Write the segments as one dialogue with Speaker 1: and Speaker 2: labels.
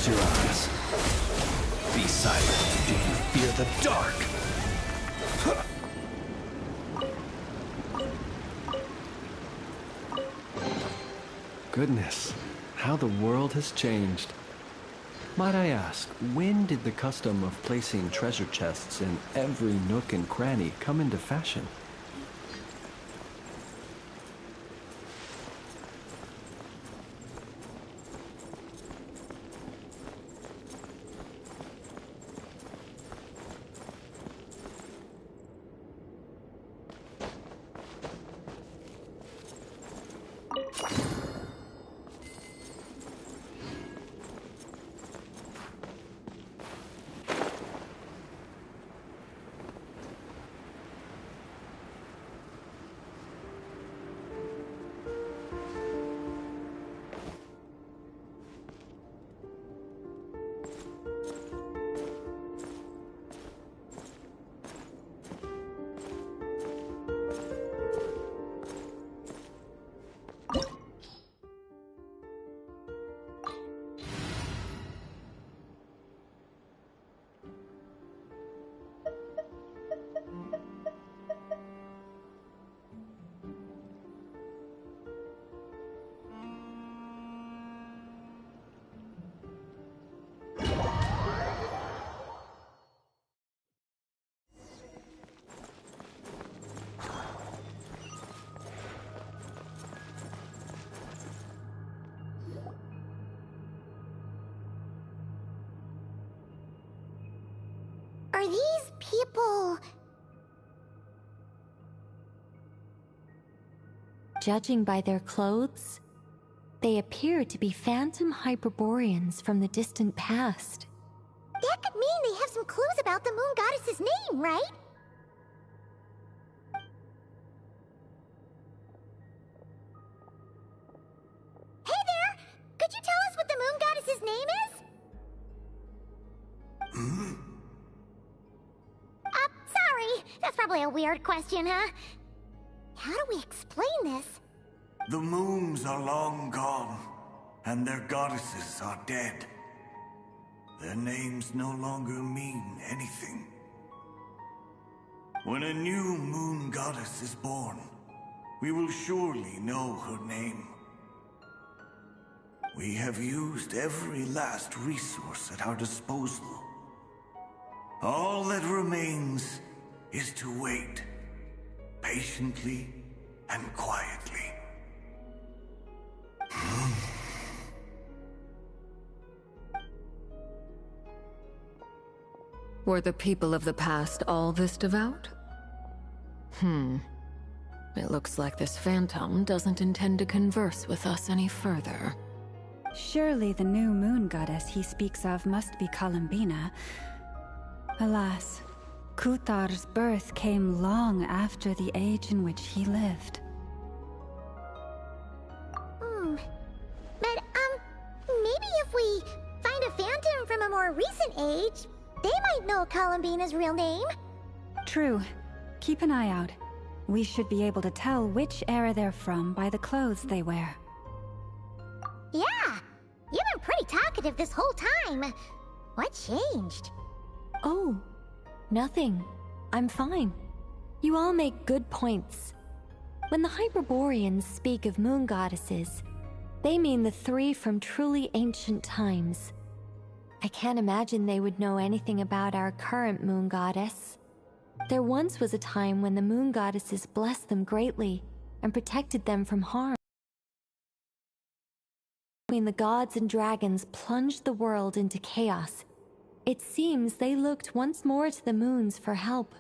Speaker 1: Close your eyes. Be silent. Do you fear the dark? Goodness, how the world has changed. Might I ask, when did the custom of placing treasure chests in every nook and cranny come into fashion?
Speaker 2: Are these people...
Speaker 3: Judging by their clothes, they appear to be phantom Hyperboreans from the distant past.
Speaker 2: That could mean they have some clues about the moon goddess's name, right? Hey there! Could you tell us what the moon goddess's name is? Sorry. That's probably a weird question, huh? How do we explain this?
Speaker 4: The moons are long gone, and their goddesses are dead. Their names no longer mean anything. When a new moon goddess is born, we will surely know her name. We have used every last resource at our disposal. All that remains is to wait, patiently and quietly.
Speaker 5: Were the people of the past all this devout? It looks like this phantom doesn't intend to converse with us any further.
Speaker 6: Surely the new moon goddess he speaks of must be Columbina. Alas, Kuthar's birth came long after the age in which he lived.
Speaker 2: But, maybe if we find a phantom from a more recent age, they might know Columbina's real name.
Speaker 6: True. Keep an eye out. We should be able to tell which era they're from by the clothes they wear.
Speaker 2: Yeah, you've been pretty talkative this whole time. What changed?
Speaker 3: Oh, nothing. I'm fine. You all make good points. When the Hyperboreans speak of moon goddesses, they mean the three from truly ancient times. I can't imagine they would know anything about our current moon goddess. There once was a time when the moon goddesses blessed them greatly and protected them from harm. When the gods and dragons plunged the world into chaos, it seems they looked once more to the moons for help,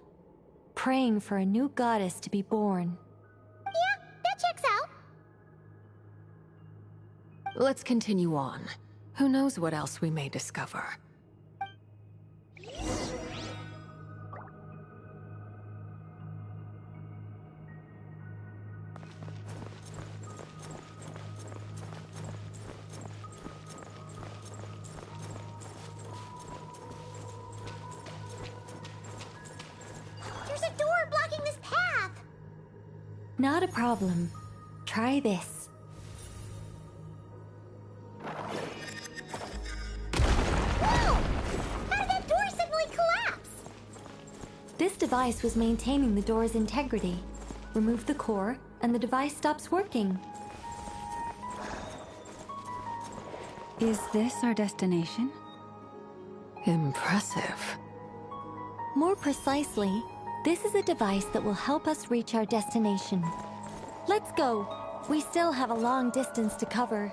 Speaker 3: praying for a new goddess to be born.
Speaker 2: Yeah, that checks out.
Speaker 5: Let's continue on. Who knows what else we may discover?
Speaker 2: There's a door blocking this path.
Speaker 3: Not a problem. Try this. This device was maintaining the door's integrity. Remove the core, and the device stops working.
Speaker 6: Is this our destination?
Speaker 5: Impressive.
Speaker 3: More precisely, this is a device that will help us reach our destination. Let's go. We still have a long distance to cover.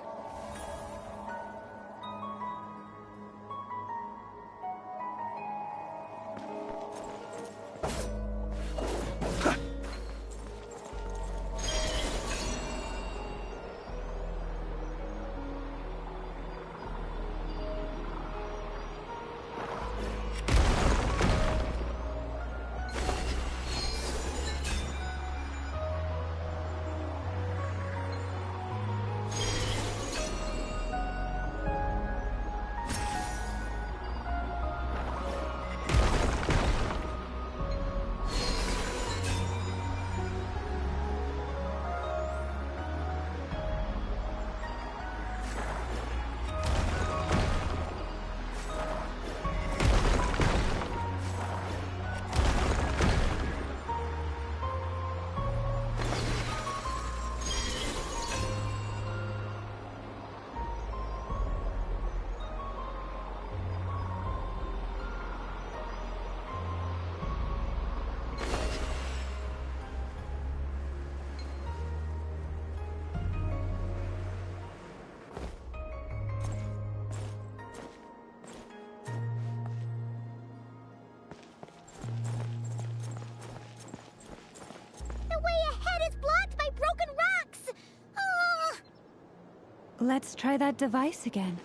Speaker 6: Let's try that device again.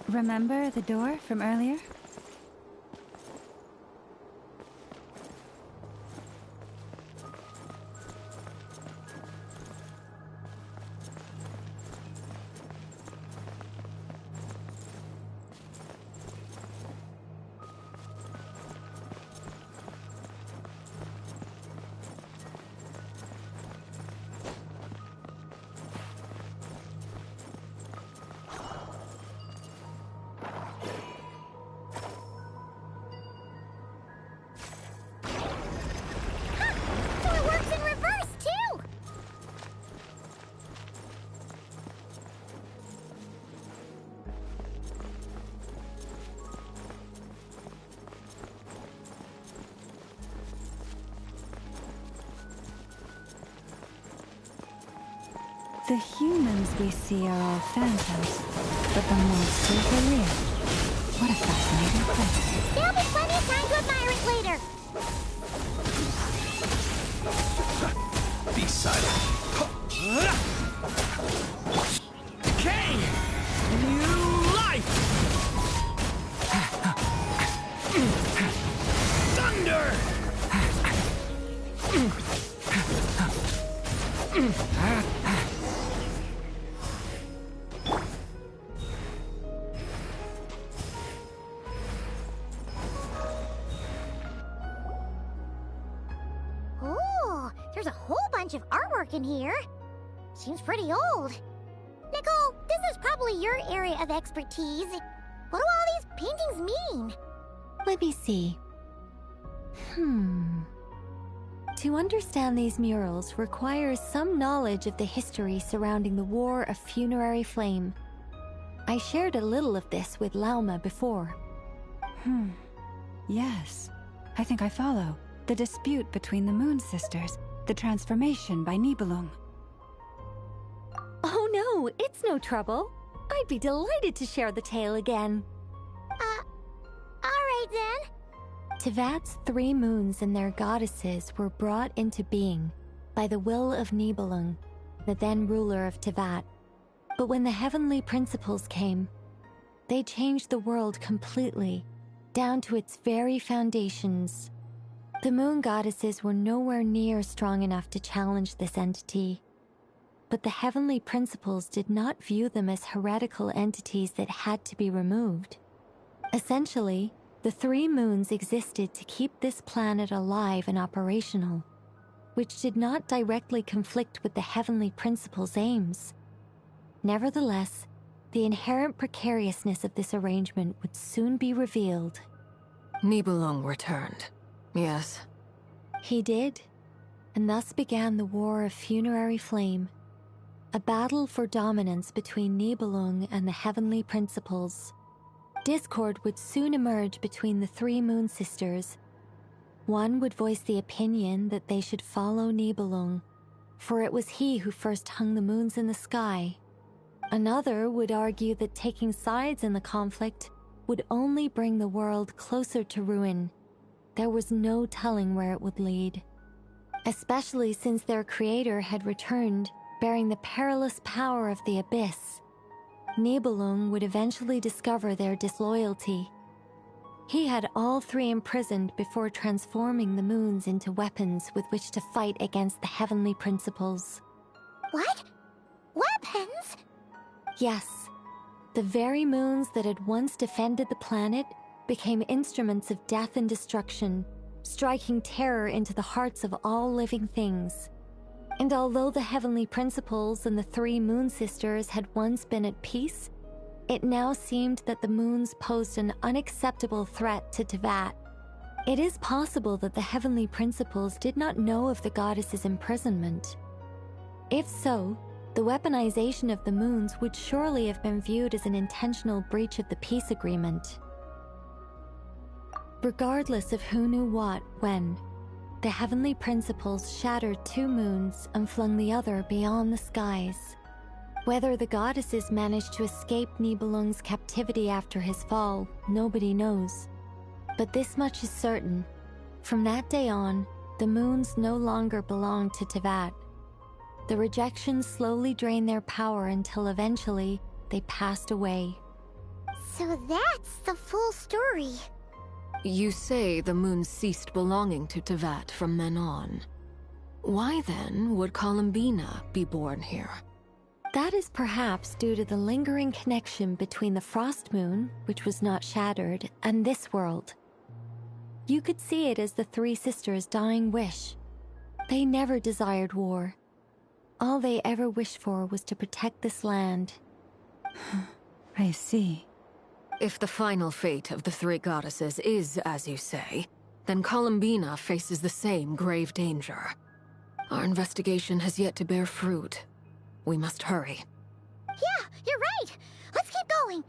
Speaker 6: Remember the door from earlier? The humans we see are all phantoms, but the monsters are real. What a fascinating place.
Speaker 2: There'll be plenty of time to admire it later.
Speaker 7: Be silent. Decay! New life! Thunder!
Speaker 2: Ooh, there's a whole bunch of artwork in here. Seems pretty old. Nicole, this is probably your area of expertise. What do all these paintings mean?
Speaker 3: Let me see. To understand these murals requires some knowledge of the history surrounding the War of Funerary Flame. I shared a little of this with Lauma before.
Speaker 6: Yes. I think I follow. The dispute between the Moon Sisters. The transformation by Nibelung.
Speaker 3: Oh no, it's no trouble. I'd be delighted to share the tale again.
Speaker 2: Alright then.
Speaker 3: Tevat's 3 moons and their goddesses were brought into being by the will of Nibelung, the then ruler of Tevat. But when the heavenly principles came, they changed the world completely, down to its very foundations. The moon goddesses were nowhere near strong enough to challenge this entity. But the heavenly principles did not view them as heretical entities that had to be removed. Essentially, the 3 moons existed to keep this planet alive and operational, which did not directly conflict with the heavenly principles' aims. Nevertheless, the inherent precariousness of this arrangement would soon be revealed.
Speaker 5: Nibelung returned. Yes,
Speaker 3: He did, and thus began the War of Funerary Flame, a battle for dominance between Nibelung and the Heavenly Principles. Discord would soon emerge between the three Moon Sisters. One would voice the opinion that they should follow Nibelung, for it was he who first hung the moons in the sky. Another would argue that taking sides in the conflict would only bring the world closer to ruin. There was no telling where it would lead, especially since their creator had returned, bearing the perilous power of the abyss. Nibelung would eventually discover their disloyalty. He had all three imprisoned before transforming the moons into weapons with which to fight against the Heavenly Principles.
Speaker 2: What? Weapons?
Speaker 3: Yes, the very moons that had once defended the planet became instruments of death and destruction, striking terror into the hearts of all living things. And although the Heavenly Principles and the three Moon Sisters had once been at peace, it now seemed that the moons posed an unacceptable threat to Teyvat. It is possible that the Heavenly Principles did not know of the goddess's imprisonment. If so, the weaponization of the moons would surely have been viewed as an intentional breach of the peace agreement. Regardless of who knew what, when, the Heavenly Principles shattered two moons and flung the other beyond the skies. Whether the goddesses managed to escape Nibelung's captivity after his fall, nobody knows. But this much is certain. From that day on, the moons no longer belonged to Teyvat. The rejection slowly drained their power until eventually they passed away.
Speaker 2: So that's the full story.
Speaker 5: You say the moon ceased belonging to Teyvat from then on. Why then would Columbina be born here?
Speaker 3: That is perhaps due to the lingering connection between the Frost Moon, which was not shattered, and this world. You could see it as the three sisters' dying wish. They never desired war. All they ever wished for was to protect this land.
Speaker 6: I see.
Speaker 5: If the final fate of the three goddesses is as you say, then Columbina faces the same grave danger. Our investigation has yet to bear fruit. We must hurry.
Speaker 2: Yeah, you're right. Let's keep going.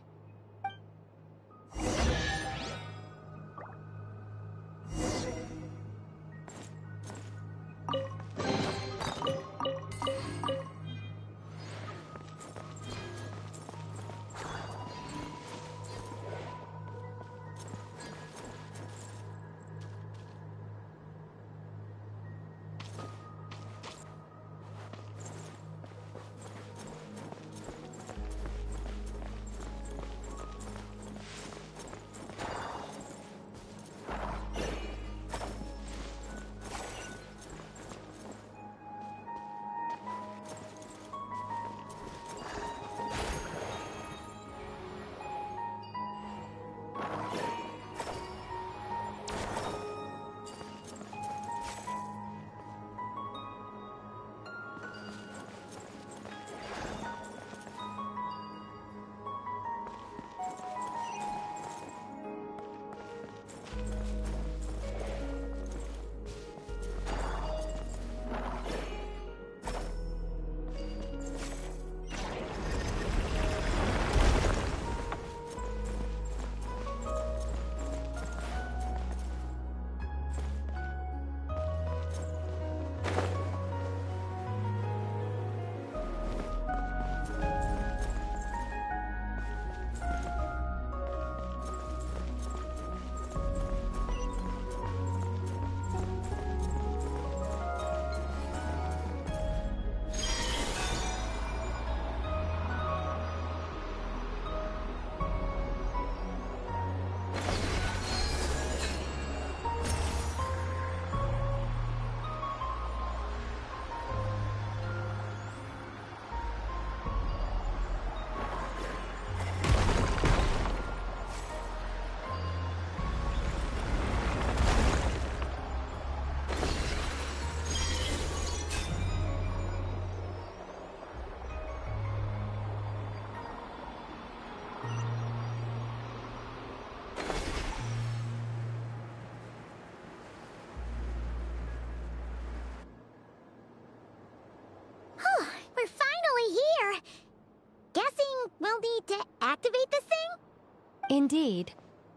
Speaker 2: activate this thing?
Speaker 3: Indeed.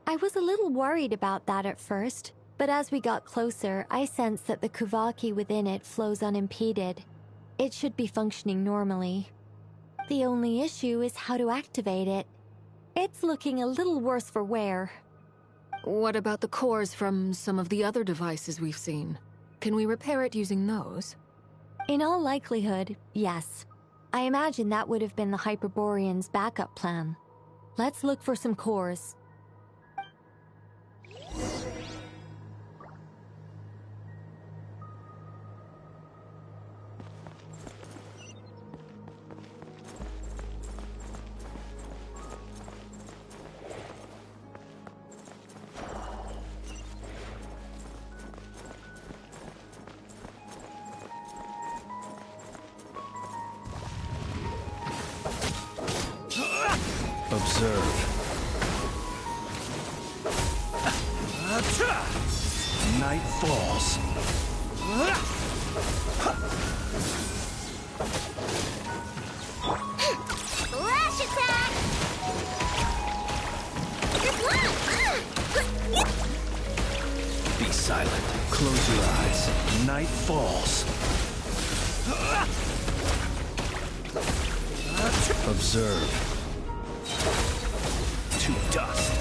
Speaker 3: I was a little worried about that at first, but as we got closer, I sensed that the Kuvaki within it flows unimpeded. It should be functioning normally. The only issue is how to activate it. It's looking a little worse for wear.
Speaker 5: What about the cores from some of the other devices we've seen? Can we repair it using those?
Speaker 3: In all likelihood, yes. I imagine that would have been the Hyperborean's backup plan. Let's look for some cores.
Speaker 1: Observe. Night falls.
Speaker 2: Flash attack! Good luck!
Speaker 1: Be silent. Close your eyes. Night falls. Observe. To dust.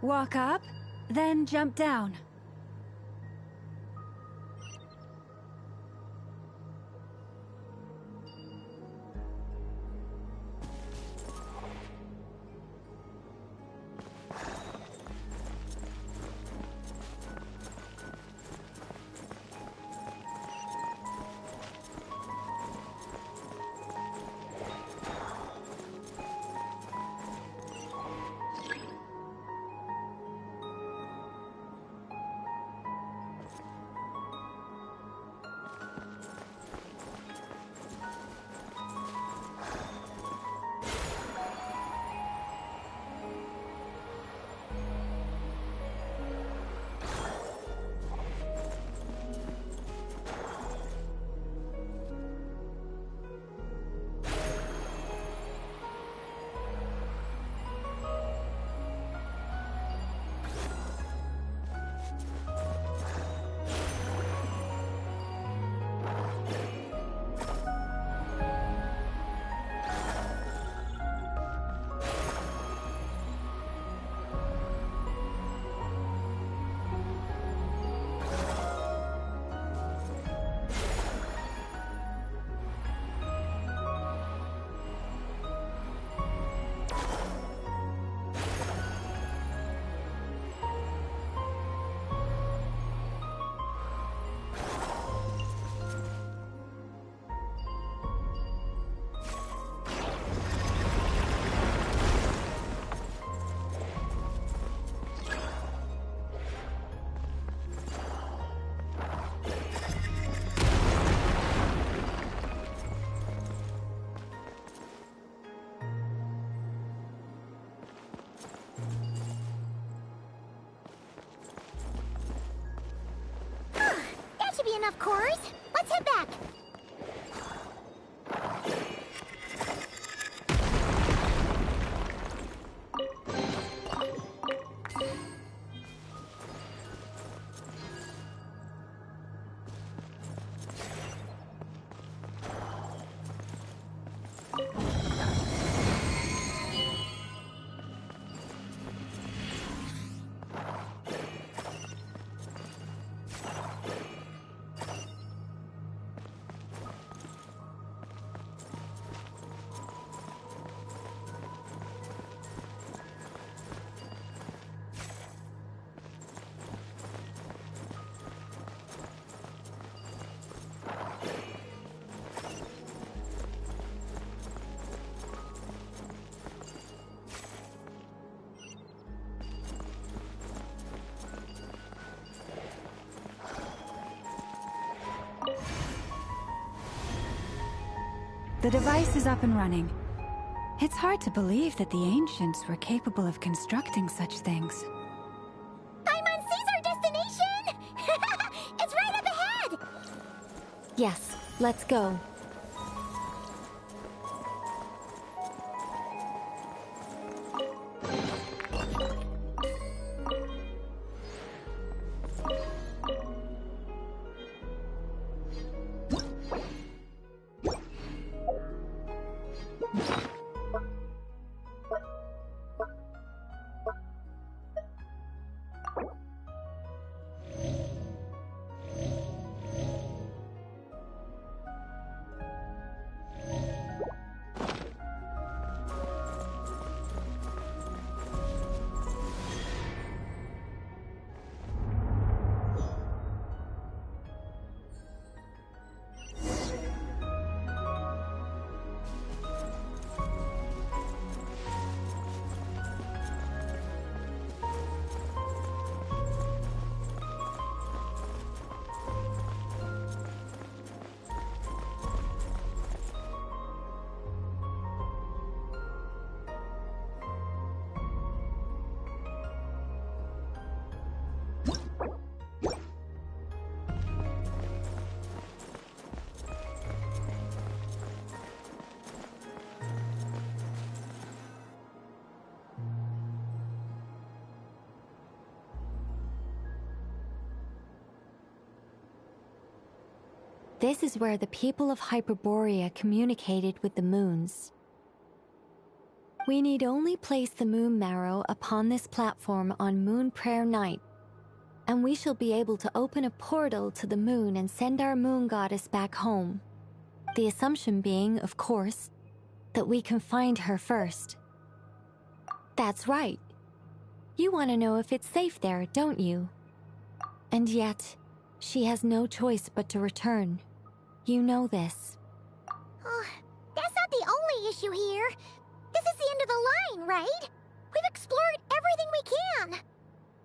Speaker 6: Walk up, then jump down.
Speaker 2: be enough cores. Let's head back.
Speaker 6: The device is up and running. It's hard to believe that the ancients were capable of constructing such things.
Speaker 2: Paimon sees our destination! It's right up ahead!
Speaker 3: Yes, let's go. This is where the people of Hyperborea communicated with the moons. We need only place the moon marrow upon this platform on Moon Prayer Night, and we shall be able to open a portal to the moon and send our moon goddess back home. The assumption being, of course, that we can find her first. That's right. You want to know if it's safe there, don't you? And yet, she has no choice but to return. You know this.
Speaker 2: Oh, that's not the only issue here. This is the end of the line, right? We've explored everything we can.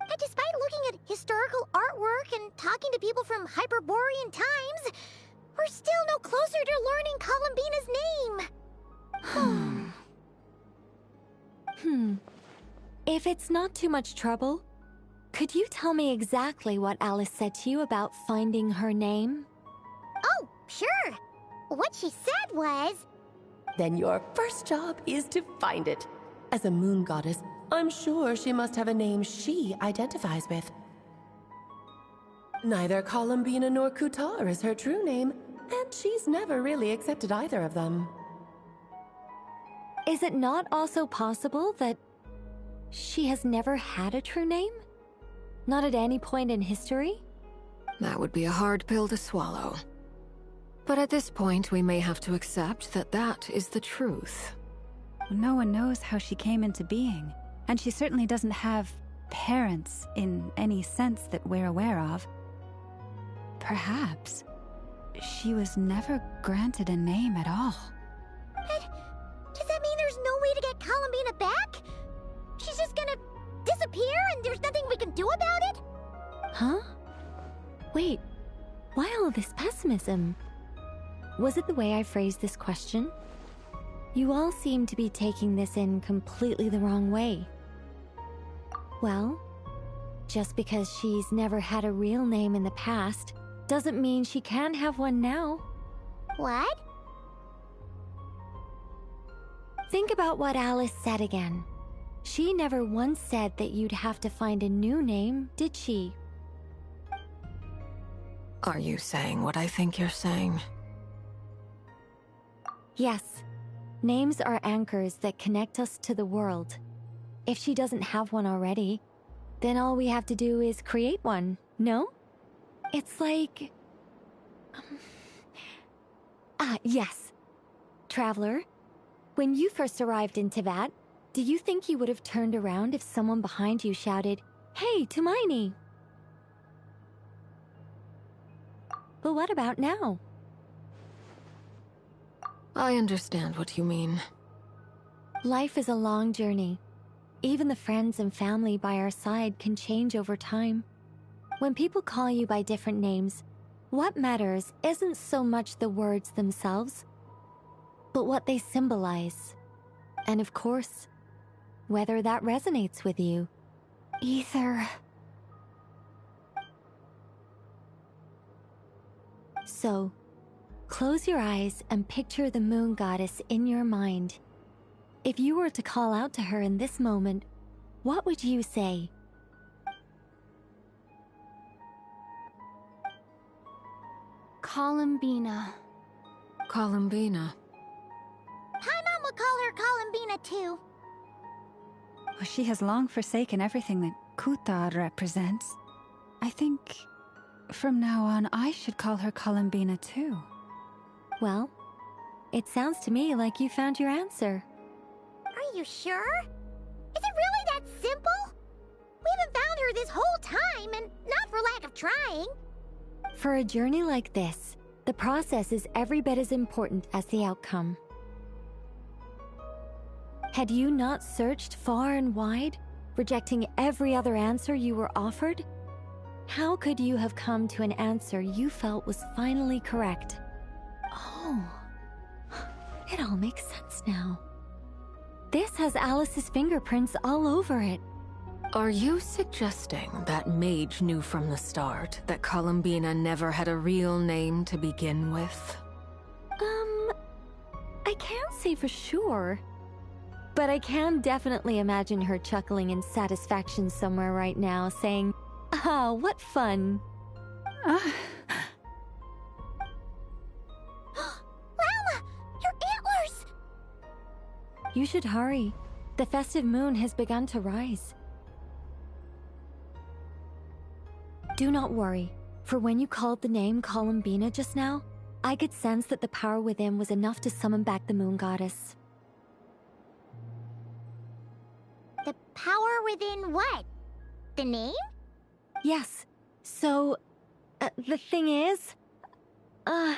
Speaker 2: And despite looking at historical artwork and talking to people from Hyperborean times, we're still no closer to learning Columbina's name.
Speaker 3: If it's not too much trouble, could you tell me exactly what Alice said to you about finding her name?
Speaker 2: Oh, sure. What she said was...
Speaker 8: Then your first job is to find it. As a moon goddess, I'm sure she must have a name she identifies with. Neither Columbina nor Kutar is her true name, and she's never really accepted either of them.
Speaker 3: Is it not also possible that she has never had a true name? Not at any point in history?
Speaker 5: That would be a hard pill to swallow. But at this point, we may have to accept that that is the truth.
Speaker 6: No one knows how she came into being, and she certainly doesn't have parents in any sense that we're aware of. Perhaps she was never granted a name at all.
Speaker 2: But does that mean there's no way to get Columbina back? She's just gonna disappear and there's nothing we can do about it?
Speaker 3: Huh? Wait, why all this pessimism? Was it the way I phrased this question? You all seem to be taking this in completely the wrong way. Well, just because she's never had a real name in the past doesn't mean she can't have one now.
Speaker 2: What?
Speaker 3: Think about what Alice said again. She never once said that you'd have to find a new name, did she?
Speaker 5: Are you saying what I think you're saying?
Speaker 3: Yes. Names are anchors that connect us to the world. If she doesn't have one already, then all we have to do is create one, no? It's like... yes. Traveler, when you first arrived in Teyvat, do you think you would have turned around if someone behind you shouted, "Hey, Tumaini"? But what about now?
Speaker 5: I understand what you mean.
Speaker 3: Life is a long journey. Even the friends and family by our side can change over time. When people call you by different names, what matters isn't so much the words themselves, but what they symbolize. And of course, whether that resonates with you.
Speaker 6: Ether.
Speaker 3: So, close your eyes and picture the moon goddess in your mind. If you were to call out to her in this moment, what would you say?
Speaker 9: Columbina.
Speaker 5: Columbina.
Speaker 2: Paimon would call her Columbina too.
Speaker 6: Well, she has long forsaken everything that Kutar represents. I think from now on I should call her Columbina too.
Speaker 3: Well, it sounds to me like you found your answer.
Speaker 2: Are you sure? Is it really that simple? We haven't found her this whole time, and not for lack of trying.
Speaker 3: For a journey like this, the process is every bit as important as the outcome. Had you not searched far and wide, rejecting every other answer you were offered? How could you have come to an answer you felt was finally correct? Oh, it all makes sense now. This has Alice's fingerprints all over it.
Speaker 5: Are you suggesting that mage knew from the start that Columbina never had a real name to begin with?
Speaker 3: I can't say for sure. But I can definitely imagine her chuckling in satisfaction somewhere right now, saying, "Ah, what fun."
Speaker 2: Lalma! Your antlers!
Speaker 3: You should hurry. The festive moon has begun to rise. Do not worry, for when you called the name Columbina just now, I could sense that the power within was enough to summon back the moon goddess.
Speaker 2: The power within what? The name?
Speaker 3: Yes. So, the thing is...
Speaker 2: What's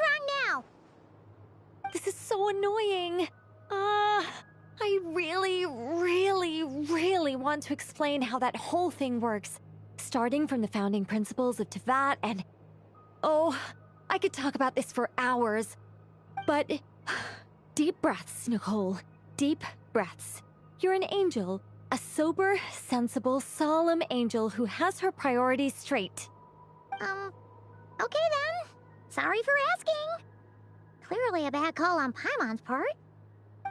Speaker 2: wrong now?
Speaker 3: This is so annoying. I really want to explain how that whole thing works. Starting from the founding principles of Teyvat and... Oh, I could talk about this for hours. But... Deep breaths, Nicole. Deep breaths. You're an angel. A sober, sensible, solemn angel who has her priorities straight.
Speaker 2: Okay then. Sorry for asking. Clearly a bad call on Paimon's part.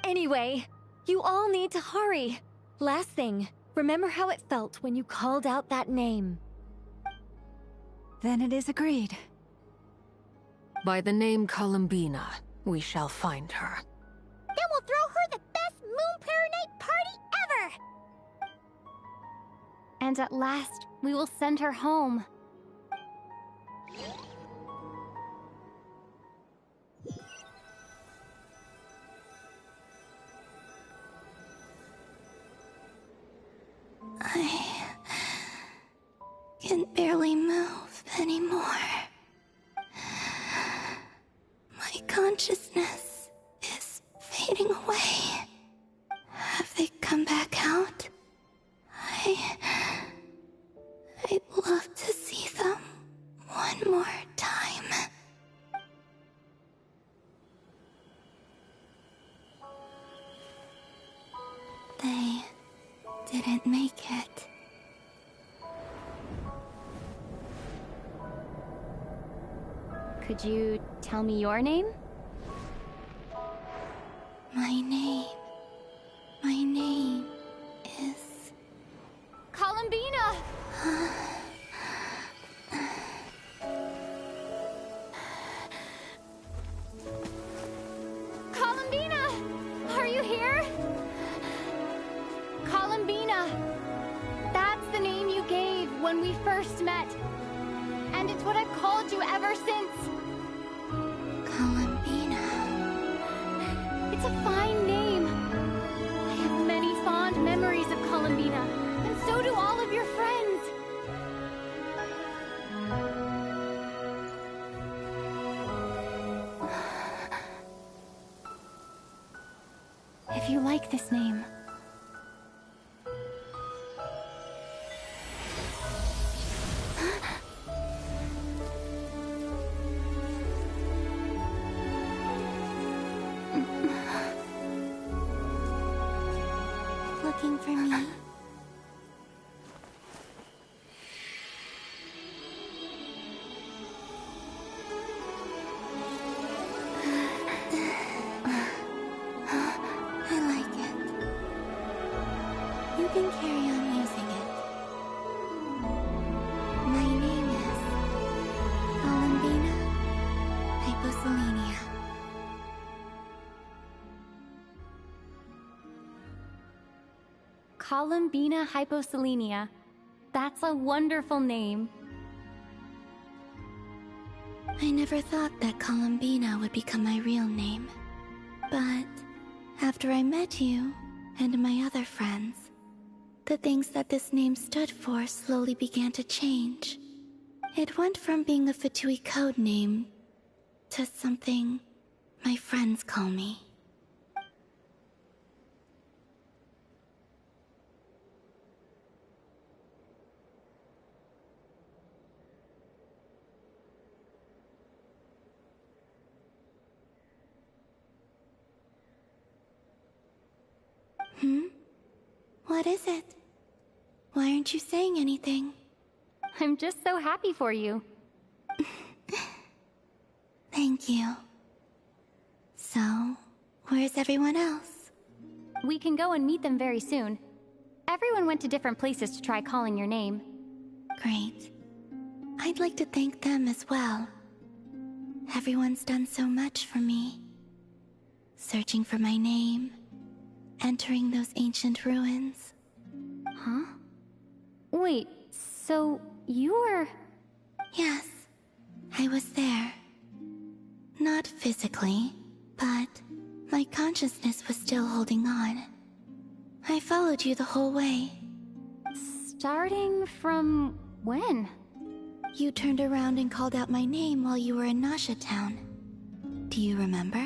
Speaker 3: Anyway, you all need to hurry. Last thing, remember how it felt when you called out that name.
Speaker 6: Then it is agreed.
Speaker 5: By the name Columbina, we shall find her.
Speaker 2: Then we'll throw her the best Moon Prayer Night party ever!
Speaker 9: And at last, we will send her home.
Speaker 10: I can barely move anymore. My consciousness is fading away. Have they come back out? I'd love to see them one more time. They didn't make it.
Speaker 9: Could you tell me your name?
Speaker 10: My name is...
Speaker 9: Columbina! Columbina! Are you here? Columbina! That's the name you gave when we first met. And it's what I've called you ever since.
Speaker 10: Columbina.
Speaker 9: It's a fine name. I have many fond memories of Columbina, and so do all of your friends. If you like this name,
Speaker 10: Looking for me? I like it. You can carry on using it. My name is Columbina Hyposelenia.
Speaker 9: Columbina Hyposelenia. That's a wonderful name.
Speaker 10: I never thought that Columbina would become my real name. But after I met you and my other friends, the things that this name stood for slowly began to change. It went from being a Fatui code name to something my friends call me. What is it? Why aren't you saying anything?
Speaker 9: I'm just so happy for you.
Speaker 10: Thank you. So, where's everyone else?
Speaker 9: We can go and meet them very soon. Everyone went to different places to try calling your name.
Speaker 10: Great. I'd like to thank them as well. Everyone's done so much for me. Searching for my name, entering those ancient ruins.
Speaker 9: Huh? Wait, so you were...
Speaker 10: Yes, I was there. Not physically, but my consciousness was still holding on. I followed you the whole way.
Speaker 9: Starting from when?
Speaker 10: You turned around and called out my name while you were in Nasha Town. Do you remember?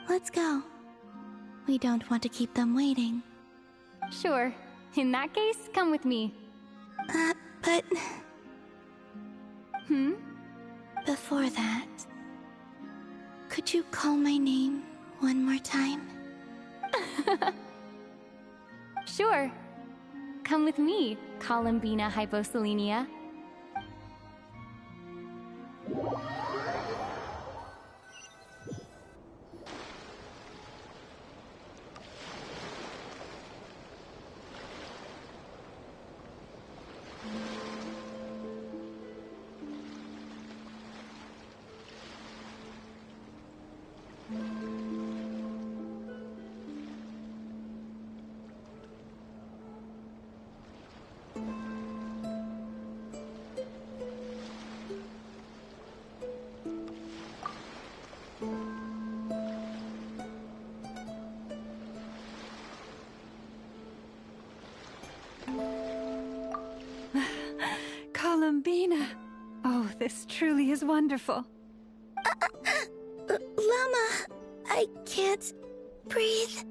Speaker 10: Let's go. We don't want to keep them waiting.
Speaker 9: Sure. In that case, come with me.
Speaker 10: But...
Speaker 9: Hmm?
Speaker 10: Before that... Could you call my name one more time?
Speaker 9: Sure. Come with me, Columbina Hyposelenia.
Speaker 6: Columbina! Oh, this truly is wonderful.
Speaker 10: Llama! I can't breathe.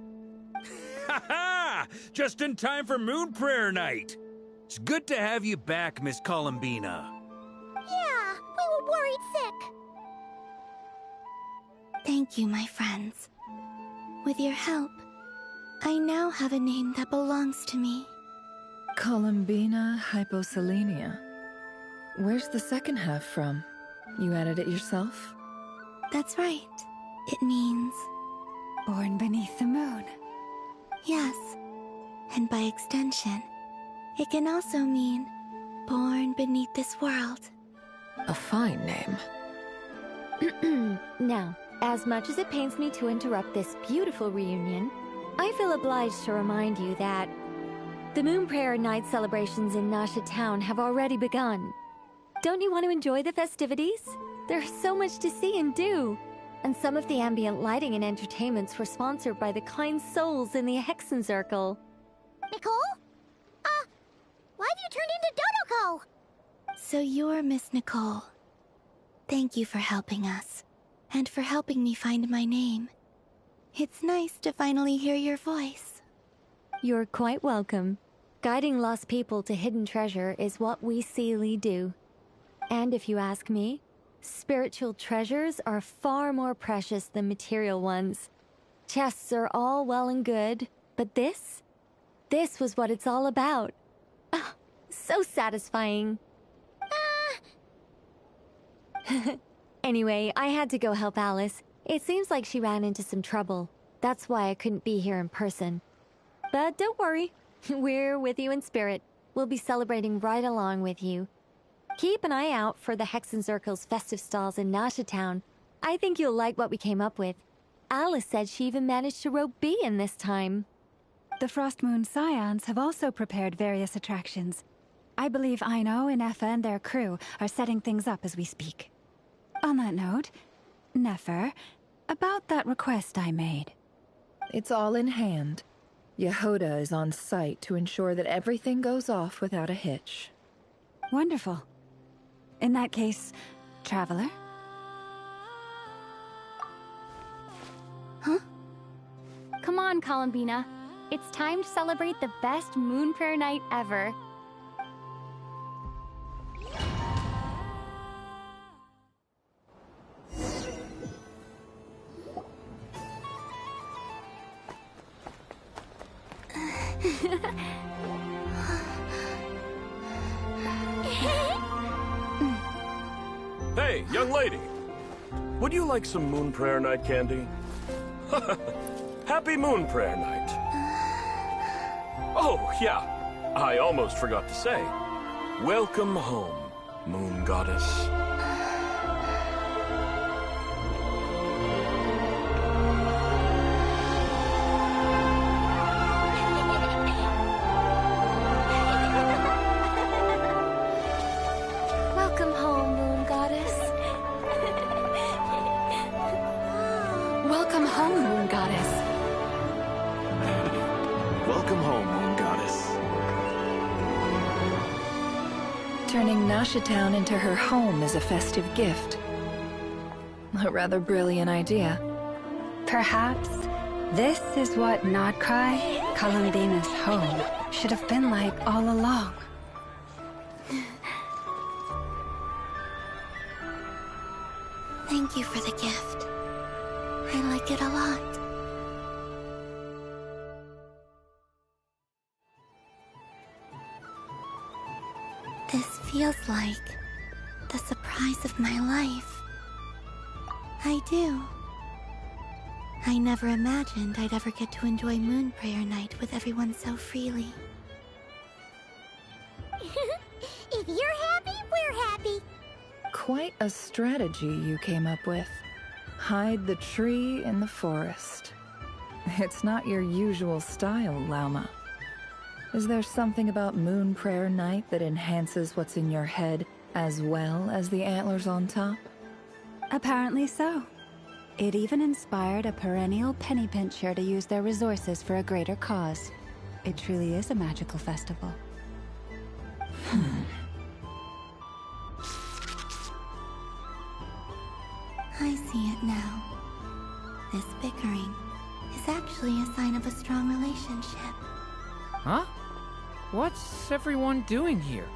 Speaker 7: Ha ha! Just in time for Moon Prayer Night. It's good to have you back, Miss Columbina.
Speaker 2: Yeah, we were worried sick.
Speaker 10: Thank you, my friends. With your help, I now have a name that belongs to me.
Speaker 11: Columbina hyposelenia. Where's the second half from? You added it yourself?
Speaker 10: That's right. It means...
Speaker 6: Born beneath the moon.
Speaker 10: Yes. And by extension, it can also mean born beneath this world.
Speaker 5: A fine name.
Speaker 3: Now, as much as it pains me to interrupt this beautiful reunion, I feel obliged to remind you that the Moon Prayer Night celebrations in Nasha Town have already begun. Don't you want to enjoy the festivities? There's so much to see and do. And some of the ambient lighting and entertainments were sponsored by the kind souls in the Hexen Circle.
Speaker 2: Nicole? Why have you turned into Dodoko?
Speaker 10: So you're Miss Nicole. Thank you for helping us, and for helping me find my name. It's nice to finally hear your voice.
Speaker 3: You're quite welcome. Guiding lost people to hidden treasure is what we Seelie do. And if you ask me, spiritual treasures are far more precious than material ones. Chests are all well and good, but this was what it's all about. Ah, so satisfying. Anyway, I had to go help Alice. It seems like she ran into some trouble. That's why I couldn't be here in person. But don't worry, we're with you in spirit. We'll be celebrating right along with you. Keep an eye out for the Hexen Circle's festive stalls in Nasha Town. I think you'll like what we came up with. Alice said she even managed to rope B in this time.
Speaker 6: The Frost Moon Scions have also prepared various attractions. I believe Aino, Ineffa, and their crew are setting things up as we speak. On that note, Nefer, about that request I made.
Speaker 11: It's all in hand. Yehoda is on site to ensure that everything goes off without a hitch.
Speaker 6: Wonderful. In that case, Traveler?
Speaker 10: Huh?
Speaker 9: Come on, Columbina. It's time to celebrate the best Moon Prayer Night ever.
Speaker 12: Hey, young lady. Would you like some Moon Prayer Night candy? Happy Moon Prayer Night. Oh, yeah. I almost forgot to say. Welcome home, Moon Goddess.
Speaker 3: Welcome home, Moon Goddess.
Speaker 5: Welcome home, Moon Goddess.
Speaker 1: Welcome home, Moon Goddess.
Speaker 11: Turning Nasha Town into her home is a festive gift. A rather brilliant idea.
Speaker 6: Perhaps this is what Nod Krai, Columbina's home, should have been like all along.
Speaker 10: Thank you for the gift. I like it a lot. This feels like the surprise of my life. I do. I never imagined I'd ever get to enjoy Moon Prayer Night with everyone so freely.
Speaker 2: If you're happy, we're happy.
Speaker 11: Quite a strategy you came up with. Hide the tree in the forest. It's not your usual style, Lauma. Is there something about Moon Prayer Night that enhances what's in your head as well as the antlers on top?
Speaker 6: Apparently so. It even inspired a perennial penny pincher to use their resources for a greater cause. It truly is a magical festival.
Speaker 10: I see it now. This bickering is actually a sign of a strong relationship.
Speaker 13: Huh? What's everyone doing here?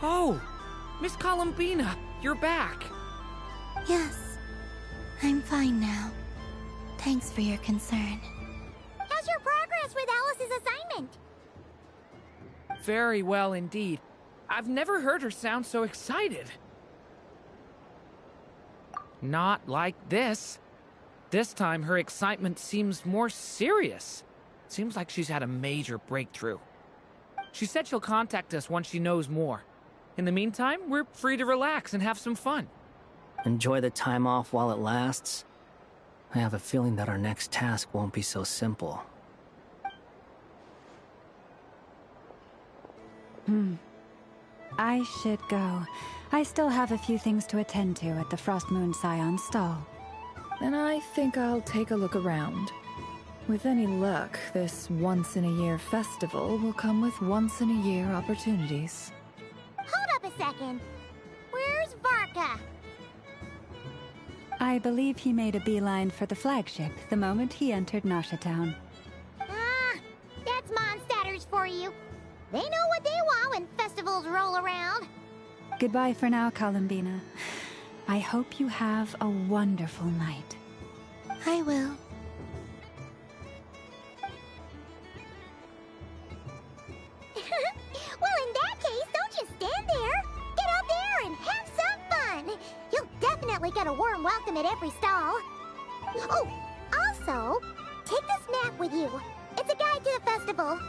Speaker 13: Oh! Miss Columbina, you're back!
Speaker 10: Yes, I'm fine now. Thanks for your concern.
Speaker 2: How's your progress with Alice's assignment?
Speaker 13: Very well indeed. I've never heard her sound so excited. Not like this. This time her excitement seems more serious. Seems like she's had a major breakthrough. She said she'll contact us once she knows more. In the meantime, we're free to relax and have some fun.
Speaker 14: Enjoy the time off while it lasts. I have a feeling that our next task won't be so simple.
Speaker 6: I should go. I still have a few things to attend to at the Frost Moon Scion stall.
Speaker 11: Then I think I'll take a look around. With any luck, this once-in-a-year festival will come with once-in-a-year opportunities.
Speaker 2: Hold up a second. Where's Varka?
Speaker 6: I believe he made a beeline for the flagship the moment he entered Nasha Town.
Speaker 2: Ah, that's Mondstadters for you. They know what they want when festivals roll around.
Speaker 6: Goodbye for now, Columbina. I hope you have a wonderful night.
Speaker 10: I will.
Speaker 2: Well, in that case, don't just stand there. Get out there and have some fun. You'll definitely get a warm welcome at every stall. Oh, also, take this map with you. It's a guide to the festival.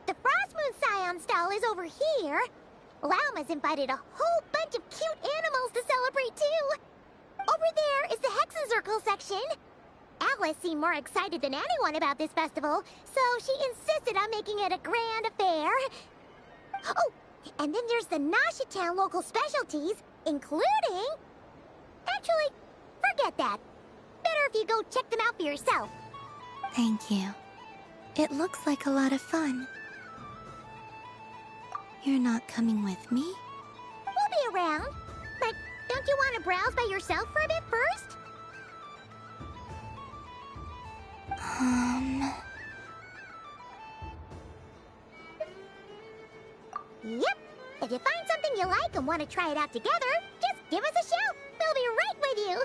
Speaker 2: The Frost Moon Scion stall is over here. Lauma's invited a whole bunch of cute animals to celebrate too. Over there is the Hexen Circle section. Alice seemed more excited than anyone about this festival, so she insisted on making it a grand affair. Oh, and then there's the Nasha Town local specialties, including... Actually, forget that. Better if you go check them out for yourself.
Speaker 10: Thank you. It looks like a lot of fun. You're not coming with me?
Speaker 2: We'll be around. But don't you want to browse by yourself for a bit first? Yep. If you find something you like and want to try it out together, just give us a shout. We'll be right with you.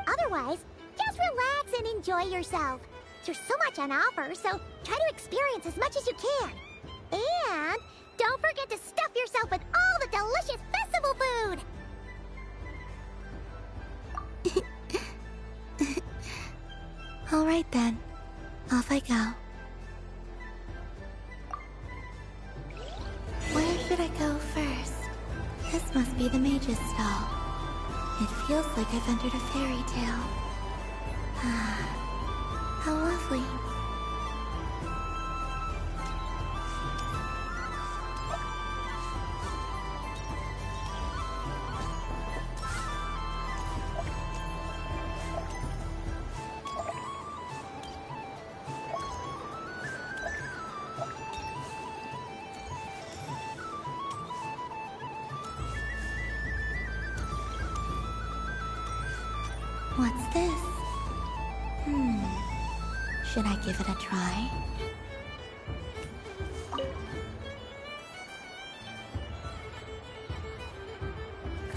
Speaker 2: Otherwise, just relax and enjoy yourself. There's so much on offer, so try to experience as much as you can. And don't forget to stuff yourself with all the delicious festival food.
Speaker 10: All right then. Off I go. Where should I go first? This must be the mage's stall. It feels like I've entered a fairy tale. How lovely. What's this? Should I give it a try?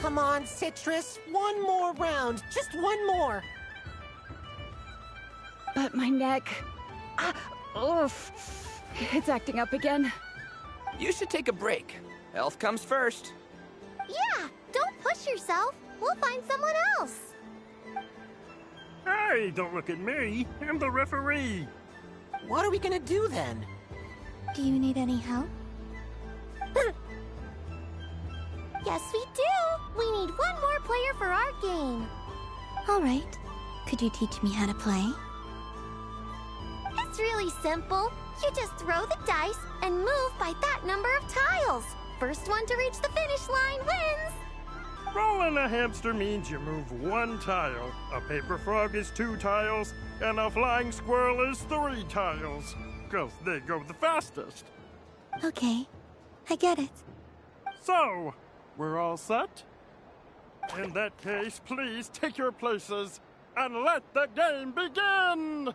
Speaker 15: Come on, Citrus. One more round. Just one more.
Speaker 6: But my neck... oof. It's acting up again.
Speaker 16: You should take a break. Health comes first.
Speaker 2: Yeah, don't push yourself. We'll find someone else.
Speaker 17: Hey, don't look at me. I'm the referee.
Speaker 15: What are we gonna do then?
Speaker 10: Do you need any help?
Speaker 2: Yes, we do. We need one more player for our game.
Speaker 10: All right. Could you teach me how to play?
Speaker 2: It's really simple. You just throw the dice and move by that number of tiles. First one to reach the finish line wins.
Speaker 17: Rolling a hamster means you move one tile. A paper frog is 2 tiles, and a flying squirrel is 3 tiles. 'Cause they go the fastest.
Speaker 10: Okay, I get it.
Speaker 17: So, we're all set? In that case, please take your places and let the game begin!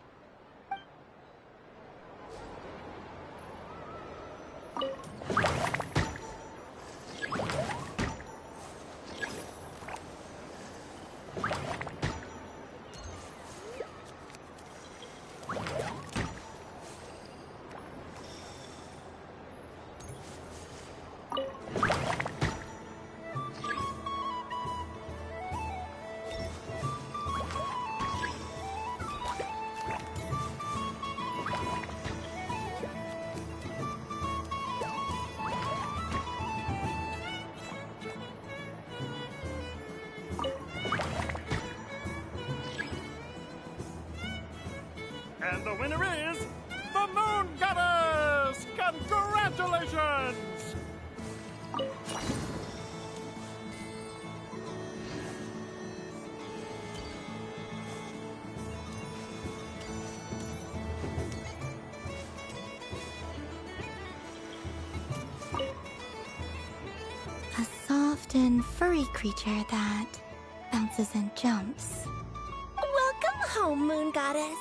Speaker 17: And the winner is the Moon Goddess! Congratulations!
Speaker 10: A soft and furry creature that bounces and jumps.
Speaker 8: Welcome home, Moon Goddess.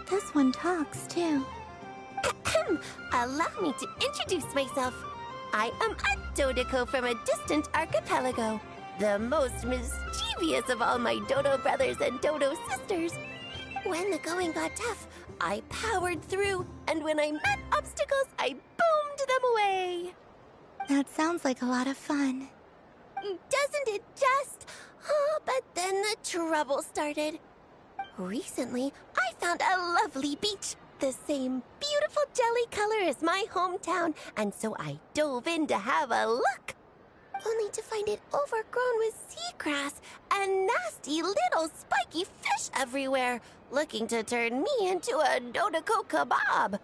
Speaker 10: This one talks too.
Speaker 8: Allow me to introduce myself. I am a Dodoco from a distant archipelago, the most mischievous of all my Dodo brothers and Dodo sisters. When the going got tough, I powered through, and when I met obstacles, I boomed them away.
Speaker 10: That sounds like a lot of fun.
Speaker 8: Doesn't it just? Oh, but then the trouble started. Recently, I found a lovely beach, the same beautiful jelly color as my hometown, and so I dove in to have a look. Only to find it overgrown with seagrass and nasty little spiky fish everywhere, looking to turn me into a Dodoco kebab.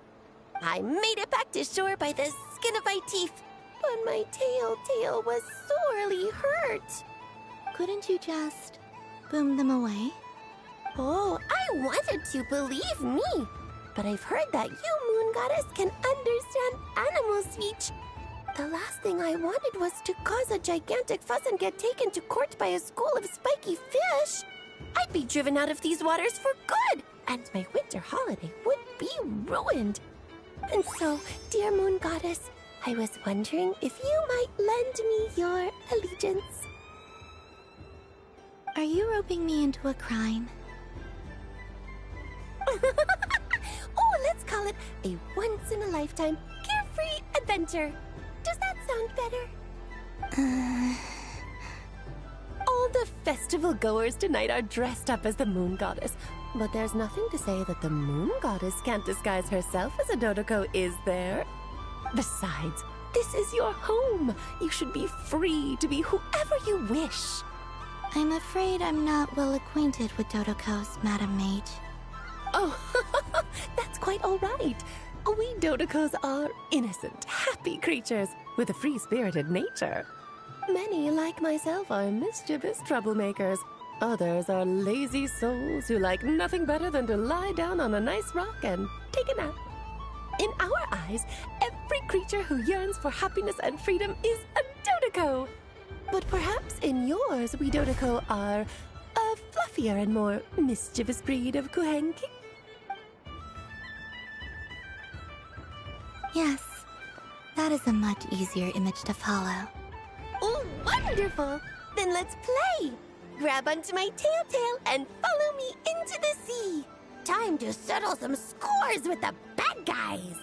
Speaker 8: I made it back to shore by the skin of my teeth, but my tail was sorely hurt.
Speaker 10: Couldn't you just boom them away?
Speaker 8: Oh, I wanted to, believe me. But I've heard that you, Moon Goddess, can understand animal speech. The last thing I wanted was to cause a gigantic fuss and get taken to court by a school of spiky fish. I'd be driven out of these waters for good, and my winter holiday would be ruined. And so, dear Moon Goddess, I was wondering if you might lend me your allegiance.
Speaker 10: Are you roping me into a crime?
Speaker 8: Oh, let's call it a once-in-a-lifetime carefree adventure. Does that sound better? All the festival goers tonight are dressed up as the Moon Goddess, but there's nothing to say that the Moon Goddess can't disguise herself as a Dodoco, is there? Besides, this is your home. You should be free to be whoever you wish.
Speaker 10: I'm afraid I'm not well acquainted with Dodocos, Madam Mage.
Speaker 8: Oh, that's quite all right. We Dodocos are innocent, happy creatures with a free-spirited nature. Many, like myself, are mischievous troublemakers. Others are lazy souls who like nothing better than to lie down on a nice rock and take a nap. In our eyes, every creature who yearns for happiness and freedom is a Dodoco. But perhaps in yours, we Dodoco are a fluffier and more mischievous breed of Kuhenki.
Speaker 10: Yes, that is a much easier image to follow.
Speaker 8: Oh, wonderful! Then let's play! Grab onto my tail and follow me into the sea! Time to settle some scores with the bad guys!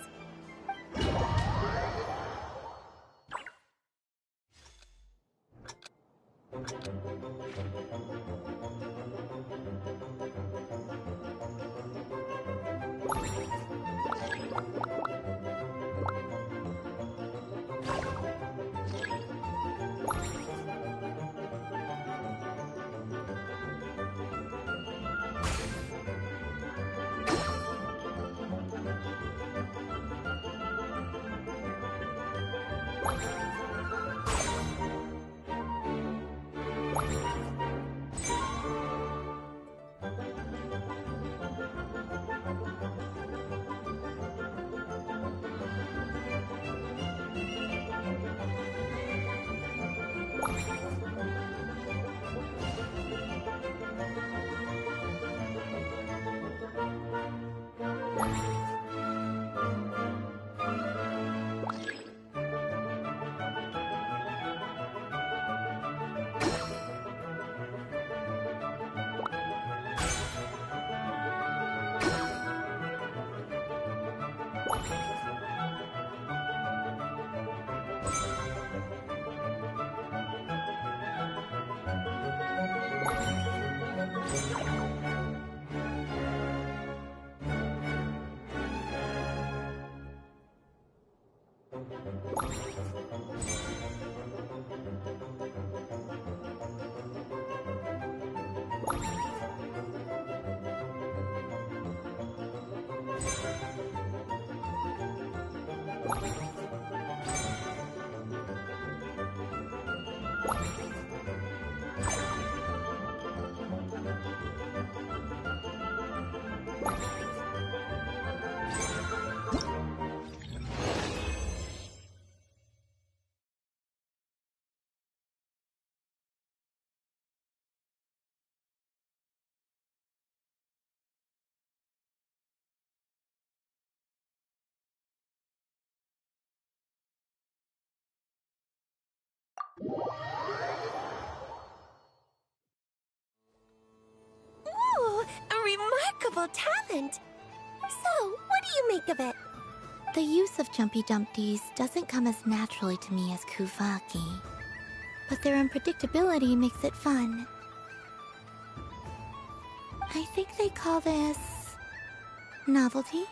Speaker 8: Ooh, a remarkable talent! So, what do you make of it?
Speaker 10: The use of Jumpy Dumpties doesn't come as naturally to me as Kuvaki, but their unpredictability makes it fun. I think they call this... novelty?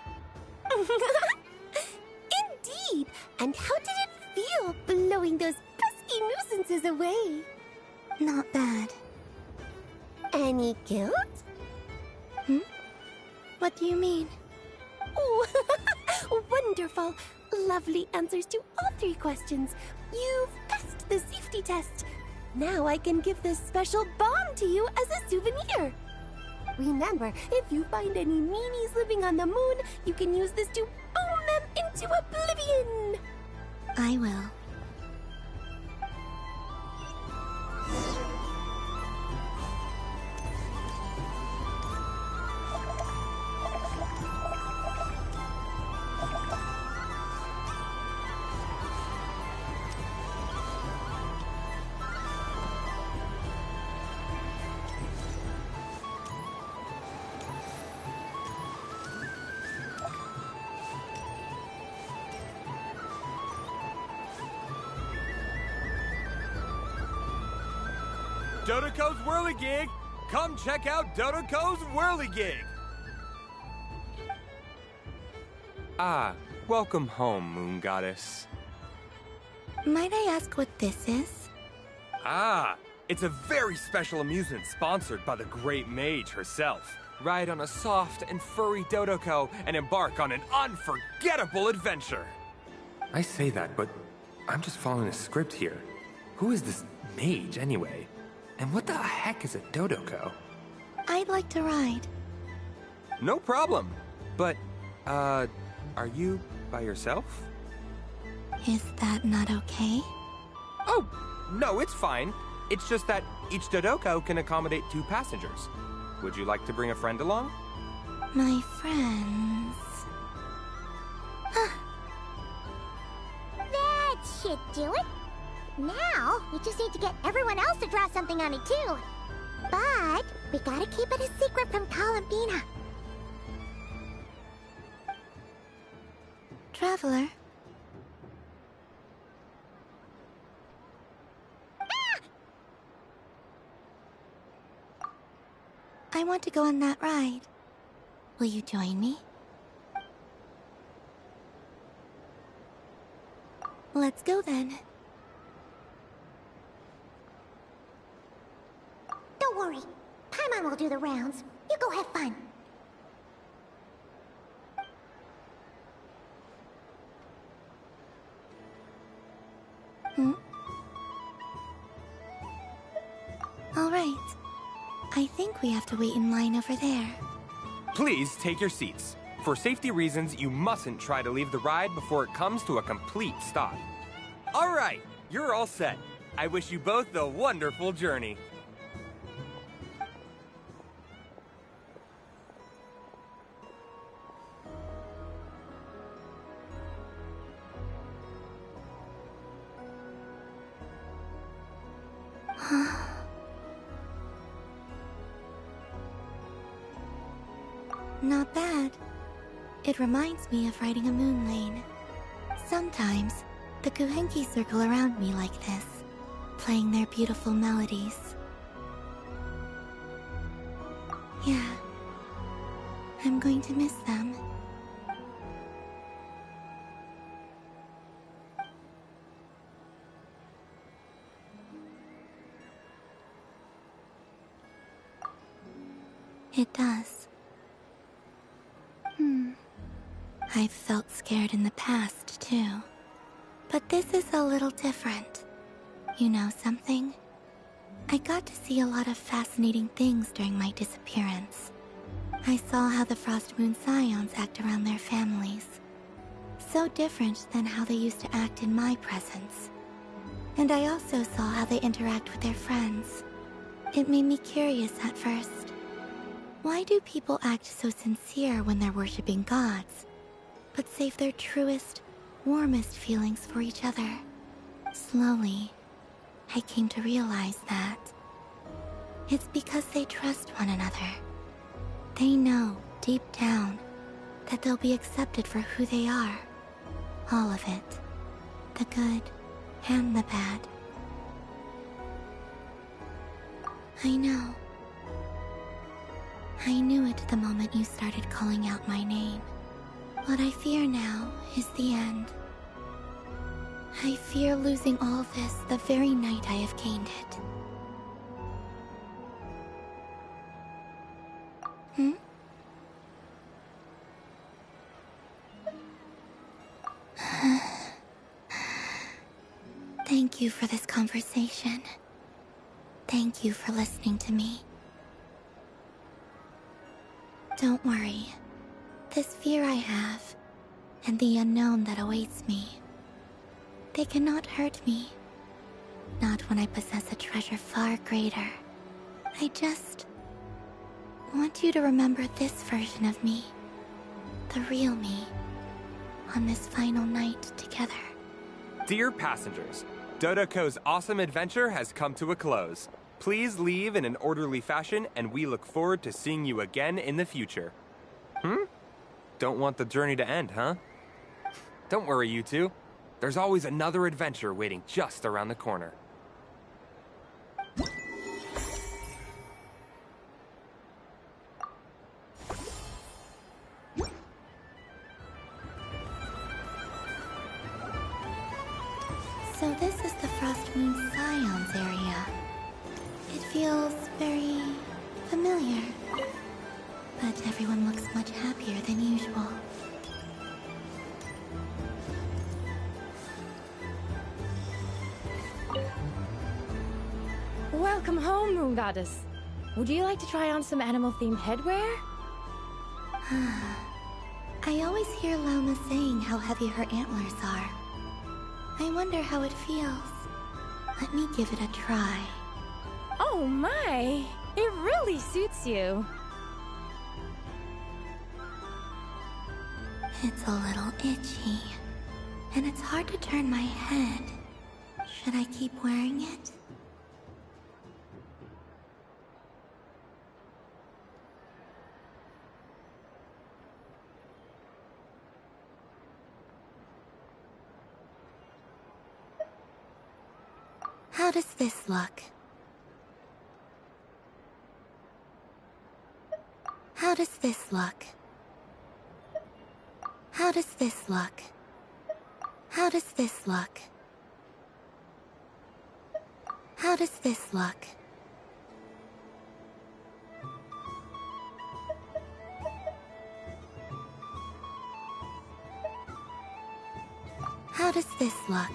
Speaker 8: Indeed! And how did it feel blowing those pesky nuisances away?
Speaker 10: Not bad.
Speaker 8: Any guilt?
Speaker 10: What do you mean?
Speaker 8: Oh, wonderful! Lovely answers to all 3 questions. You've passed the safety test. Now I can give this special bomb to you as a souvenir. Remember, if you find any meanies living on the moon, you can use this to boom them into oblivion.
Speaker 10: I will.
Speaker 18: Dodoko's Whirligig! Come check out Dodoko's Whirligig! Ah, welcome home, Moon Goddess.
Speaker 10: Might I ask what this is?
Speaker 18: Ah, it's a very special amusement sponsored by the great mage herself. Ride on a soft and furry Dodoko and embark on an unforgettable adventure. I say that, but I'm just following a script here. Who is this mage, anyway? And what the heck is a Dodoko?
Speaker 10: I'd like to ride.
Speaker 18: No problem. But, are you by yourself?
Speaker 10: Is that not okay?
Speaker 18: Oh, no, it's fine. It's just that each Dodoko can accommodate 2 passengers. Would you like to bring a friend along?
Speaker 10: My friends...
Speaker 2: That should do it. Now, we just need to get everyone else to draw something on it, too. But, we gotta keep it a secret from Columbina.
Speaker 10: Traveler? I want to go on that ride. Will you join me? Let's go then.
Speaker 2: Don't worry. Paimon will do the rounds. You go have fun.
Speaker 10: All right. I think we have to wait in line over there.
Speaker 18: Please take your seats. For safety reasons, you mustn't try to leave the ride before it comes to a complete stop. All right, you're all set. I wish you both a wonderful journey.
Speaker 10: Not bad. It reminds me of riding a moon lane. Sometimes, the Kuhenki circle around me like this, playing their beautiful melodies. Yeah. I'm going to miss them. It does. I've felt scared in the past, too. But this is a little different. You know something? I got to see a lot of fascinating things during my disappearance. I saw how the Frost Moon Scions act around their families. So different than how they used to act in my presence. And I also saw how they interact with their friends. It made me curious at first. Why do people act so sincere when they're worshipping gods, but save their truest, warmest feelings for each other? Slowly, I came to realize that it's because they trust one another. They know, deep down, that they'll be accepted for who they are. All of it. The good and the bad. I know. I knew it the moment you started calling out my name. What I fear now is the end. I fear losing all this the very night I have gained it. Thank you for this conversation. Thank you for listening to me. Don't worry. This fear I have, and the unknown that awaits me, they cannot hurt me. Not when I possess a treasure far greater. I just want you to remember this version of me. The real me. On this final night together.
Speaker 18: Dear passengers, Dodoko's awesome adventure has come to a close. Please leave in an orderly fashion, and we look forward to seeing you again in the future. Don't want the journey to end, huh? Don't worry, you two. There's always another adventure waiting just around the corner.
Speaker 10: So this is the Frost Moon Scions area. It feels very familiar. But everyone looks much happier than usual.
Speaker 9: Welcome home, Moon Goddess. Would you like to try on some animal-themed headwear?
Speaker 10: I always hear Lauma saying how heavy her antlers are. I wonder how it feels. Let me give it a try.
Speaker 9: Oh my! It really suits you.
Speaker 10: It's a little itchy, and it's hard to turn my head. Should I keep wearing it? How does this look? How does this look? How does this look? How does this look? How does this look? How does this look?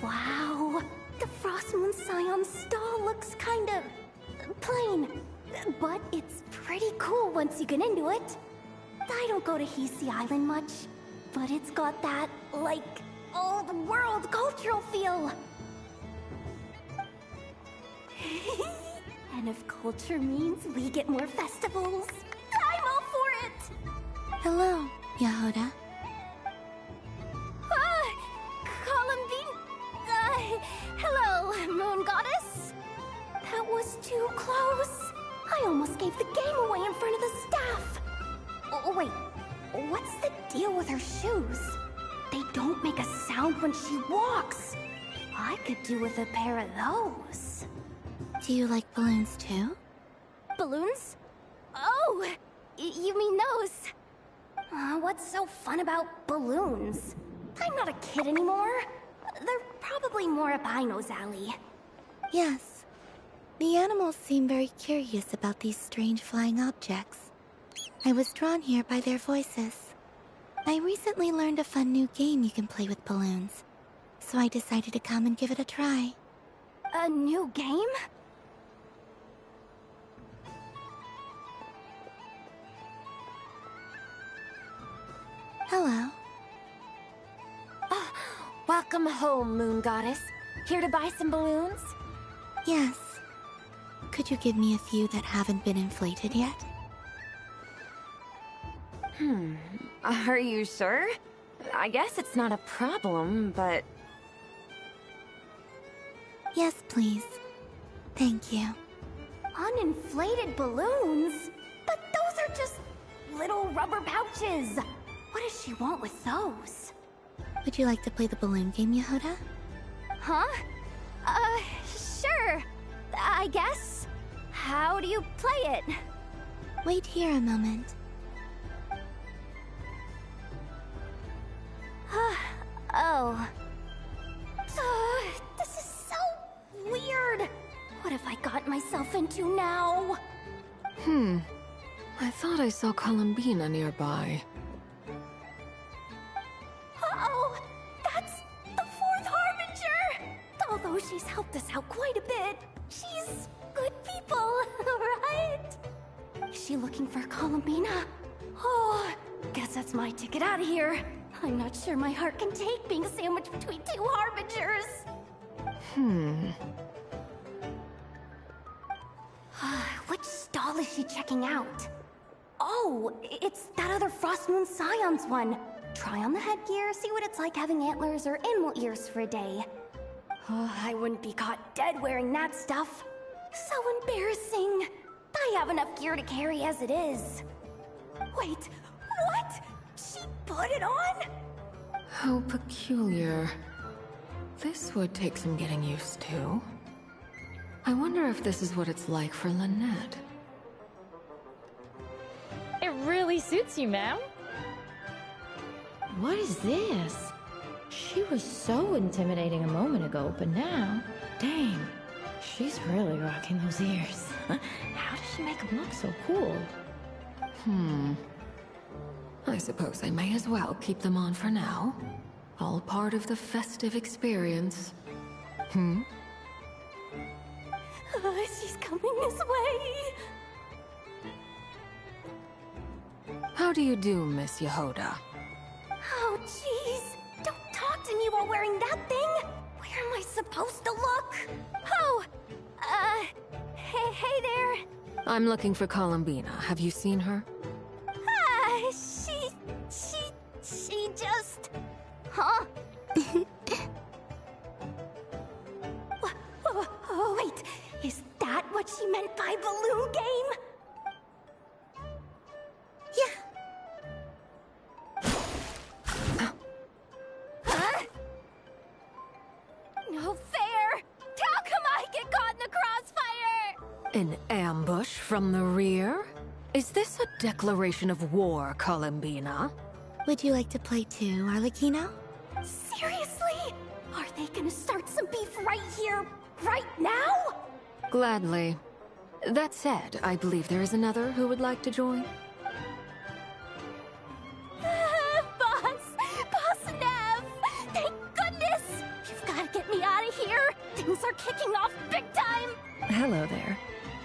Speaker 2: Wow, the Frost Moon Scion stall looks kind of plain, but it's pretty cool once you get into it. I don't go to Hisi Island much, but it's got that, like, all-the-world cultural feel. And
Speaker 9: And if culture means we get more festivals, I'm all for it!
Speaker 10: Hello, Yehoda.
Speaker 9: Hello, Moon Goddess. That was too close. I almost gave the game away in front of the staff. Oh, wait, what's the deal with her shoes? They don't make a sound when she walks. I could do with a pair of those.
Speaker 10: Do you like balloons too?
Speaker 9: Balloons? Oh, you mean those? What's so fun about balloons? I'm not a kid anymore. They're probably more up Aino's alley.
Speaker 10: Yes. The animals seem very curious about these strange flying objects. I was drawn here by their voices. I recently learned a fun new game you can play with balloons, so I decided to come and give it a try.
Speaker 9: A new game?
Speaker 10: Hello.
Speaker 8: Welcome home, Moon Goddess. Here to buy some balloons?
Speaker 10: Yes. Could you give me a few that haven't been inflated yet?
Speaker 8: Are you sure? I guess it's not a problem, but...
Speaker 10: Yes, please. Thank you.
Speaker 9: Uninflated balloons? But those are just little rubber pouches. What does she want with those?
Speaker 10: Would you like to play the balloon game, Yehoda?
Speaker 9: Huh? Sure. I guess. How do you play it?
Speaker 10: Wait here a moment.
Speaker 9: Oh. This is so weird. What have I got myself into now?
Speaker 5: I thought I saw Columbina nearby.
Speaker 9: Uh-oh! That's the Fourth Harbinger! Although she's helped us out quite a bit, she's good people, right? Is she looking for Columbina? Oh, guess that's my ticket out of here. I'm not sure my heart can take being sandwiched between two Harbingers. Which stall is she checking out? Oh, it's that other Frost Moon Scion's one. Try on the headgear, see what it's like having antlers or animal ears for a day. Oh, I wouldn't be caught dead wearing that stuff. So embarrassing. I have enough gear to carry as it is. Wait, what? She put it on?
Speaker 5: How peculiar. This would take some getting used to. I wonder if this is what it's like for Lynette.
Speaker 19: It really suits you, ma'am. What is this? She was so intimidating a moment ago, but now, dang, she's really rocking those ears. How does she make them look so cool?
Speaker 5: I suppose I may as well keep them on for now. All part of the festive experience.
Speaker 9: She's coming this way.
Speaker 5: How do you do, Miss Yehoda?
Speaker 9: Oh, jeez. Don't talk to me while wearing that thing. Where am I supposed to look? Oh, hey there.
Speaker 5: I'm looking for Columbina. Have you seen her?
Speaker 9: She just... Huh? Oh, wait. Is that what she meant by balloon game? No fair! How come I get caught in the crossfire?
Speaker 5: An ambush from the rear? Is this a declaration of war, Columbina?
Speaker 10: Would you like to play too, Arlecchino?
Speaker 9: Seriously? Are they gonna start some beef right here, right now?
Speaker 5: Gladly. That said, I believe there is another who would like to join.
Speaker 9: Boss Nev! Thank goodness! You've gotta get me out of here! Things are kicking off big time!
Speaker 11: Hello there.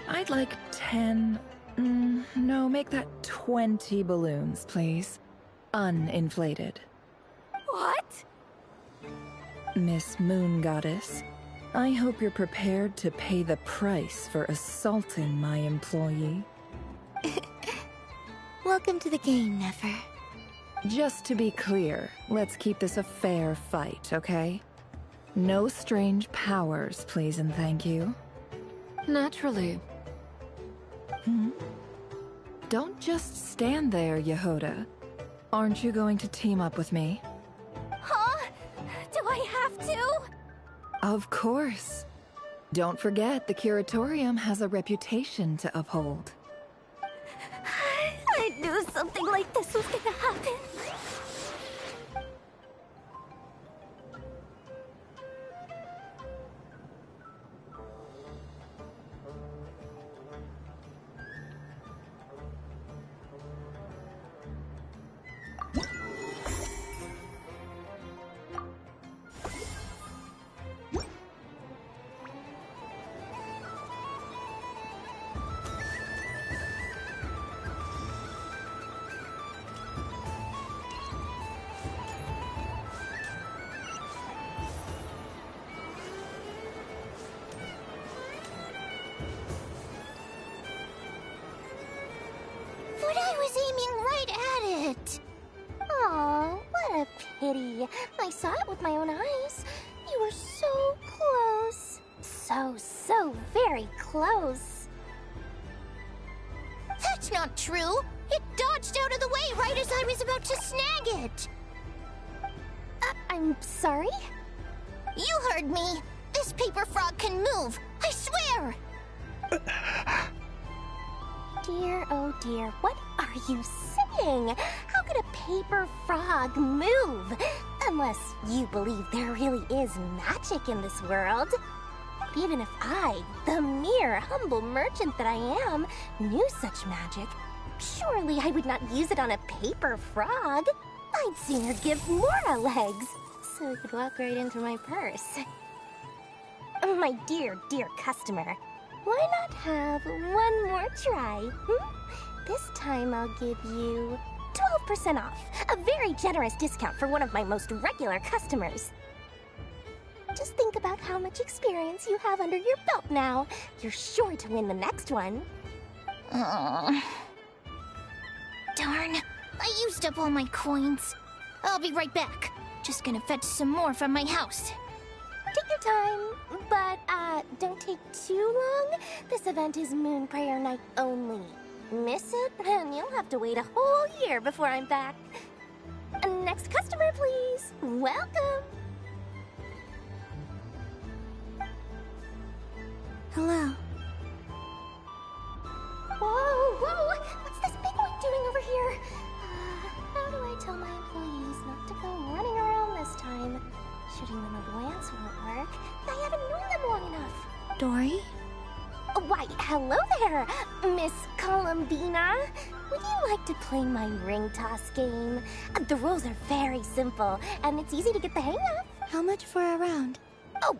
Speaker 11: I'd like 10... no, make that 20 balloons, please. Uninflated.
Speaker 9: What?
Speaker 11: Miss Moon Goddess, I hope you're prepared to pay the price for assaulting my employee.
Speaker 10: Welcome to the game, Nefer.
Speaker 11: Just to be clear, let's keep this a fair fight, okay? No strange powers, please and thank you.
Speaker 5: Naturally.
Speaker 11: Don't just stand there, Yehoda. Aren't you going to team up with me?
Speaker 8: Huh? Do I have to?
Speaker 11: Of course. Don't forget, the Curatorium has a reputation to uphold.
Speaker 8: I knew something like this was gonna happen.
Speaker 2: But I was aiming right at it. Aw, what a pity. I saw it with my own eyes. You were so close. So very close. That's not true. It dodged out of the way right as I was about to snag it.
Speaker 8: I'm sorry?
Speaker 2: You heard me. This paper frog can move. I swear.
Speaker 8: Dear, oh dear, what are you saying? How could a paper frog move? Unless you believe there really is magic in this world. But even if I, the mere humble merchant that I am, knew such magic, surely I would not use it on a paper frog. I'd sooner give Mora legs, so it could walk right into my purse. My dear, dear customer, why not have one more try? This time I'll give you 12% off, a very generous discount for one of my most regular customers. Just think about how much experience you have under your belt now. You're sure to win the next one.
Speaker 2: Darn, I used up all my coins. I'll be right back. Just gonna fetch some more from my house.
Speaker 8: Take your time, but don't take too long. This event is Moon Prayer Night only. Miss it, and you'll have to wait a whole year before I'm back. Next customer, please. Welcome.
Speaker 10: Hello.
Speaker 8: Whoa! What's this big one doing over here? How do I tell my employees not to go running around this time? Shooting them a glance won't work. I haven't known them long enough.
Speaker 10: Dory?
Speaker 8: Why, hello there, Miss Columbina. Would you like to play my ring toss game? The rules are very simple, and it's easy to get the hang of.
Speaker 10: How much for a round?
Speaker 8: Oh,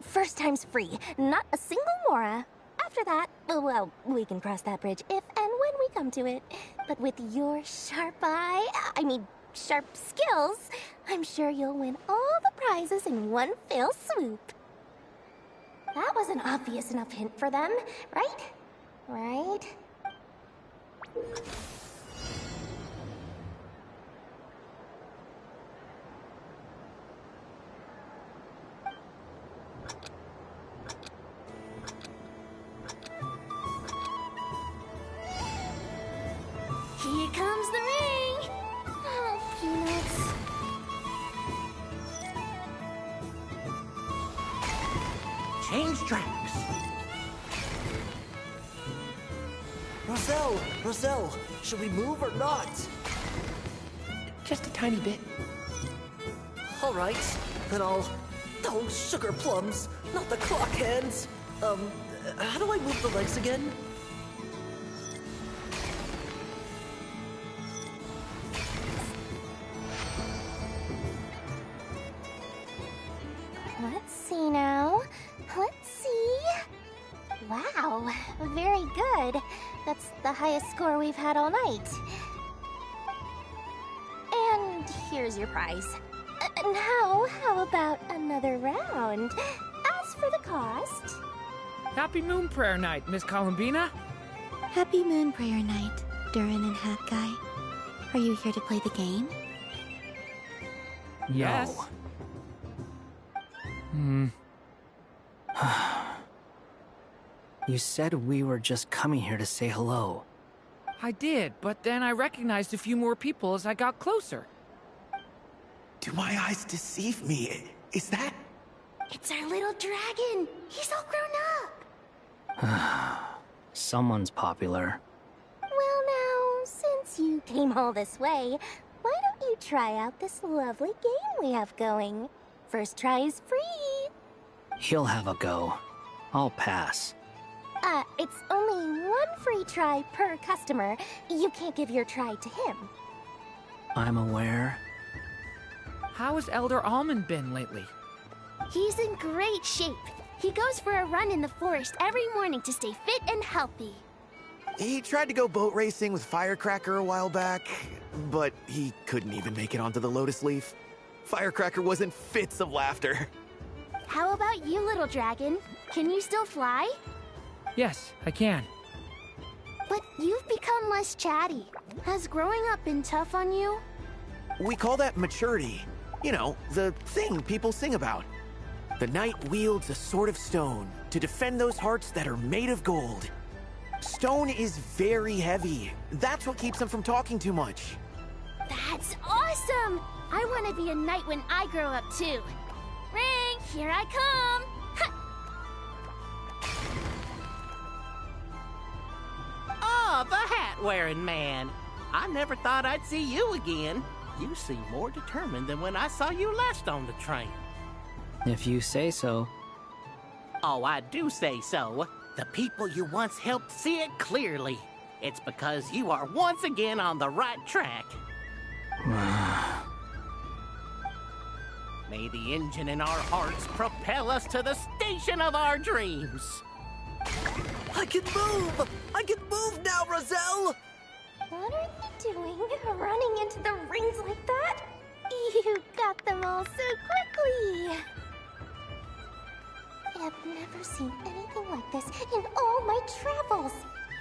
Speaker 8: first time's free. Not a single mora. After that, well, we can cross that bridge if and when we come to it. But with your sharp sharp skills, I'm sure you'll win all the prizes in one fell swoop. That was an obvious enough hint for them, right? Right?
Speaker 2: Here comes the ring.
Speaker 8: Oh, peanuts.
Speaker 15: Change tracks. Roselle, should we move or not?
Speaker 16: Just a tiny bit.
Speaker 15: All right, then I'll... Oh, sugar plums, not the clock hands. How do I move the legs again?
Speaker 8: Let's see now. Let's see. Wow, very good. That's the highest score we've had all night. And here's your prize. Now, how about another round? As for the cost.
Speaker 13: Happy Moon Prayer Night, Miss Columbina.
Speaker 10: Happy Moon Prayer Night, Durin and Hat Guy. Are you here to play the game?
Speaker 13: Yes.
Speaker 14: You said we were just coming here to say hello.
Speaker 13: I did, but then I recognized a few more people as I got closer.
Speaker 20: Do my eyes deceive me? Is that...
Speaker 8: It's our little dragon. He's all grown up.
Speaker 14: Someone's popular.
Speaker 8: Well now, since you came all this way, why don't you try out this lovely game we have going? First try is free.
Speaker 14: He'll have a go. I'll pass.
Speaker 8: It's only one free try per customer. You can't give your try to him.
Speaker 14: I'm aware.
Speaker 13: How has Elder Almond been lately?
Speaker 8: He's in great shape. He goes for a run in the forest every morning to stay fit and healthy.
Speaker 20: He tried to go boat racing with Firecracker a while back, but he couldn't even make it onto the Lotus Leaf. Firecracker was in fits of laughter.
Speaker 8: How about you, little dragon? Can you still fly?
Speaker 13: Yes, I can.
Speaker 8: But you've become less chatty. Has growing up been tough on you?
Speaker 20: We call that maturity. You know, the thing people sing about. The knight wields a sword of stone to defend those hearts that are made of gold. Stone is very heavy. That's what keeps him from talking too much.
Speaker 8: That's awesome! I want to be a knight when I grow up too. Ring, here I come!
Speaker 21: Oh, the hat-wearing man. I never thought I'd see you again. You seem more determined than when I saw you last on the train.
Speaker 14: If you say so.
Speaker 21: Oh, I do say so. The people you once helped see it clearly. It's because you are once again on the right track. May the engine in our hearts propel us to the station of our dreams.
Speaker 15: I can move! I can move now, Roselle!
Speaker 8: What are you doing, running into the rings like that? You got them all so quickly! I have never seen anything like this in all my travels.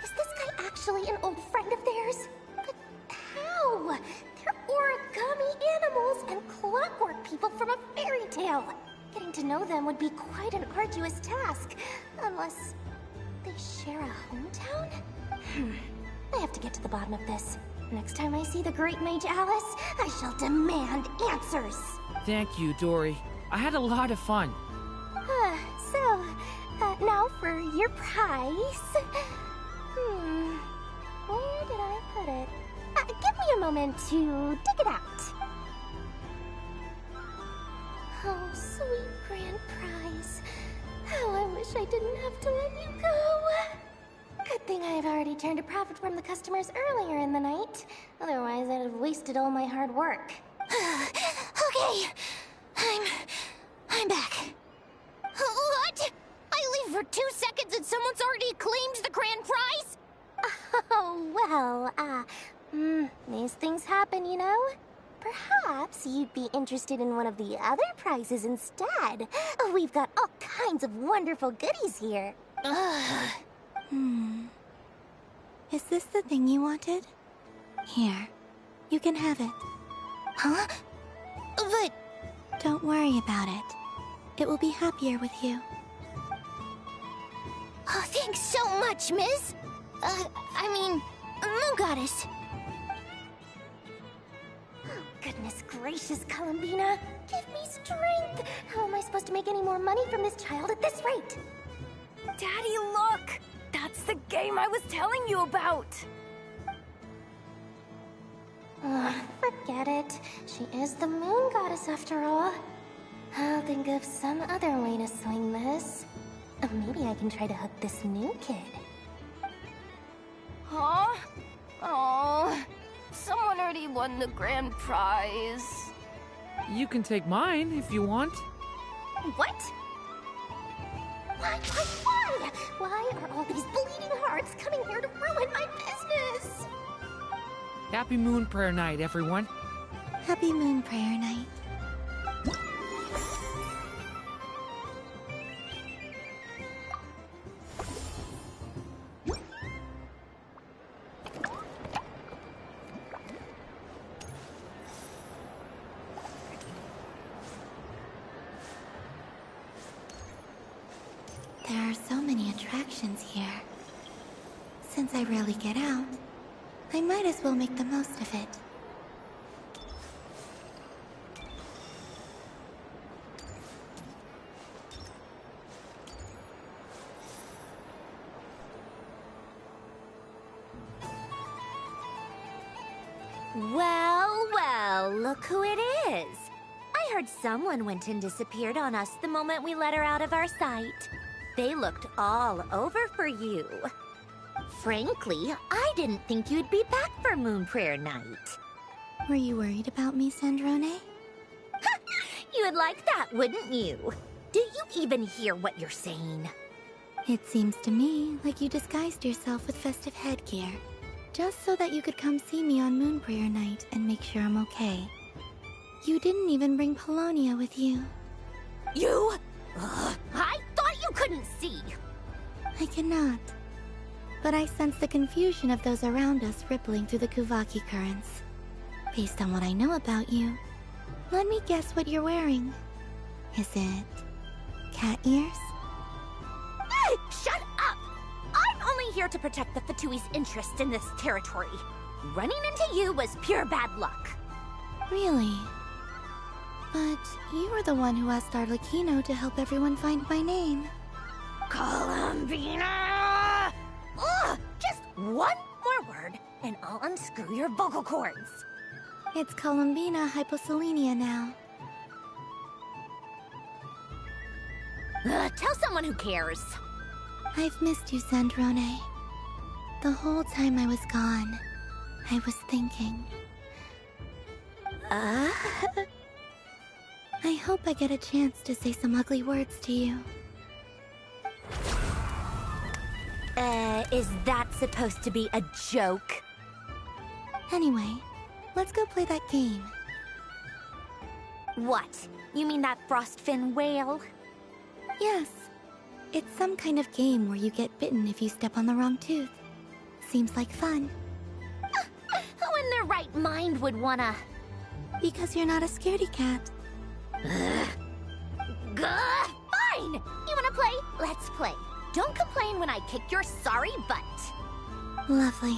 Speaker 8: Is this guy actually an old friend of theirs? But how? They're origami animals and clockwork people from a fairy tale. Getting to know them would be quite an arduous task, unless they share a hometown? I have to get to the bottom of this. Next time I see the Great Mage Alice, I shall demand answers.
Speaker 13: Thank you, Dory. I had a lot of fun.
Speaker 8: Now for your prize. Where did I put it? Give me a moment to dig it out. Oh, sweet grand prize. How I wish I didn't have to let you go. Good thing I've already turned a profit from the customers earlier in the night. Otherwise, I'd have wasted all my hard work. Okay, I'm back. What? I leave for 2 seconds and someone's already claimed the grand prize? Oh, well, these things happen, you know? Perhaps you'd be interested in one of the other prizes instead. We've got all kinds of wonderful goodies here.
Speaker 10: Is this the thing you wanted? Here, you can have it.
Speaker 8: Huh? But...
Speaker 10: Don't worry about it. It will be happier with you.
Speaker 8: Oh, thanks so much, Miss. Moon Goddess. Oh, goodness gracious, Columbina. Give me strength. How am I supposed to make any more money from this child at this rate?
Speaker 22: Daddy, look! That's the game I was telling you about!
Speaker 8: Forget it. She is the Moon Goddess after all. I'll think of some other way to swing this. Maybe I can try to hook this new kid.
Speaker 22: Huh? Oh, someone already won the grand prize.
Speaker 13: You can take mine if you want.
Speaker 8: What? Why? Why are all these bleeding hearts coming here to ruin my business?
Speaker 13: Happy Moon Prayer Night, everyone.
Speaker 10: Happy Moon Prayer Night. There are so many attractions here. Since I rarely get out, I might as well make the most of it.
Speaker 2: Well, well, look who it is. I heard someone went and disappeared on us the moment we let her out of our sight. They looked all over for you. Frankly, I didn't think you'd be back for Moon Prayer Night.
Speaker 10: Were you worried about me, Sandrone?
Speaker 2: You would like that, wouldn't you? Do you even hear what you're saying?
Speaker 10: It seems to me like you disguised yourself with festive headgear, just so that you could come see me on Moon Prayer Night and make sure I'm okay. You didn't even bring Polonia with you.
Speaker 2: You? Ugh, I thought you couldn't see.
Speaker 10: I cannot. But I sense the confusion of those around us rippling through the Kuvaki currents. Based on what I know about you, let me guess what you're wearing. Is it cat ears?
Speaker 2: Hey, shut up! I'm only here to protect the Fatui's interest in this territory. Running into you was pure bad luck.
Speaker 10: Really? But you were the one who asked Arlecchino to help everyone find my name.
Speaker 2: Columbina! Ugh, just one more word, and I'll unscrew your vocal cords.
Speaker 10: It's Columbina hyposelenia now.
Speaker 2: Tell someone who cares.
Speaker 10: I've missed you, Sandrone. The whole time I was gone, I was thinking. I hope I get a chance to say some ugly words to you.
Speaker 2: Is that supposed to be a joke?
Speaker 10: Anyway, let's go play that game.
Speaker 2: What? You mean that frostfin whale?
Speaker 10: Yes. It's some kind of game where you get bitten if you step on the wrong tooth. Seems like fun.
Speaker 2: Who in their right mind would wanna...
Speaker 10: Because you're not a scaredy cat.
Speaker 2: Fine! You wanna play? Let's play. Don't complain when I kick your sorry butt.
Speaker 10: Lovely.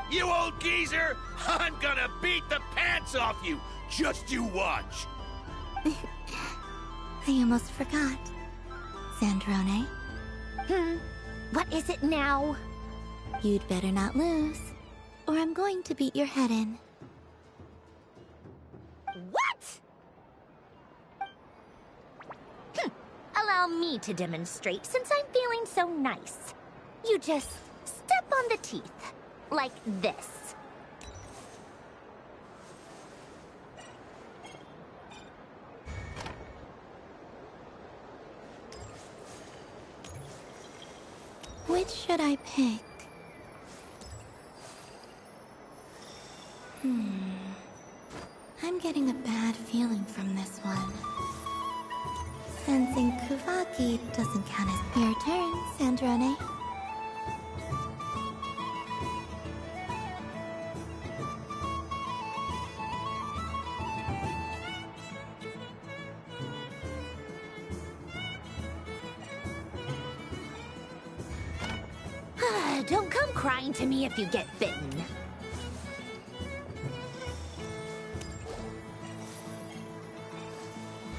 Speaker 4: You old geezer! I'm gonna beat the pants off you! Just you watch!
Speaker 10: I almost forgot. Sandrone?
Speaker 2: What is it now?
Speaker 10: You'd better not lose, or I'm going to beat your head in.
Speaker 2: What? Allow me to demonstrate since I'm feeling so nice. You just step on the teeth, like this.
Speaker 10: Which should I pick? I'm getting a bad feeling from this one. Sensing Kuvaki doesn't count as your turn, Sandrone.
Speaker 2: Don't come crying to me if you get bitten.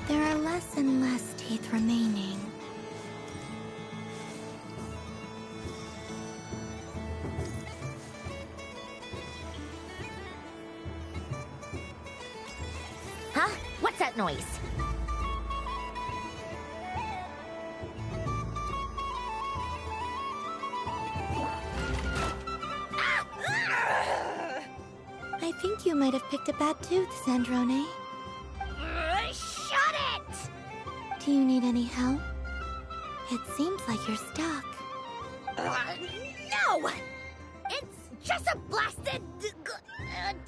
Speaker 10: There are less and less teeth remaining.
Speaker 2: Huh? What's that noise?
Speaker 10: I think you might have picked a bad tooth, Sandrone.
Speaker 2: Shut it!
Speaker 10: Do you need any help? It seems like you're stuck.
Speaker 2: No! It's just a blasted...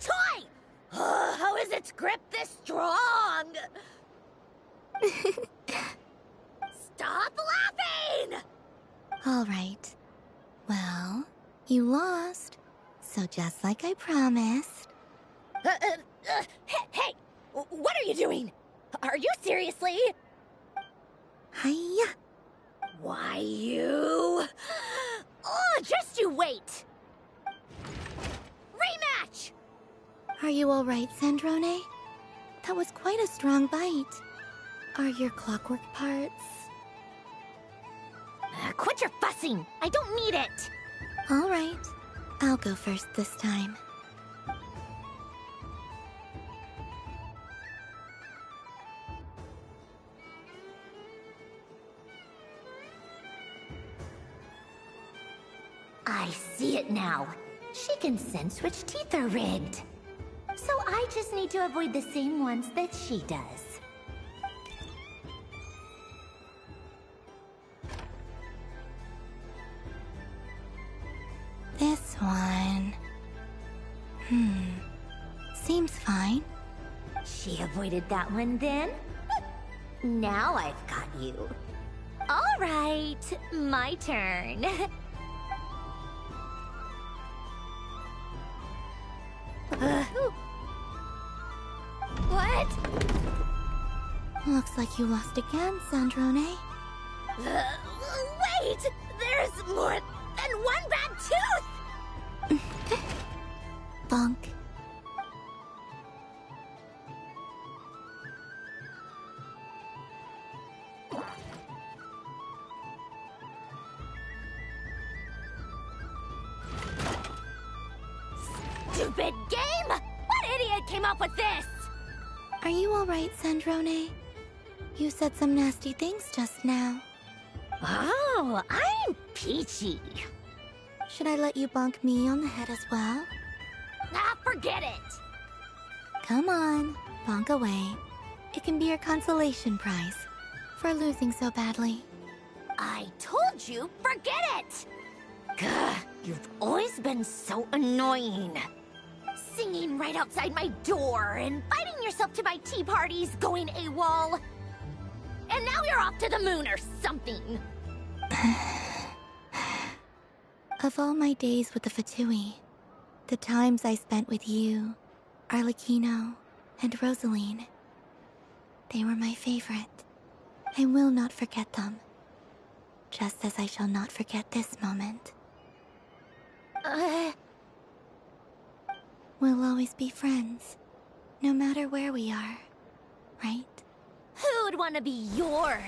Speaker 2: toy! How is its grip this strong? Stop laughing!
Speaker 10: All right. Well, you lost. So just like I promised...
Speaker 2: Hey! What are you doing? Are you seriously? Why, you... Oh, just you wait! Rematch!
Speaker 10: Are you alright, Sandrone? That was quite a strong bite. Are your clockwork parts...
Speaker 2: Quit your fussing! I don't need it!
Speaker 10: Alright. I'll go first this time.
Speaker 2: I see it now. She can sense which teeth are rigged. So I just need to avoid the same ones that she does.
Speaker 10: This one... Seems fine.
Speaker 2: She avoided that one then? Now I've got you. All right, my turn. What?
Speaker 10: Looks like you lost again, Sandrone.
Speaker 2: Wait! There's more than one bad tooth!
Speaker 10: Bonk.
Speaker 2: Stupid game! What idiot came up with this?
Speaker 10: Are you alright, Sandrone? You said some nasty things just now.
Speaker 2: Oh, I'm peachy.
Speaker 10: Should I let you bonk me on the head as well?
Speaker 2: Ah, forget it!
Speaker 10: Come on, bonk away. It can be your consolation prize for losing so badly.
Speaker 2: I told you, forget it! Gah, you've always been so annoying. Singing right outside my door, inviting yourself to my tea parties, going AWOL. And now you're off to the moon or something.
Speaker 10: Of all my days with the Fatui, the times I spent with you, Arlecchino, and Rosaline, they were my favorite. I will not forget them. Just as I shall not forget this moment. We'll always be friends, no matter where we are, right?
Speaker 2: Who'd want to be your...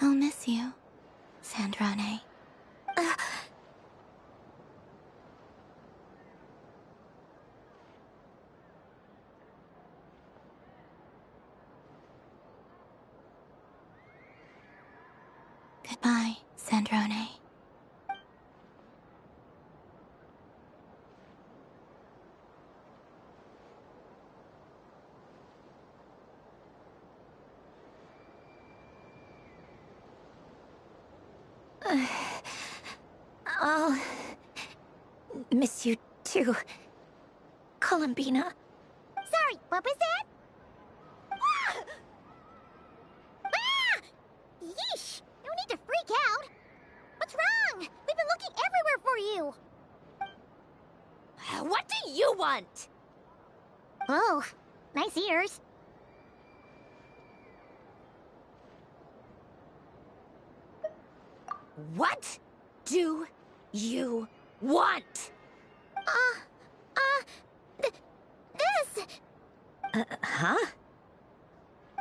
Speaker 10: I'll miss you, Sandrone. Goodbye, Sandrone.
Speaker 2: I'll miss you too, Columbina. Sorry, what was that? Ah! Ah! Yeesh! No need to freak out. What's wrong? We've been looking everywhere for you. What do you want? Oh, nice ears. What do you want? This. Huh?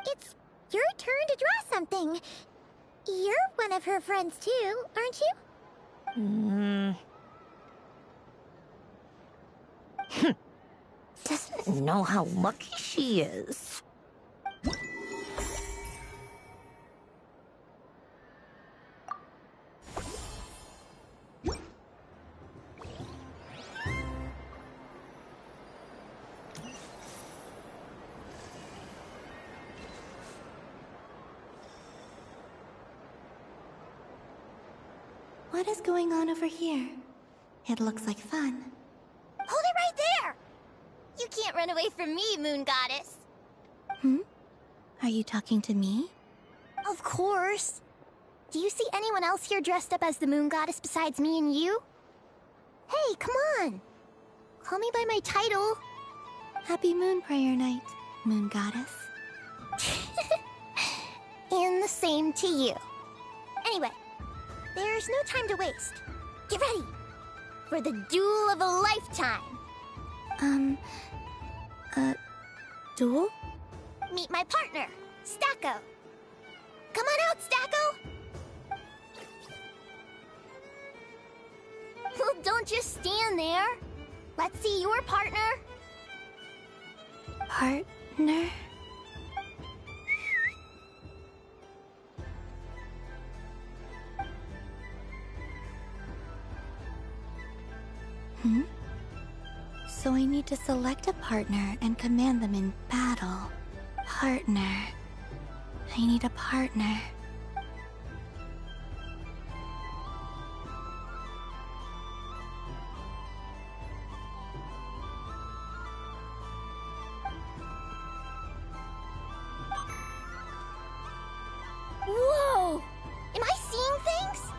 Speaker 2: It's your turn to draw something. You're one of her friends too, aren't you? Doesn't know how lucky she is.
Speaker 10: What is going on over here? It looks like fun.
Speaker 2: Hold it right there! You can't run away from me, Moon Goddess.
Speaker 10: Are you talking to me?
Speaker 2: Of course. Do you see anyone else here dressed up as the Moon Goddess besides me and you? Hey, come on. Call me by my title.
Speaker 10: Happy Moon Prayer Night, Moon Goddess.
Speaker 2: And the same to you. Anyway, there's no time to waste. Get ready for the duel of a lifetime.
Speaker 10: Duel?
Speaker 2: Meet my partner, Stacko. Come on out, Stacko. Well, don't just stand there. Let's see your partner.
Speaker 10: Partner? So I need to select a partner and command them in battle. Partner. I need a partner.
Speaker 2: Whoa! Am I seeing things?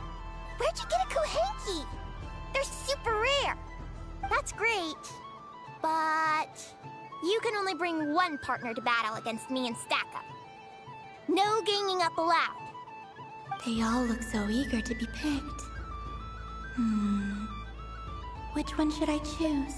Speaker 2: Where'd you get a Kohenki? They're super rare. That's great. But you can only bring one partner to battle against me and Stacko. No ganging up allowed.
Speaker 10: They all look so eager to be picked. Which one should I choose?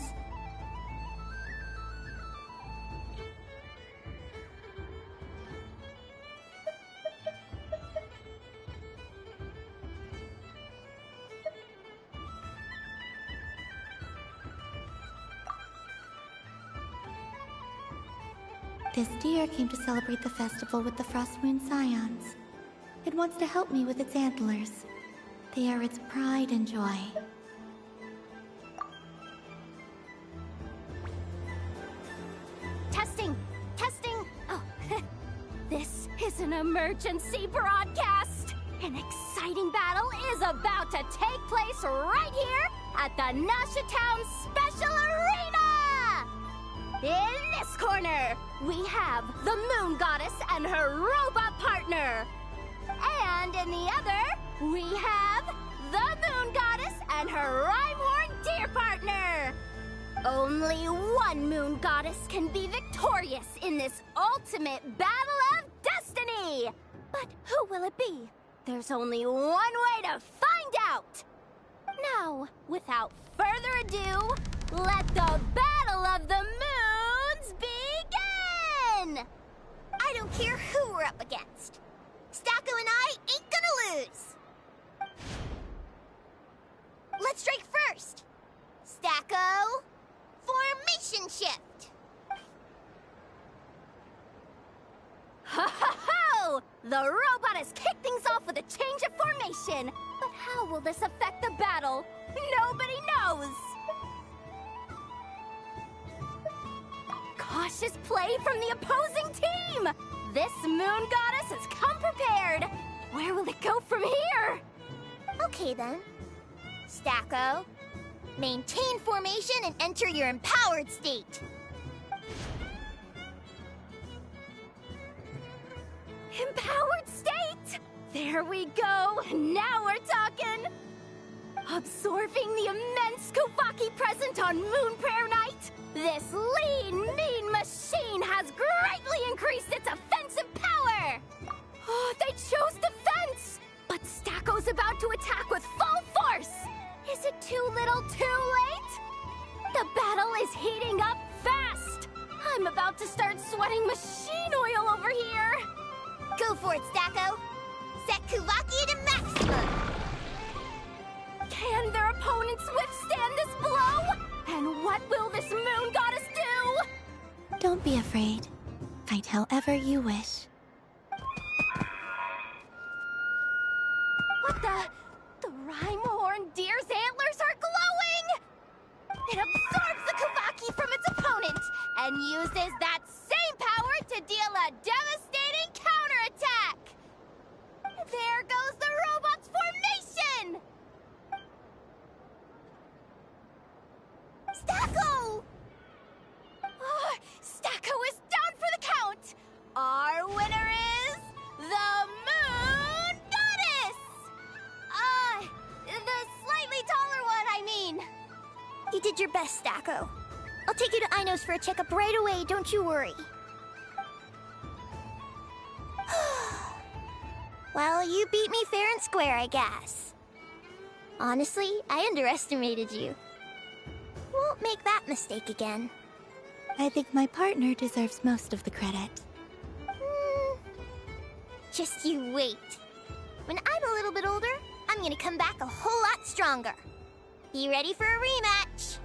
Speaker 10: This deer came to celebrate the festival with the Frost Moon Scions. It wants to help me with its antlers. They are its pride and joy.
Speaker 22: Testing! Testing! Oh, this is an emergency broadcast! An exciting battle is about to take place right here at the Nasha Town Special Arena! In this corner, we have the Moon Goddess and her robot partner. And in the other, we have the Moon Goddess and her rhyme-horn deer partner. Only one Moon Goddess can be victorious in this ultimate battle of destiny. But who will it be? There's only one way to find out. Now, without further ado, let the Battle of the Moons begin!
Speaker 2: I don't care who we're up against. Stacko and I ain't gonna lose. Let's strike first. Stacko, formation shift.
Speaker 22: Ho ho ho! The robot has kicked things off with a change of formation. But how will this affect the battle? Nobody knows! Cautious play from the opposing team! This Moon Goddess has come prepared! Where will it go from here?
Speaker 2: Okay then. Stacko, maintain formation and enter your empowered state.
Speaker 22: Empowered state! There we go! Now we're talking! Absorbing the immense Kuvaki present on Moon Prayer Night, this lean, mean machine has greatly increased its offensive power! Oh, they chose defense! But Stacko's about to attack with full force! Is it too little too late? The battle is heating up fast! I'm about to start sweating machine oil over here!
Speaker 2: Go for it, Stacko! Set Kuvaki to maximum!
Speaker 22: Can their opponents withstand this blow? And what will this Moon Goddess do?
Speaker 10: Don't be afraid. Fight however you wish.
Speaker 22: What the? The rhyme-horn deer's antlers are glowing! It absorbs the Kuvaki from its opponent and uses that same power to deal a devastating counterattack! There goes the robot's formation!
Speaker 2: Stacko!
Speaker 22: Oh, Stacko is down for the count! Our winner is the Moon Goddess! The slightly taller one, I mean.
Speaker 2: You did your best, Stacko. I'll take you to Ainos for a checkup right away, don't you worry. Well, you beat me fair and square, I guess. Honestly, I underestimated you. Won't make that mistake again.
Speaker 10: I think my partner deserves most of the credit.
Speaker 2: Just you wait. When I'm a little bit older, I'm gonna come back a whole lot stronger. You ready for a rematch?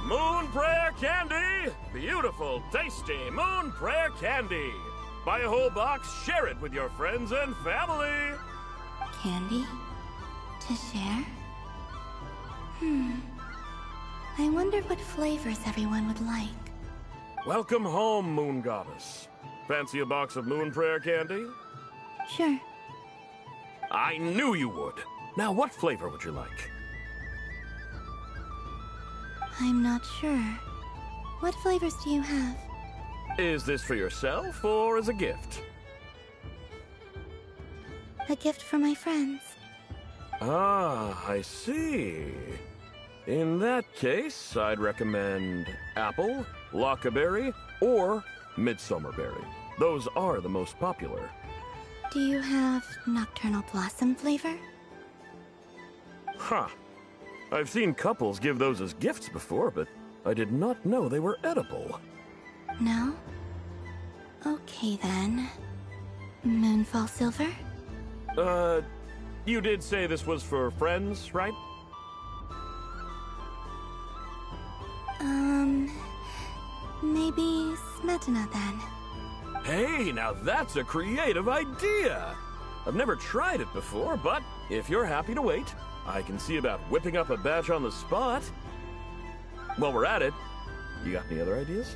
Speaker 7: Moon Prayer Candy! Beautiful, tasty Moon Prayer Candy! Buy a whole box, share it with your friends and family!
Speaker 10: Candy? To share? I wonder what flavors everyone would like.
Speaker 7: Welcome home, Moon Goddess. Fancy a box of Moon Prayer Candy?
Speaker 10: Sure.
Speaker 7: I knew you would. Now, what flavor would you like?
Speaker 10: I'm not sure. What flavors do you have?
Speaker 7: Is this for yourself or as a gift?
Speaker 10: A gift for my friends.
Speaker 7: Ah, I see. In that case, I'd recommend apple, lockaberry, or midsummerberry. Those are the most popular.
Speaker 10: Do you have nocturnal blossom flavor?
Speaker 7: Huh. I've seen couples give those as gifts before, but I did not know they were edible.
Speaker 10: No? Okay then. Moonfall silver?
Speaker 7: You did say this was for friends, right?
Speaker 10: Maybe smetana then.
Speaker 7: Hey, now that's a creative idea! I've never tried it before, but if you're happy to wait, I can see about whipping up a batch on the spot. While we're at it, you got any other ideas?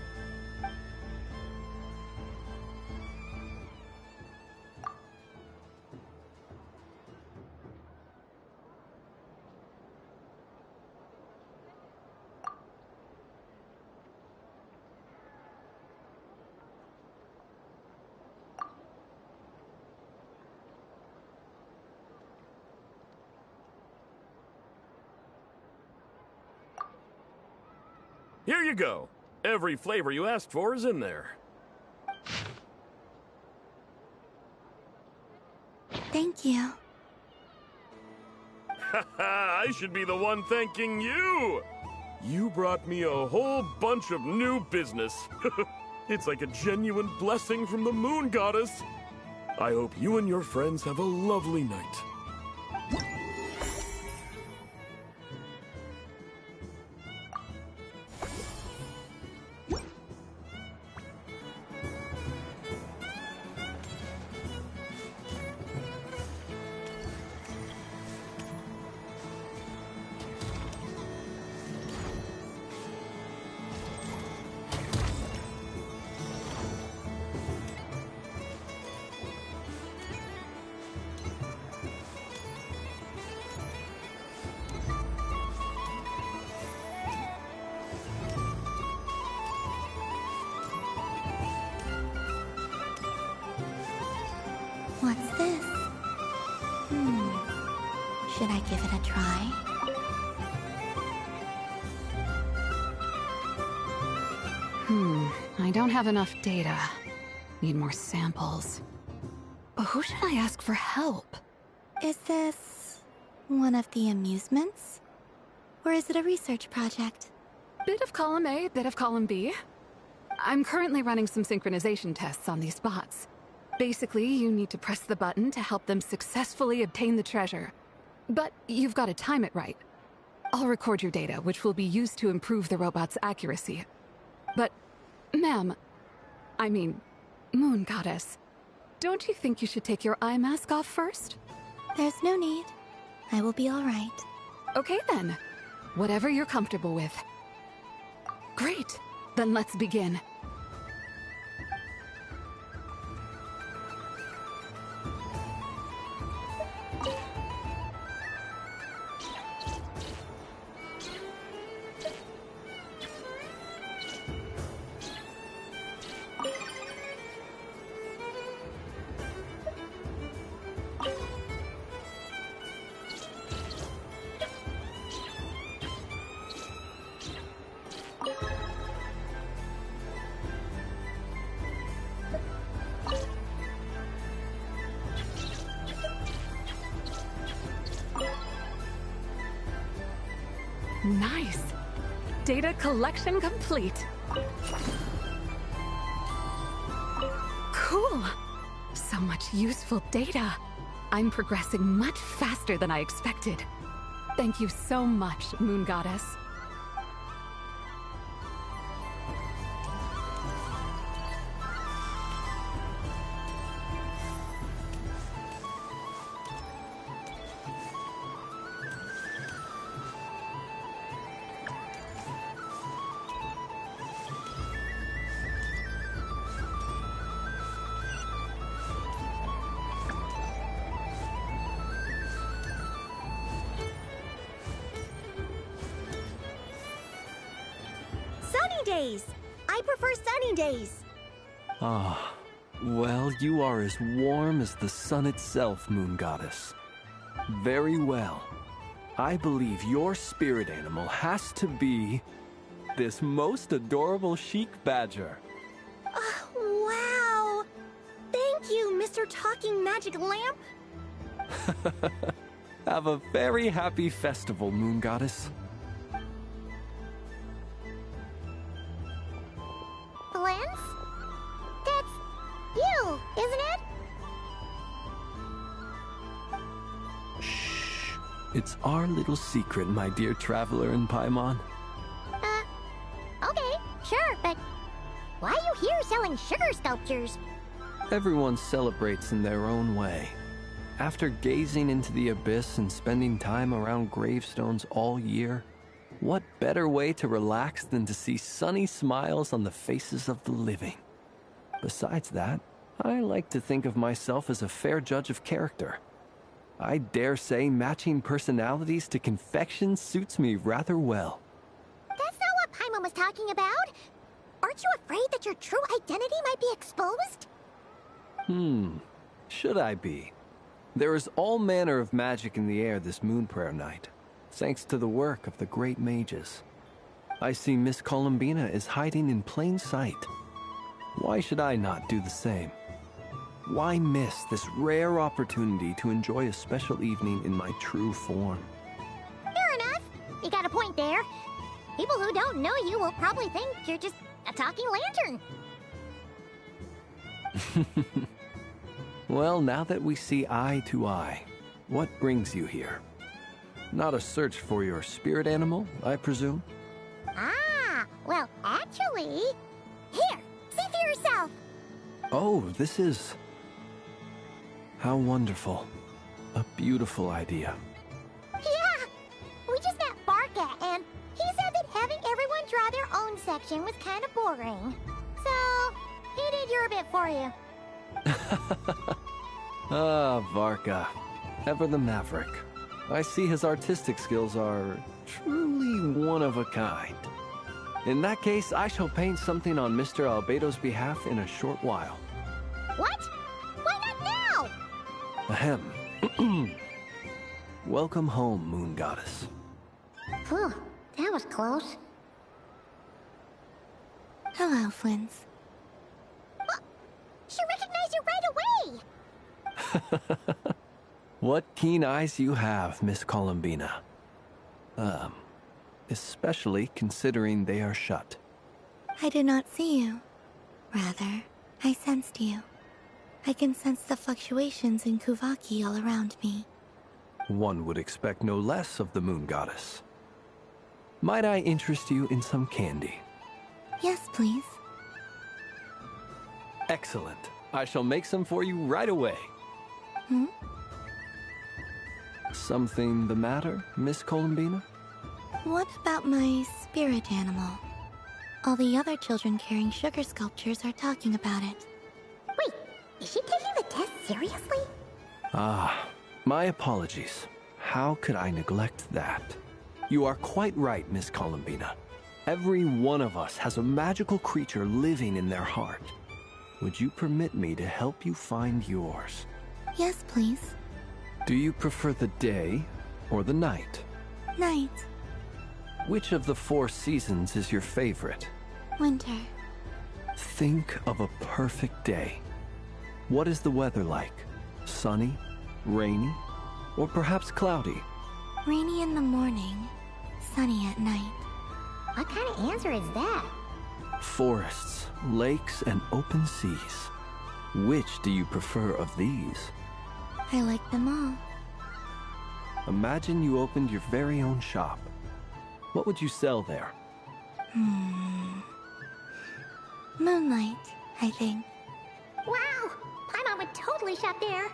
Speaker 7: Here you go. Every flavor you asked for is in there.
Speaker 10: Thank you.
Speaker 7: I should be the one thanking you! You brought me a whole bunch of new business. It's like a genuine blessing from the Moon Goddess. I hope you and your friends have a lovely night.
Speaker 10: What's this? Should I give it a try?
Speaker 12: I don't have enough data. Need more samples. But who should I ask for help?
Speaker 10: Is this one of the amusements? Or is it a research project?
Speaker 12: Bit of column A, bit of column B. I'm currently running some synchronization tests on these bots. Basically, you need to press the button to help them successfully obtain the treasure. But you've got to time it right. I'll record your data, which will be used to improve the robot's accuracy. But, ma'am, I mean, Moon Goddess, don't you think you should take your eye mask off first?
Speaker 10: There's no need. I will be all right.
Speaker 12: Okay then. Whatever you're comfortable with. Great. Then let's begin. Nice. Data collection complete. Cool. So much useful data. I'm progressing much faster than I expected. Thank you so much, Moon Goddess.
Speaker 8: Days. I prefer sunny days.
Speaker 1: Ah, well, you are as warm as the sun itself, Moon Goddess. Very well. I believe your spirit animal has to be this most adorable chic badger.
Speaker 8: Wow! Thank you, Mr. Talking Magic Lamp.
Speaker 1: Have a very happy festival, Moon Goddess.
Speaker 2: Blends? That's you, isn't it?
Speaker 1: Shh. It's our little secret, my dear traveler in Paimon.
Speaker 2: Okay, sure, but why are you here selling sugar sculptures?
Speaker 1: Everyone celebrates in their own way. After gazing into the abyss and spending time around gravestones all year, what better way to relax than to see sunny smiles on the faces of the living? Besides that, I like to think of myself as a fair judge of character. I dare say matching personalities to confection suits me rather well.
Speaker 2: That's not what Paimon was talking about. Aren't you afraid that your true identity might be exposed?
Speaker 1: Should I be? There is all manner of magic in the air this moon prayer night, thanks to the work of the great mages. I see Miss Columbina is hiding in plain sight. Why should I not do the same? Why miss this rare opportunity to enjoy a special evening in my true form?
Speaker 2: Fair enough. You got a point there. People who don't know you will probably think you're just a talking lantern.
Speaker 1: Well, now that we see eye to eye, what brings you here? Not a search for your spirit animal, I presume?
Speaker 2: Ah, well, actually... Here, see for yourself.
Speaker 1: Oh, this is... How wonderful. A beautiful idea.
Speaker 2: Yeah, we just met Barca, and he said that having everyone draw their own section was kind of boring. So, he did your bit for you.
Speaker 1: Ah, Varka. Ever the maverick. I see his artistic skills are truly one of a kind. In that case, I shall paint something on Mr. Albedo's behalf in a short while.
Speaker 2: What? Why not now?
Speaker 1: Ahem. Welcome home, Moon Goddess.
Speaker 2: Phew, that was close.
Speaker 10: Hello, Flins.
Speaker 2: She recognized you right away!
Speaker 1: What keen eyes you have, Miss Columbina. Especially considering they are shut.
Speaker 10: I did not see you. Rather, I sensed you. I can sense the fluctuations in Kuvaki all around me.
Speaker 1: One would expect no less of the Moon Goddess. Might I interest you in some candy?
Speaker 10: Yes, please.
Speaker 1: Excellent. I shall make some for you right away. Something the matter, Miss Columbina?
Speaker 10: What about my spirit animal? All the other children carrying sugar sculptures are talking about it.
Speaker 2: Wait, is she taking the test seriously?
Speaker 1: Ah, my apologies. How could I neglect that? You are quite right, Miss Columbina. Every one of us has a magical creature living in their heart. Would you permit me to help you find yours?
Speaker 10: Yes, please.
Speaker 1: Do you prefer the day or the night?
Speaker 10: Night.
Speaker 1: Which of the 4 seasons is your favorite?
Speaker 10: Winter.
Speaker 1: Think of a perfect day. What is the weather like? Sunny, rainy, or perhaps cloudy?
Speaker 10: Rainy in the morning, sunny at night.
Speaker 2: What kind of answer is that?
Speaker 1: Forests, lakes, and open seas. Which do you prefer of these?
Speaker 10: I like them all.
Speaker 1: Imagine you opened your very own shop. What would you sell there?
Speaker 10: Moonlight, I think.
Speaker 2: Wow! Paimon would totally shop there.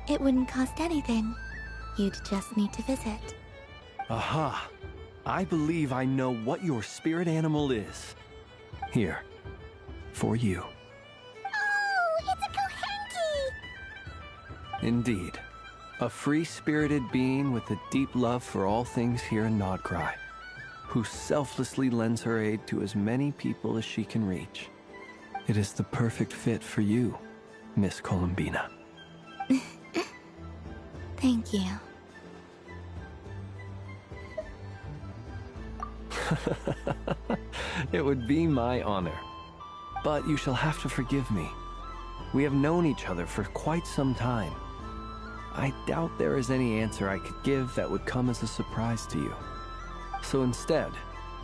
Speaker 10: It wouldn't cost anything. You'd just need to visit.
Speaker 1: Aha! I believe I know what your spirit animal is. Here, for you.
Speaker 2: Oh, it's a Kohenki!
Speaker 1: Indeed. A free-spirited being with a deep love for all things here in Nod Krai, who selflessly lends her aid to as many people as she can reach. It is the perfect fit for you, Miss Columbina.
Speaker 10: Thank you.
Speaker 1: It would be my honor. But you shall have to forgive me. We have known each other for quite some time. I doubt there is any answer I could give that would come as a surprise to you. So instead,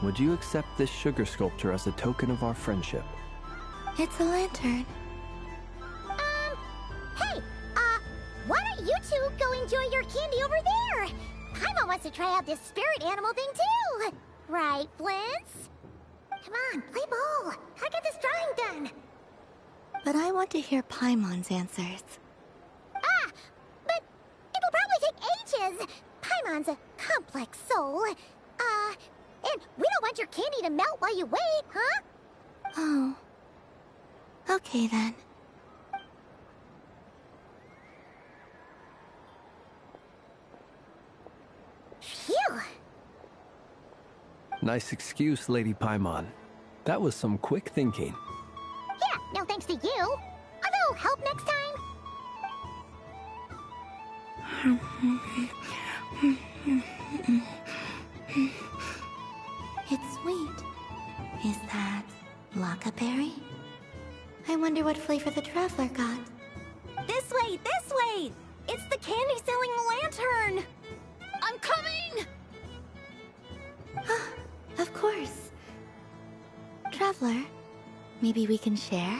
Speaker 1: would you accept this sugar sculpture as a token of our friendship?
Speaker 10: It's a lantern.
Speaker 2: Hey, why don't you two go enjoy your candy over there? Paimon wants to try out this spirit animal thing too. Right, Flint's? Come on, play ball. I get this drawing done.
Speaker 10: But I want to hear Paimon's answers.
Speaker 2: But it'll probably take ages. Paimon's a complex soul. And we don't want your candy to melt while you wait, huh?
Speaker 10: Oh. Okay then.
Speaker 2: Phew.
Speaker 1: Nice excuse, Lady Paimon. That was some quick thinking.
Speaker 2: Yeah, no thanks to you. Although, help next time.
Speaker 10: It's sweet. Is that Lockaberry? I wonder what flavor the traveler got.
Speaker 8: This way, this way! It's the candy-selling lantern!
Speaker 12: I'm coming!
Speaker 10: Of course. Traveler, maybe we can share?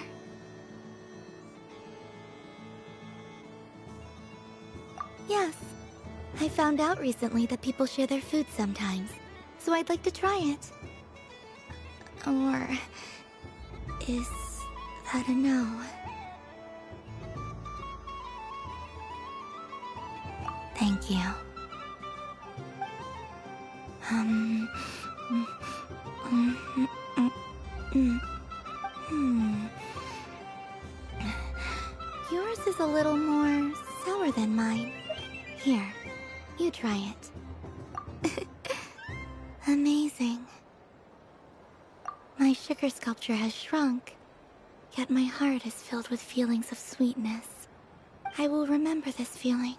Speaker 10: Yes. I found out recently that people share their food sometimes, so I'd like to try it. Or... is that a no? Thank you. Yours is a little more sour than mine. Here, you try it. Amazing. My sugar sculpture has shrunk, yet my heart is filled with feelings of sweetness. I will remember this feeling.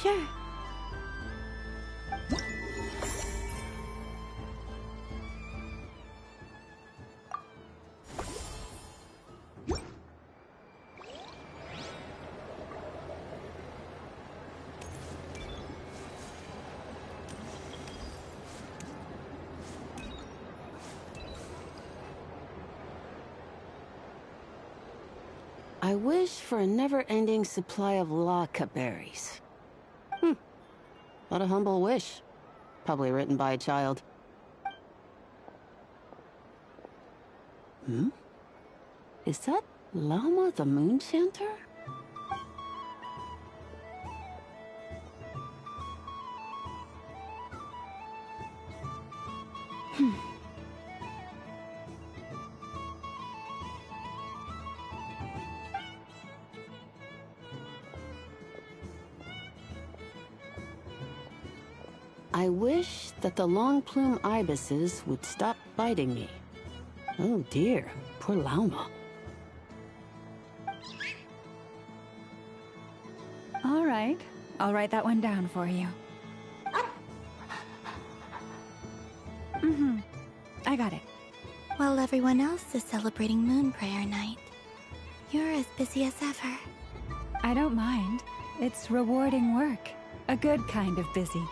Speaker 10: Sure.
Speaker 3: I wish for a never-ending supply of laka berries. What a humble wish. Probably written by a child. Is that Llama the Moon Chanter? I wish that the long plume ibises would stop biting me. Oh dear, poor Llama.
Speaker 6: All right, I'll write that one down for you. I got it.
Speaker 10: While everyone else is celebrating Moon Prayer Night, you're as busy as ever.
Speaker 6: I don't mind. It's rewarding work. A good kind of busy.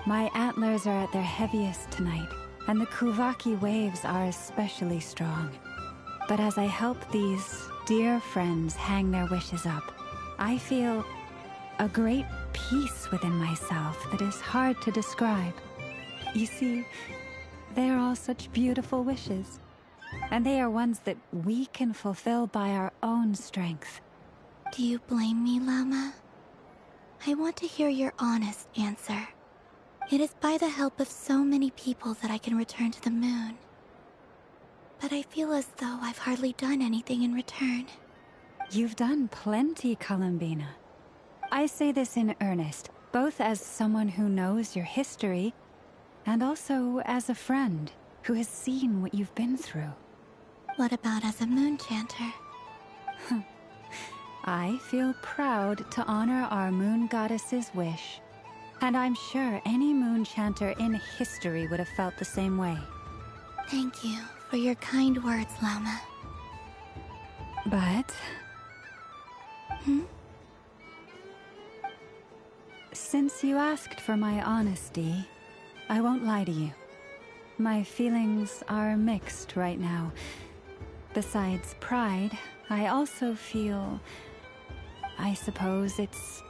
Speaker 6: My antlers are at their heaviest tonight, and the Kuvaki waves are especially strong. But as I help these dear friends hang their wishes up, I feel a great peace within myself that is hard to describe. You see, they are all such beautiful wishes, and they are ones that we can fulfill by our own strength.
Speaker 10: Do you blame me, Llama? I want to hear your honest answer. It is by the help of so many people that I can return to the moon. But I feel as though I've hardly done anything in return.
Speaker 6: You've done plenty, Columbina. I say this in earnest, both as someone who knows your history, and also as a friend who has seen what you've been through.
Speaker 10: What about as a moon chanter?
Speaker 6: I feel proud to honor our moon goddess's wish. And I'm sure any moon chanter in history would have felt the same way.
Speaker 10: Thank you for your kind words, Llama.
Speaker 6: But... Since you asked for my honesty, I won't lie to you. My feelings are mixed right now. Besides pride, I also feel... I suppose it's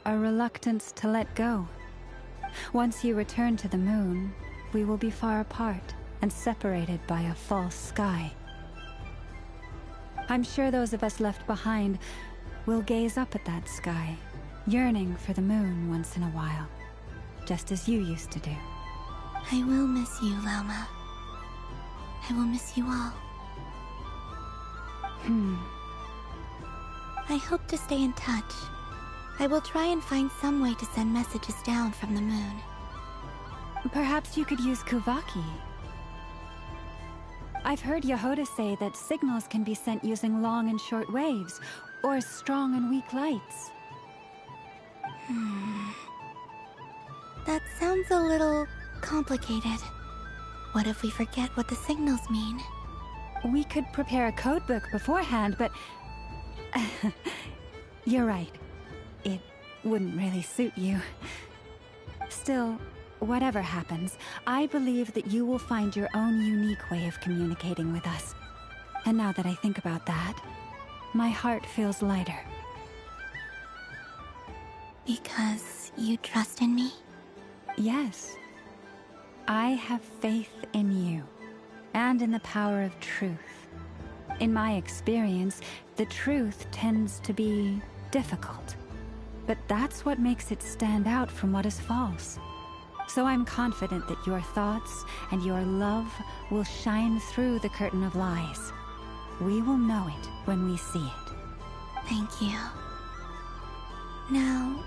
Speaker 6: a reluctance to let go. Once you return to the moon, we will be far apart and separated by a false sky. I'm sure those of us left behind will gaze up at that sky, yearning for the moon once in a while, just as you used to do.
Speaker 10: I will miss you, Llama. I will miss you all. I hope to stay in touch. I will try and find some way to send messages down from the moon.
Speaker 6: Perhaps you could use Kuvaki. I've heard Yehoda say that signals can be sent using long and short waves, or strong and weak lights.
Speaker 10: That sounds a little complicated. What if we forget what the signals mean?
Speaker 6: We could prepare a codebook beforehand, but... You're right. It wouldn't really suit you. Still, whatever happens, I believe that you will find your own unique way of communicating with us. And now that I think about that, my heart feels lighter.
Speaker 10: Because you trust in me?
Speaker 6: Yes. I have faith in you, and in the power of truth. In my experience, the truth tends to be difficult. But that's what makes it stand out from what is false. So I'm confident that your thoughts and your love will shine through the curtain of lies. We will know it when we see it.
Speaker 10: Thank you. Now,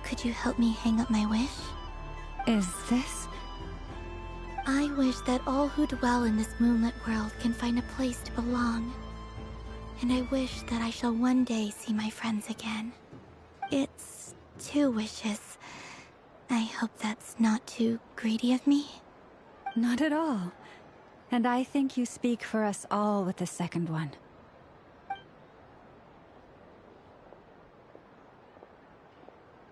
Speaker 10: could you help me hang up my wish?
Speaker 6: Is this?
Speaker 10: I wish that all who dwell in this moonlit world can find a place to belong. And I wish that I shall one day see my friends again. It's 2 wishes. I hope that's not too greedy of me.
Speaker 6: Not at all. And I think you speak for us all with the second one.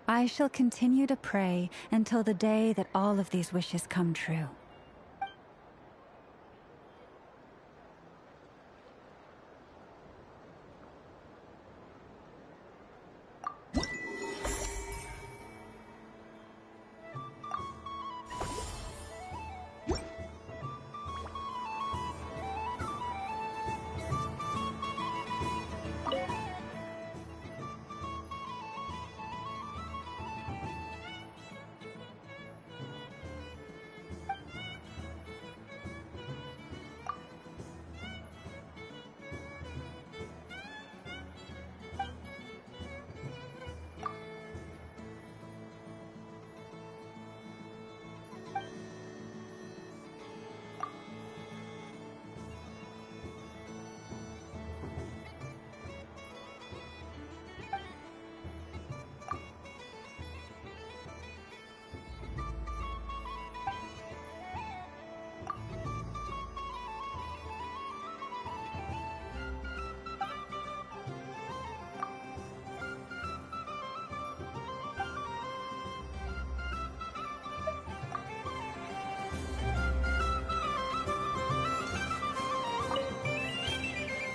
Speaker 6: I shall continue to pray until the day that all of these wishes come true.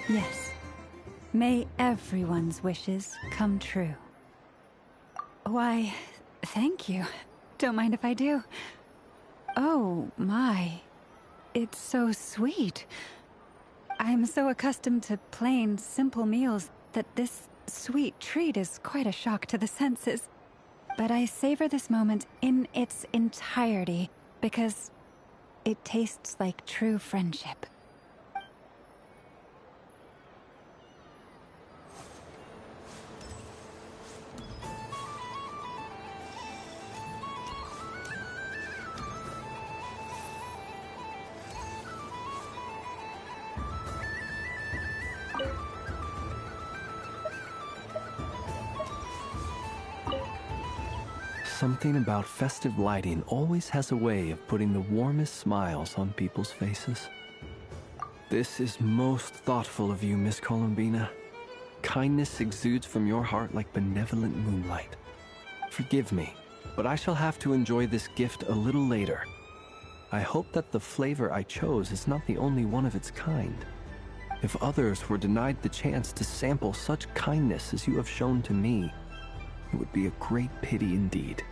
Speaker 6: Yes. May everyone's wishes come true. Why, thank you. Don't mind if I do. Oh, my. It's so sweet. I'm so accustomed to plain, simple meals that this sweet treat is quite a shock to the senses. But I savor this moment in its entirety because it tastes like true friendship.
Speaker 1: Something about festive lighting always has a way of putting the warmest smiles on people's faces. This is most thoughtful of you, Miss Columbina. Kindness exudes from your heart like benevolent moonlight. Forgive me, but I shall have to enjoy this gift a little later. I hope that the flavor I chose is not the only one of its kind. If others were denied the chance to sample such kindness as you have shown to me, it would be a great pity indeed.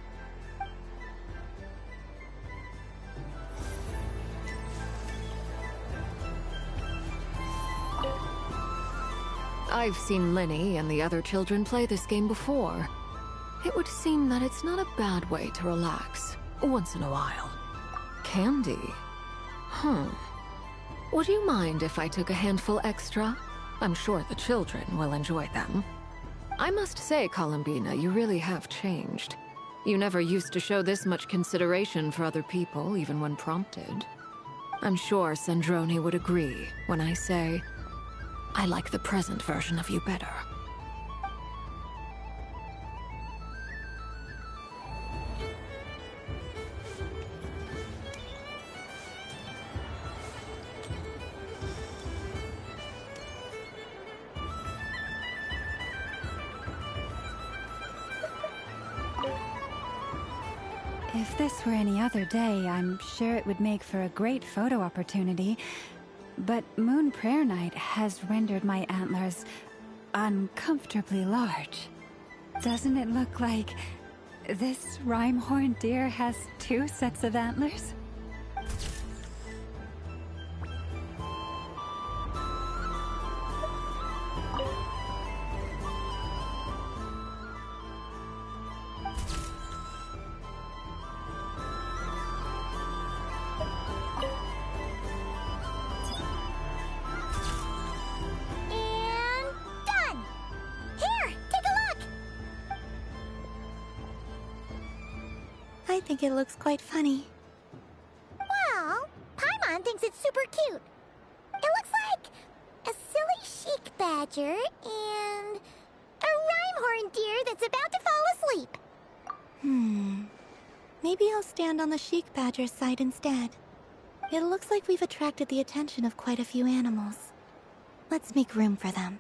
Speaker 5: I've seen Lenny and the other children play this game before. It would seem that it's not a bad way to relax, once in a while. Candy? Would you mind if I took a handful extra? I'm sure the children will enjoy them. I must say, Columbina, you really have changed. You never used to show this much consideration for other people, even when prompted. I'm sure Sandrone would agree when I say, I like the present version of you better.
Speaker 6: If this were any other day, I'm sure it would make for a great photo opportunity. But Moon Prayer Night has rendered my antlers uncomfortably large. Doesn't it look like this rhyme-horned deer has 2 sets of antlers?
Speaker 10: I think it looks quite funny.
Speaker 2: Well, Paimon thinks it's super cute. It looks like a silly chic badger and a rhyme-horned deer that's about to fall asleep.
Speaker 10: Maybe I'll stand on the Sheik Badger's side instead. It looks like we've attracted the attention of quite a few animals. Let's make room for them.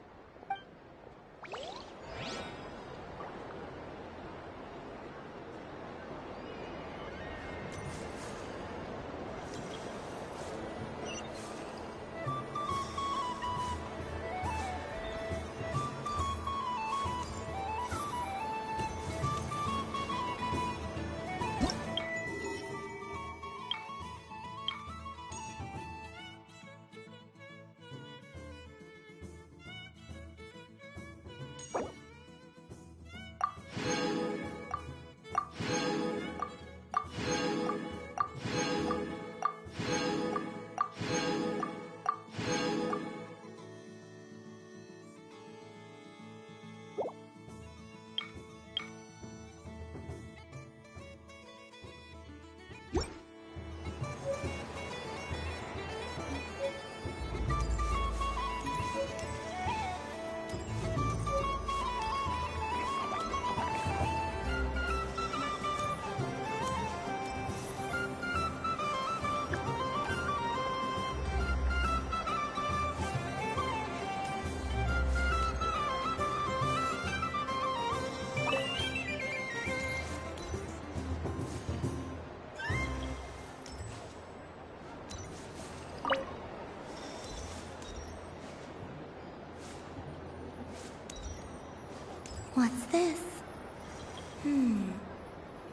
Speaker 10: What's this?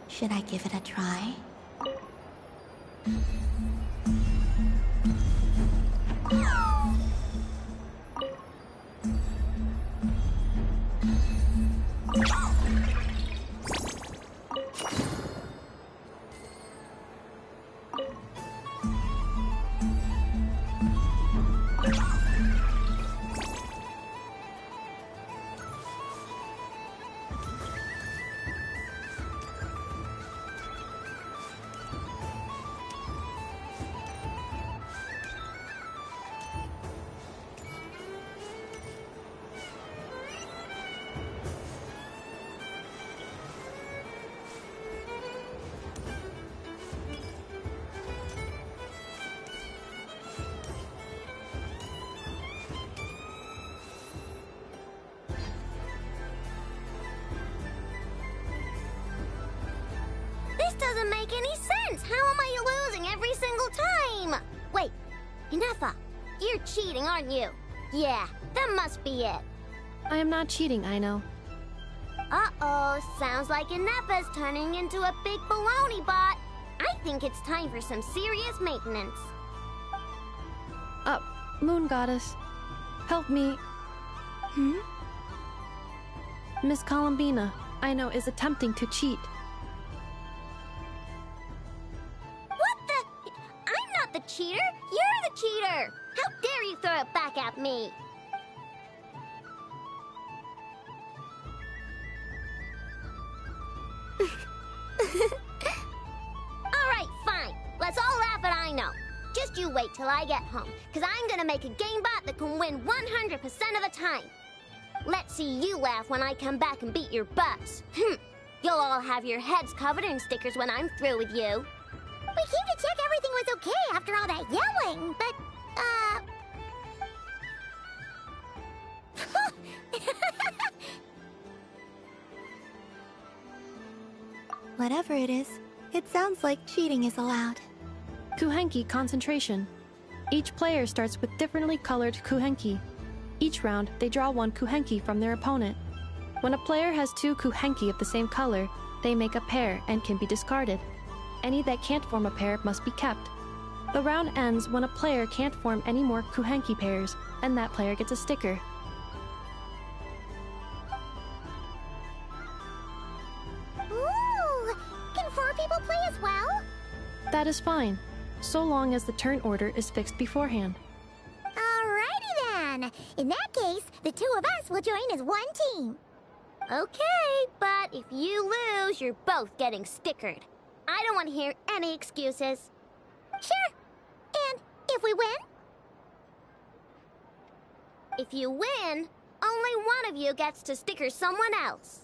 Speaker 10: Should I give it a try?
Speaker 2: Doesn't make any sense. How am I losing every single time? Wait, Inefa, you're cheating, aren't you? Yeah, that must be it.
Speaker 17: I am not cheating, Aino.
Speaker 2: Uh-oh, sounds like Inefa's turning into a big baloney bot. I think it's time for some serious maintenance.
Speaker 17: Moon Goddess, help me. Miss Columbina, Aino is attempting to cheat.
Speaker 2: The cheater? You're the cheater! How dare you throw it back at me? Alright, fine. Let's all laugh at Aino. Just you wait till I get home, because I'm gonna make a game bot that can win 100% of the time. Let's see you laugh when I come back and beat your butts. You'll all have your heads covered in stickers when I'm through with you. We came to check everything was okay after all that yelling, but,
Speaker 10: Whatever it is, it sounds like cheating is allowed.
Speaker 17: Kuhenki concentration. Each player starts with differently colored Kuhenki. Each round, they draw one Kuhenki from their opponent. When a player has two Kuhenki of the same color, they make a pair and can be discarded. Any that can't form a pair must be kept. The round ends when a player can't form any more Kuhenki pairs, and that player gets a sticker.
Speaker 2: Ooh! Can 4 people play as well?
Speaker 17: That is fine, so long as the turn order is fixed beforehand.
Speaker 2: Alrighty then! In that case, the 2 of us will join as one team. Okay, but if you lose, you're both getting stickered. I don't want to hear any excuses. Sure. And if we win? If you win, only one of you gets to sticker someone else.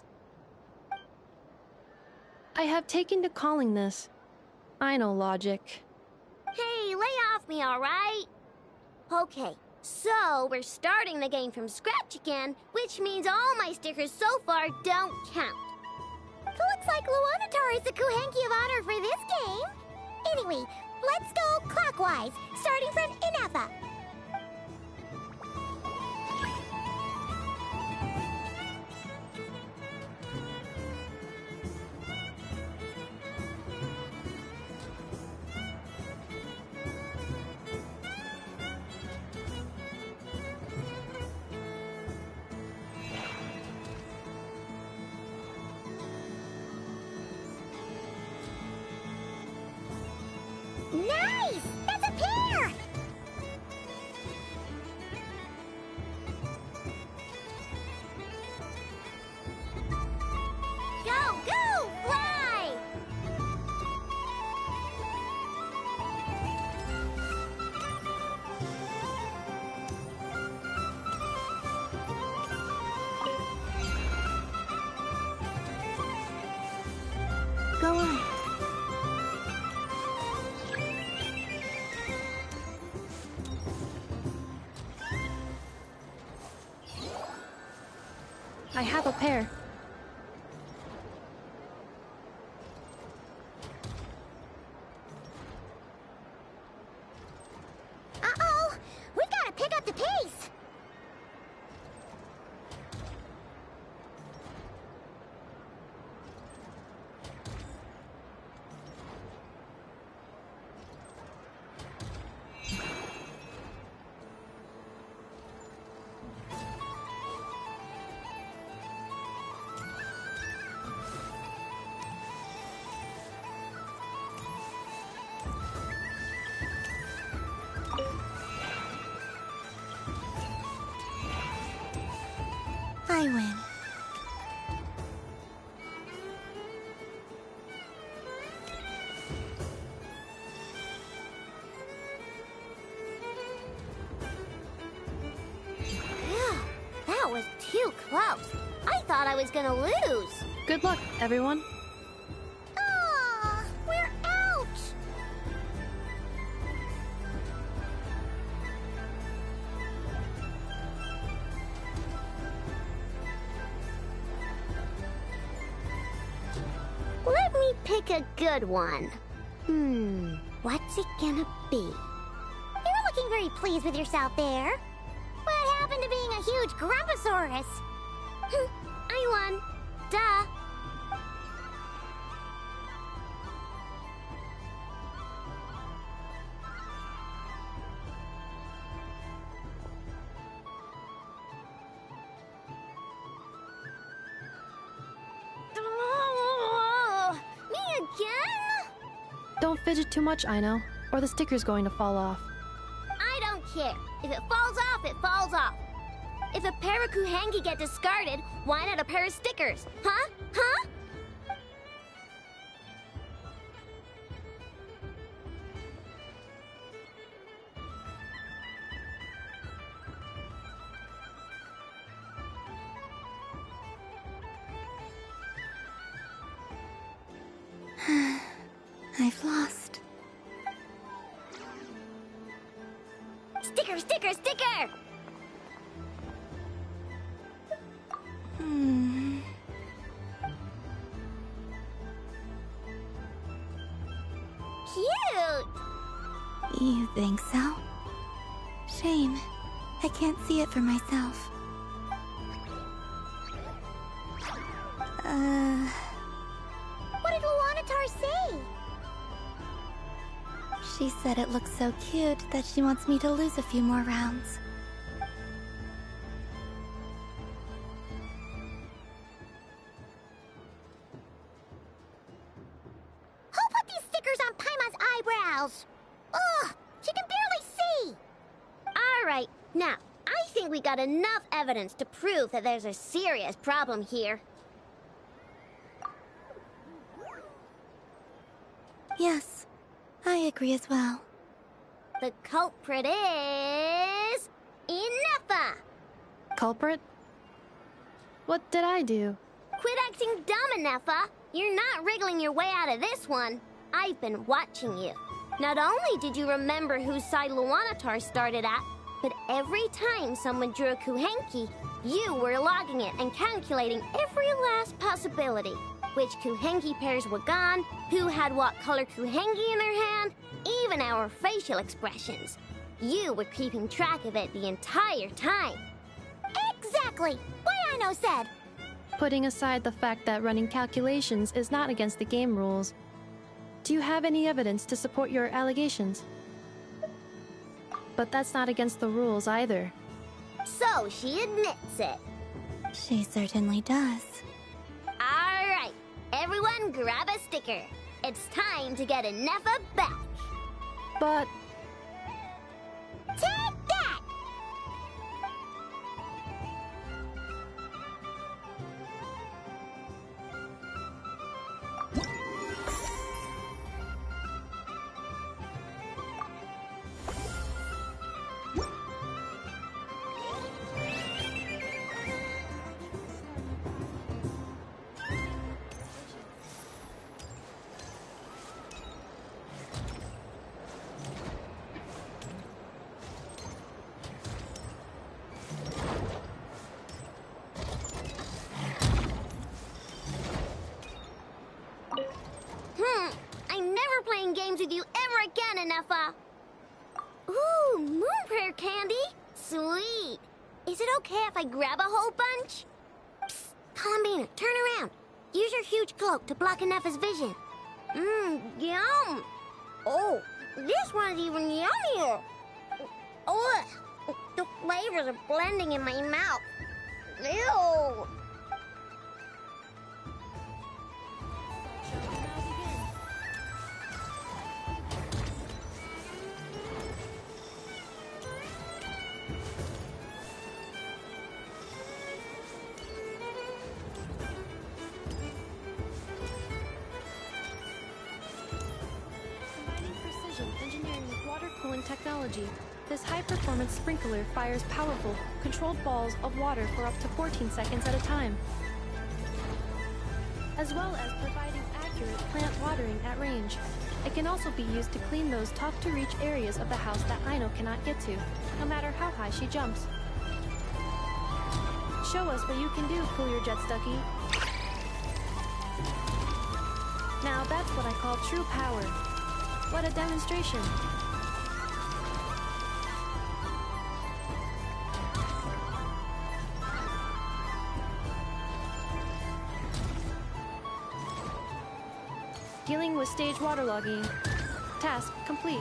Speaker 17: I have taken to calling this. I know logic.
Speaker 22: Hey, lay off me, alright? Okay, so we're starting the game from scratch again, which means all my stickers so far don't count.
Speaker 2: Looks like Luanatar is the Kuhenki of honor for this game. Anyway, let's go clockwise, starting from Inafa. Nice! That's a pair! Go, go, fly!
Speaker 10: Go on.
Speaker 17: I have a pair.
Speaker 2: Uh-oh! We gotta pick up the pace!
Speaker 10: I win.
Speaker 22: Phew, that was too close. I thought I was gonna lose.
Speaker 17: Good luck, everyone.
Speaker 2: Aw, we're out!
Speaker 22: Let me pick a good one. What's it gonna be?
Speaker 2: You're looking very pleased with yourself there. What happened to being a huge Grumposaurus?
Speaker 22: I won. Duh.
Speaker 2: Oh, me again?
Speaker 17: Don't fidget too much, Aino, or the sticker's going to fall off.
Speaker 22: I don't care. If it falls off, it falls off. If a pair of Kuhenki get discarded, why not a pair of stickers? Huh? Huh?
Speaker 10: I've lost.
Speaker 22: Sticker, sticker, sticker! Cute!
Speaker 10: You think so? Shame. I can't see it for myself.
Speaker 2: What did Luanatar say?
Speaker 10: She said it looks so cute that she wants me to lose a few more rounds.
Speaker 2: Who put these stickers on Paimon's eyebrows? Ugh, she can barely see!
Speaker 22: Alright, now, I think we got enough evidence to prove that there's a serious problem here.
Speaker 10: Yes, I agree as well.
Speaker 22: The culprit is... Inafa!
Speaker 17: Culprit? What did I do?
Speaker 22: Quit acting dumb, Inafa!
Speaker 2: You're not wriggling your way out of this one. I've been watching you. Not only did you remember whose side Luanatar started at, but every time someone drew a Kuhenki, you were logging it and calculating every last possibility. Which Kuhenki pairs were gone, who had what color Kuhenki in their hand, even our facial expressions. You were keeping track of it the entire time.
Speaker 22: Exactly! What Aino said!
Speaker 17: Putting aside the fact that running calculations is not against the game rules, do you have any evidence to support your allegations? But that's not against the rules either.
Speaker 2: So she admits it.
Speaker 10: She certainly does.
Speaker 2: Alright, everyone grab a sticker. It's time to get Nefa back.
Speaker 17: But...
Speaker 2: Take that! I'm never playing games with you ever again, Nefa. Ooh, moon prayer candy? Sweet. Is it okay if I grab a whole bunch? Psst, Columbina, turn around. Use your huge cloak to block Nefa's vision. Yum. Oh, this one's even yummier. Oh, the flavors are blending in my mouth. Ew.
Speaker 17: Cooling technology. This high-performance sprinkler fires powerful, controlled balls of water for up to 14 seconds at a time, as well as providing accurate plant watering at range. It can also be used to clean those tough-to-reach areas of the house that Aino cannot get to, no matter how high she jumps. Show us what you can do, Cool Your Jet Stucky. Now that's what I call true power. What a demonstration. Dealing with stage waterlogging. Task complete.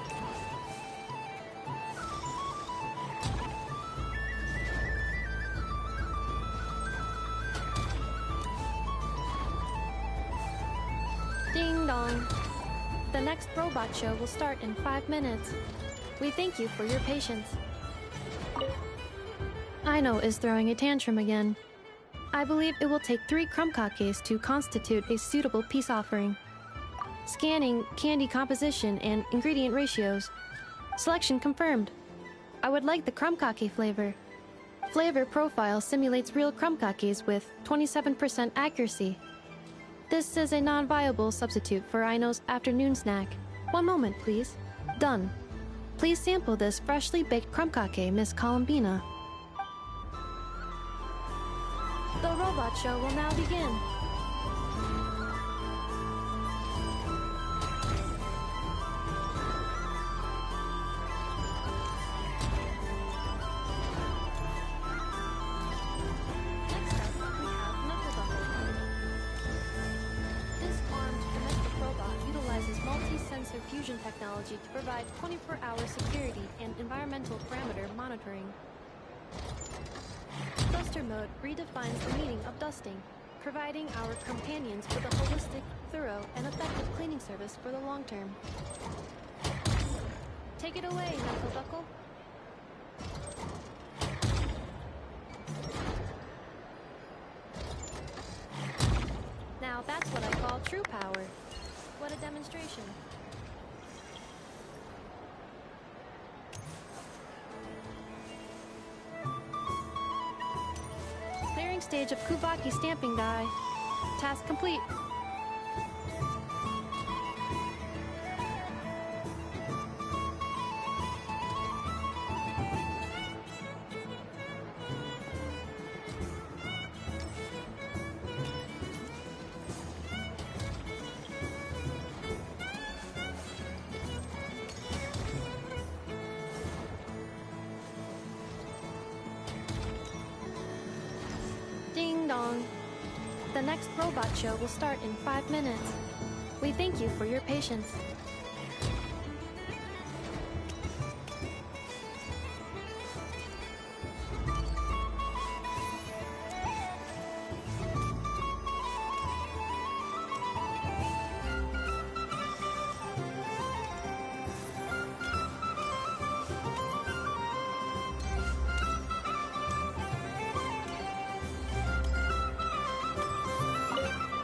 Speaker 17: Ding dong. The next robot show will start in 5 minutes. We thank you for your patience. Aino is throwing a tantrum again. I believe it will take 3 crumb-kakes to constitute a suitable peace offering. Scanning candy composition and ingredient ratios. Selection confirmed. I would like the crumb-kake flavor. Flavor profile simulates real crumb-kakes with 27% accuracy. This is a non-viable substitute for Aino's afternoon snack. One moment, please. Done. Please sample this freshly baked crumb-kake, Miss Columbina. The robot show will now begin. Fusion technology to provide 24-hour security and environmental parameter monitoring. Duster mode redefines the meaning of dusting, providing our companions with a holistic, thorough, and effective cleaning service for the long term. Take it away, Knuckle Buckle. Now that's what I call true power. What a demonstration. Clearing stage of Kuvaki stamping die. Task complete. The next robot show will start in 5 minutes. We thank you for your patience.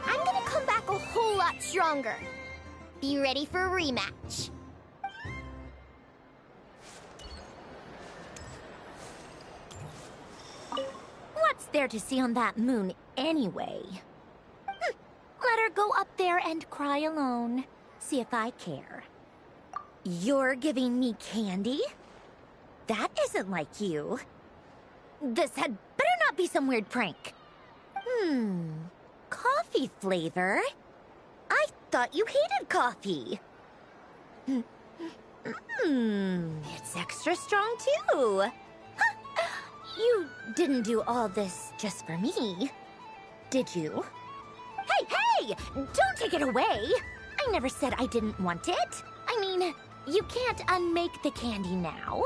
Speaker 2: I'm gonna come back a whole lot stronger. Be ready for a rematch. What's there to see on that moon anyway? Let her go up there and cry alone. See if I care. You're giving me candy? That isn't like you. This had better not be some weird prank. Coffee flavor? I thought you hated coffee. It's extra strong too. Huh. You didn't do all this just for me, did you? Hey! Don't take it away! I never said I didn't want it. I mean, you can't unmake the candy now.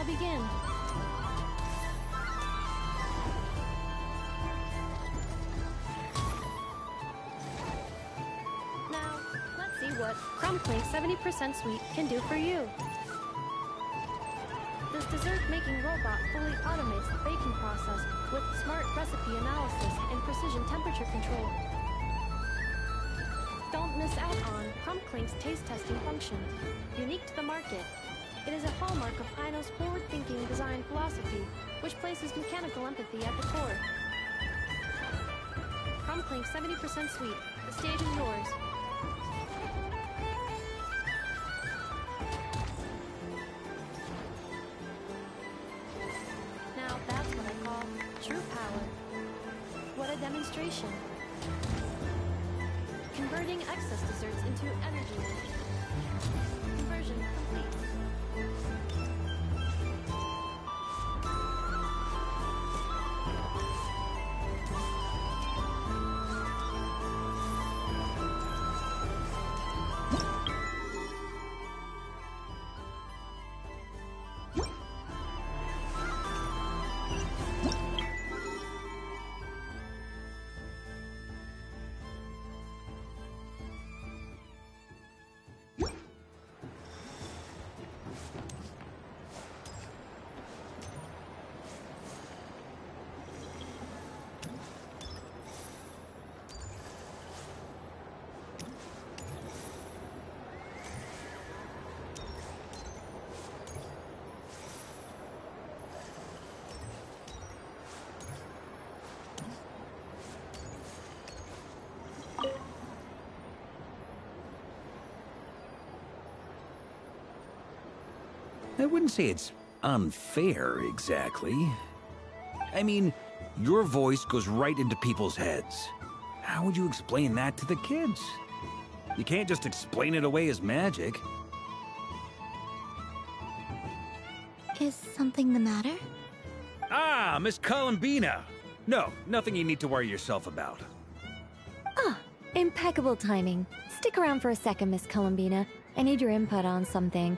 Speaker 17: Begin. Now, let's see what Crumb Clink 70% Sweet can do for you. This dessert-making robot fully automates the baking process with smart recipe analysis and precision temperature control. Don't miss out on Crumb Clink's taste testing function, unique to the market. It is a hallmark of Aino's forward-thinking design philosophy, which places mechanical empathy at the core. Crumb Clink 70% Sweet. The stage is yours. Now that's what I call true power. What a demonstration. Converting excess desserts into energy. Conversion complete.
Speaker 18: I wouldn't say it's unfair, exactly. I mean, your voice goes right into people's heads. How would you explain that to the kids? You can't just explain it away as magic.
Speaker 10: Is something the matter?
Speaker 18: Ah, Miss Columbina! No, nothing you need to worry yourself about.
Speaker 19: Impeccable timing. Stick around for a second, Miss Columbina. I need your input on something.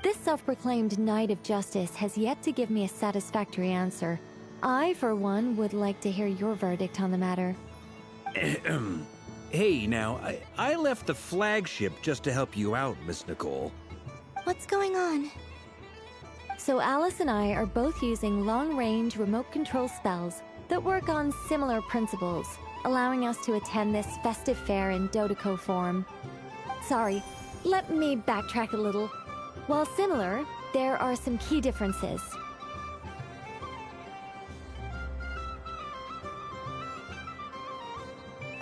Speaker 19: This self-proclaimed Knight of Justice has yet to give me a satisfactory answer. I, for one, would like to hear your verdict on the matter.
Speaker 18: Hey, now, I left the flagship just to help you out, Miss Nicole.
Speaker 10: What's going on?
Speaker 19: So Alice and I are both using long-range remote control spells that work on similar principles, allowing us to attend this festive fair in Dodeco form. Sorry, let me backtrack a little. While similar, there are some key differences.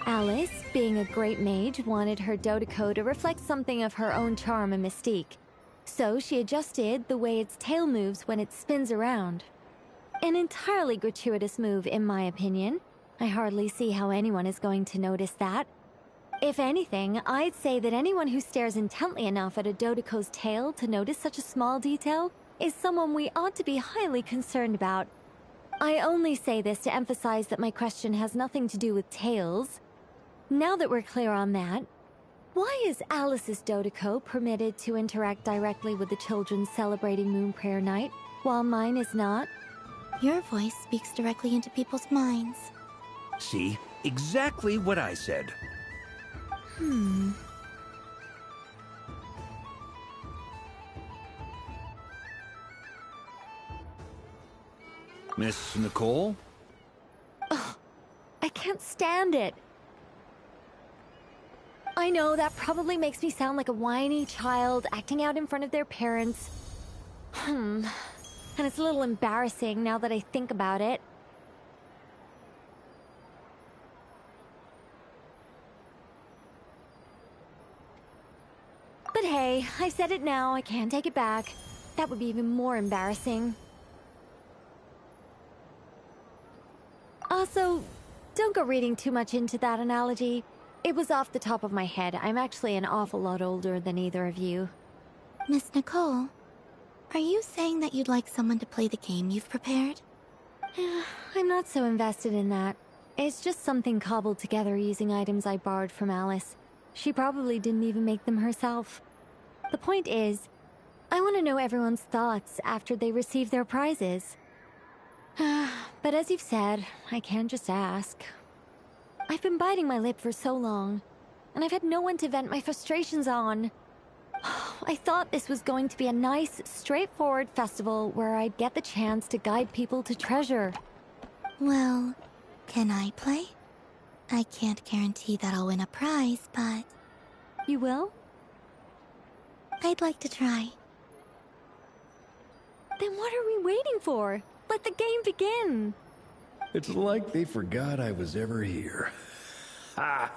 Speaker 19: Alice, being a great mage, wanted her Dodeco to reflect something of her own charm and mystique. So she adjusted the way its tail moves when it spins around. An entirely gratuitous move, in my opinion. I hardly see how anyone is going to notice that. If anything, I'd say that anyone who stares intently enough at a Dodeco's tail to notice such a small detail is someone we ought to be highly concerned about. I only say this to emphasize that my question has nothing to do with tails. Now that we're clear on that, why is Alice's Dodeco permitted to interact directly with the children celebrating Moon Prayer Night, while mine is not?
Speaker 10: Your voice speaks directly into people's minds.
Speaker 18: See? Exactly what I said. Miss Nicole?
Speaker 19: Ugh, I can't stand it. I know that probably makes me sound like a whiny child acting out in front of their parents. And it's a little embarrassing now that I think about it. But hey, I said it now, I can't take it back. That would be even more embarrassing. Also, don't go reading too much into that analogy. It was off the top of my head. I'm actually an awful lot older than either of you.
Speaker 10: Miss Nicole, are you saying that you'd like someone to play the game you've prepared?
Speaker 19: I'm not so invested in that. It's just something cobbled together using items I borrowed from Alice. She probably didn't even make them herself. The point is, I want to know everyone's thoughts after they receive their prizes. But as you've said, I can't just ask. I've been biting my lip for so long, and I've had no one to vent my frustrations on. I thought this was going to be a nice, straightforward festival where I'd get the chance to guide people to treasure.
Speaker 10: Well, can I play? I can't guarantee that I'll win a prize, but...
Speaker 19: You will?
Speaker 10: I'd like to try.
Speaker 19: Then what are we waiting for? Let the game begin!
Speaker 9: It's like they forgot I was ever here. Ha!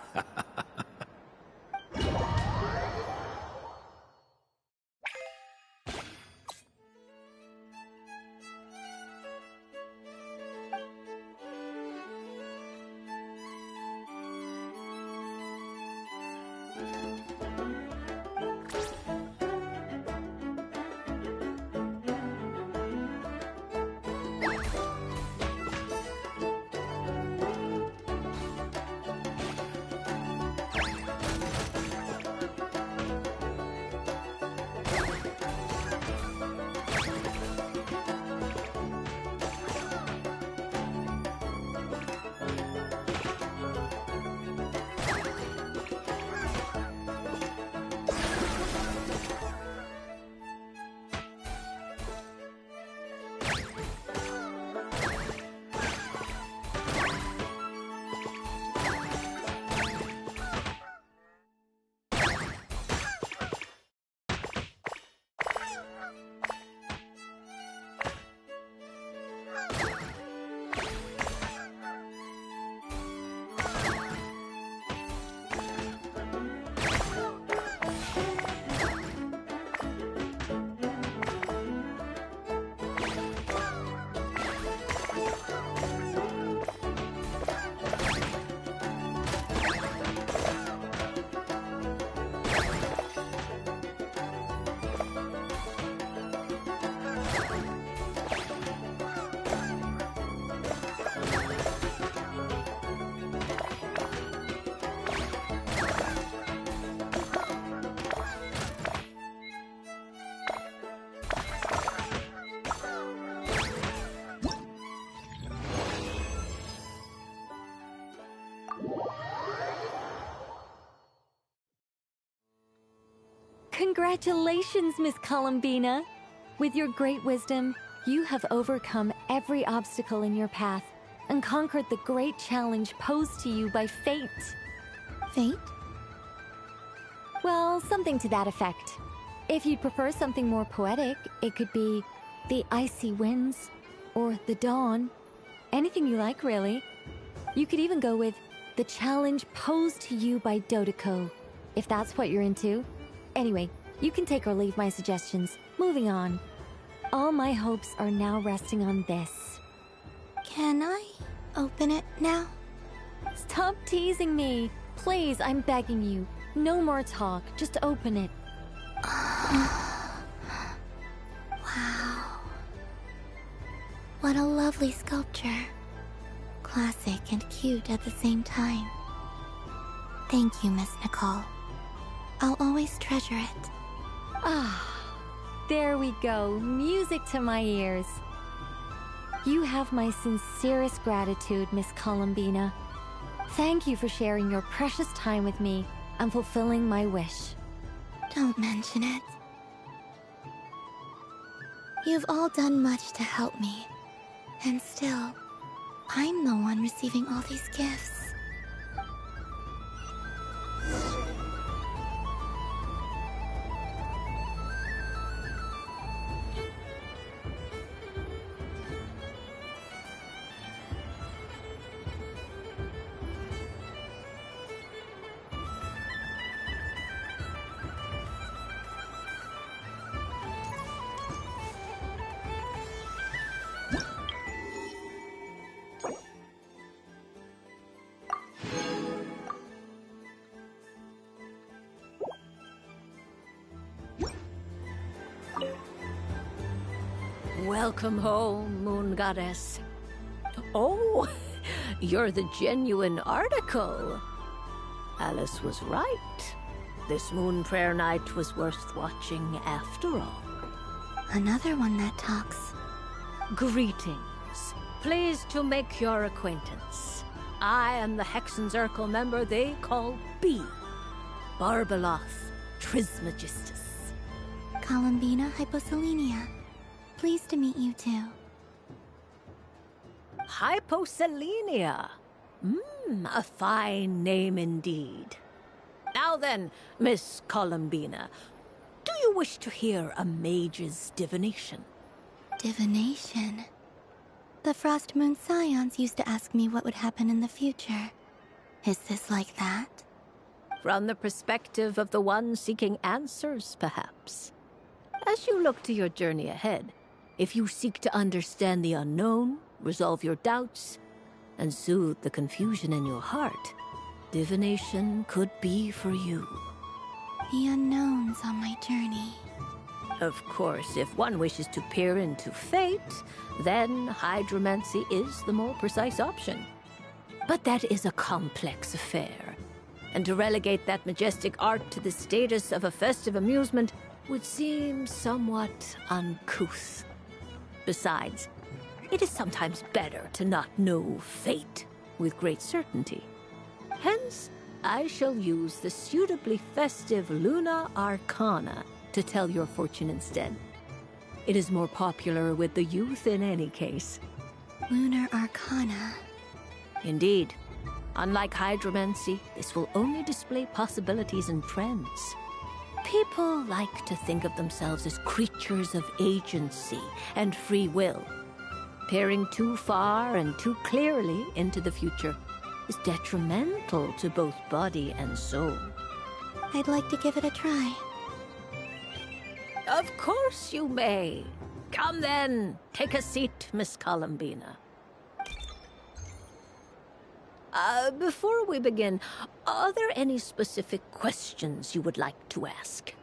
Speaker 19: Congratulations, Miss Columbina. With your great wisdom, you have overcome every obstacle in your path and conquered the great challenge posed to you by fate.
Speaker 10: Fate?
Speaker 19: Well, something to that effect. If you'd prefer something more poetic, it could be the icy winds or the dawn. Anything you like, really. You could even go with the challenge posed to you by Dodeko, if that's what you're into. Anyway, you can take or leave my suggestions. Moving on. All my hopes are now resting on this.
Speaker 10: Can I open it now?
Speaker 19: Stop teasing me. Please, I'm begging you. No more talk. Just open it.
Speaker 10: Wow. What a lovely sculpture. Classic and cute at the same time. Thank you, Miss Nicole. I'll always treasure it.
Speaker 19: Ah, there we go. Music to my ears. You have my sincerest gratitude, Miss Columbina. Thank you for sharing your precious time with me and fulfilling my wish.
Speaker 10: Don't mention it. You've all done much to help me. And still, I'm the one receiving all these gifts.
Speaker 11: Welcome home, Moon Goddess. Oh, you're the genuine article. Alice was right. This moon prayer night was worth watching after all.
Speaker 10: Another one that talks.
Speaker 11: Greetings. Pleased to make your acquaintance. I am the Hexenzirkel member they call B. Barbeloth Trismegistus.
Speaker 10: Columbina Hyposelenia. Pleased to meet you too.
Speaker 11: Hyposelenia. A fine name indeed. Now then, Miss Columbina, do you wish to hear a mage's divination?
Speaker 10: Divination? The Frost Moon Scions used to ask me what would happen in the future. Is this like that?
Speaker 11: From the perspective of the one seeking answers, perhaps. As you look to your journey ahead, if you seek to understand the unknown, resolve your doubts, and soothe the confusion in your heart, divination could be for you.
Speaker 10: The unknowns on my journey.
Speaker 11: Of course, if one wishes to peer into fate, then hydromancy is the more precise option. But that is a complex affair, and to relegate that majestic art to the status of a festive amusement would seem somewhat uncouth. Besides, it is sometimes better to not know fate with great certainty. Hence, I shall use the suitably festive Luna Arcana to tell your fortune instead. It is more popular with the youth in any case.
Speaker 10: Lunar Arcana.
Speaker 11: Indeed. Unlike hydromancy, this will only display possibilities and trends. People like to think of themselves as creatures of agency and free will. Peering too far and too clearly into the future is detrimental to both body and soul.
Speaker 10: I'd like to give it a try.
Speaker 11: Of course you may. Come then, take a seat, Miss Columbina. Before we begin, are there any specific questions you would like to ask?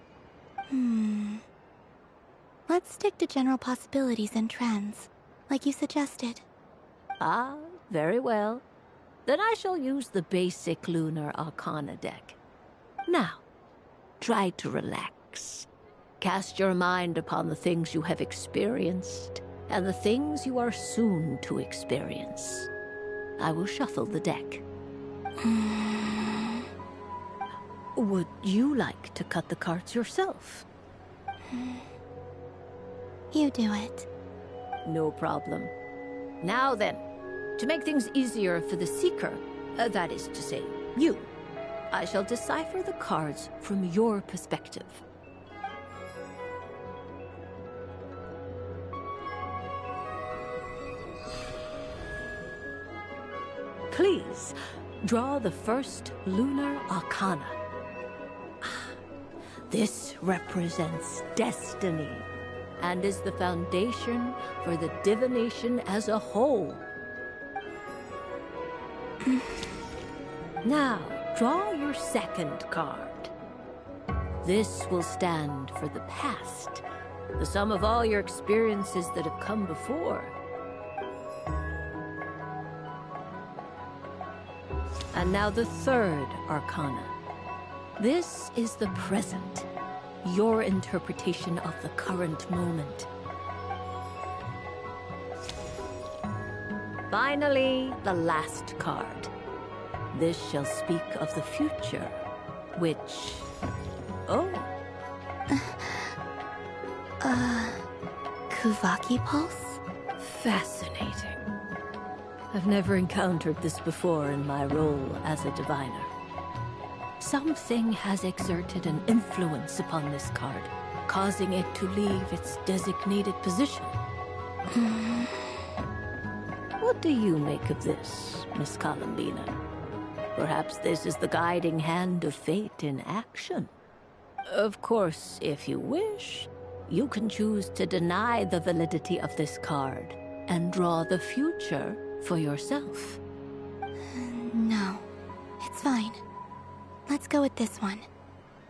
Speaker 10: Let's stick to general possibilities and trends, like you suggested.
Speaker 11: Ah, very well. Then I shall use the basic Lunar Arcana deck. Now, try to relax. Cast your mind upon the things you have experienced and the things you are soon to experience. I will shuffle the deck. Would you like to cut the cards yourself?
Speaker 10: You do it.
Speaker 11: No problem. Now then, to make things easier for the Seeker, that is to say, you, I shall decipher the cards from your perspective. Please, draw the first lunar arcana. This represents destiny and is the foundation for the divination as a whole. Now, draw your second card. This will stand for the past, the sum of all your experiences that have come before. And now the third arcana. This is the present, your interpretation of the current moment. Finally, the last card. This shall speak of the future, which... Oh.
Speaker 10: Kuvaki Pulse?
Speaker 11: Fascinating. I've never encountered this before in my role as a diviner. Something has exerted an influence upon this card, causing it to leave its designated position. What do you make of this, Miss Columbina? Perhaps this is the guiding hand of fate in action. Of course, if you wish, you can choose to deny the validity of this card and draw the future for yourself.
Speaker 10: No, it's fine. Let's go with this one.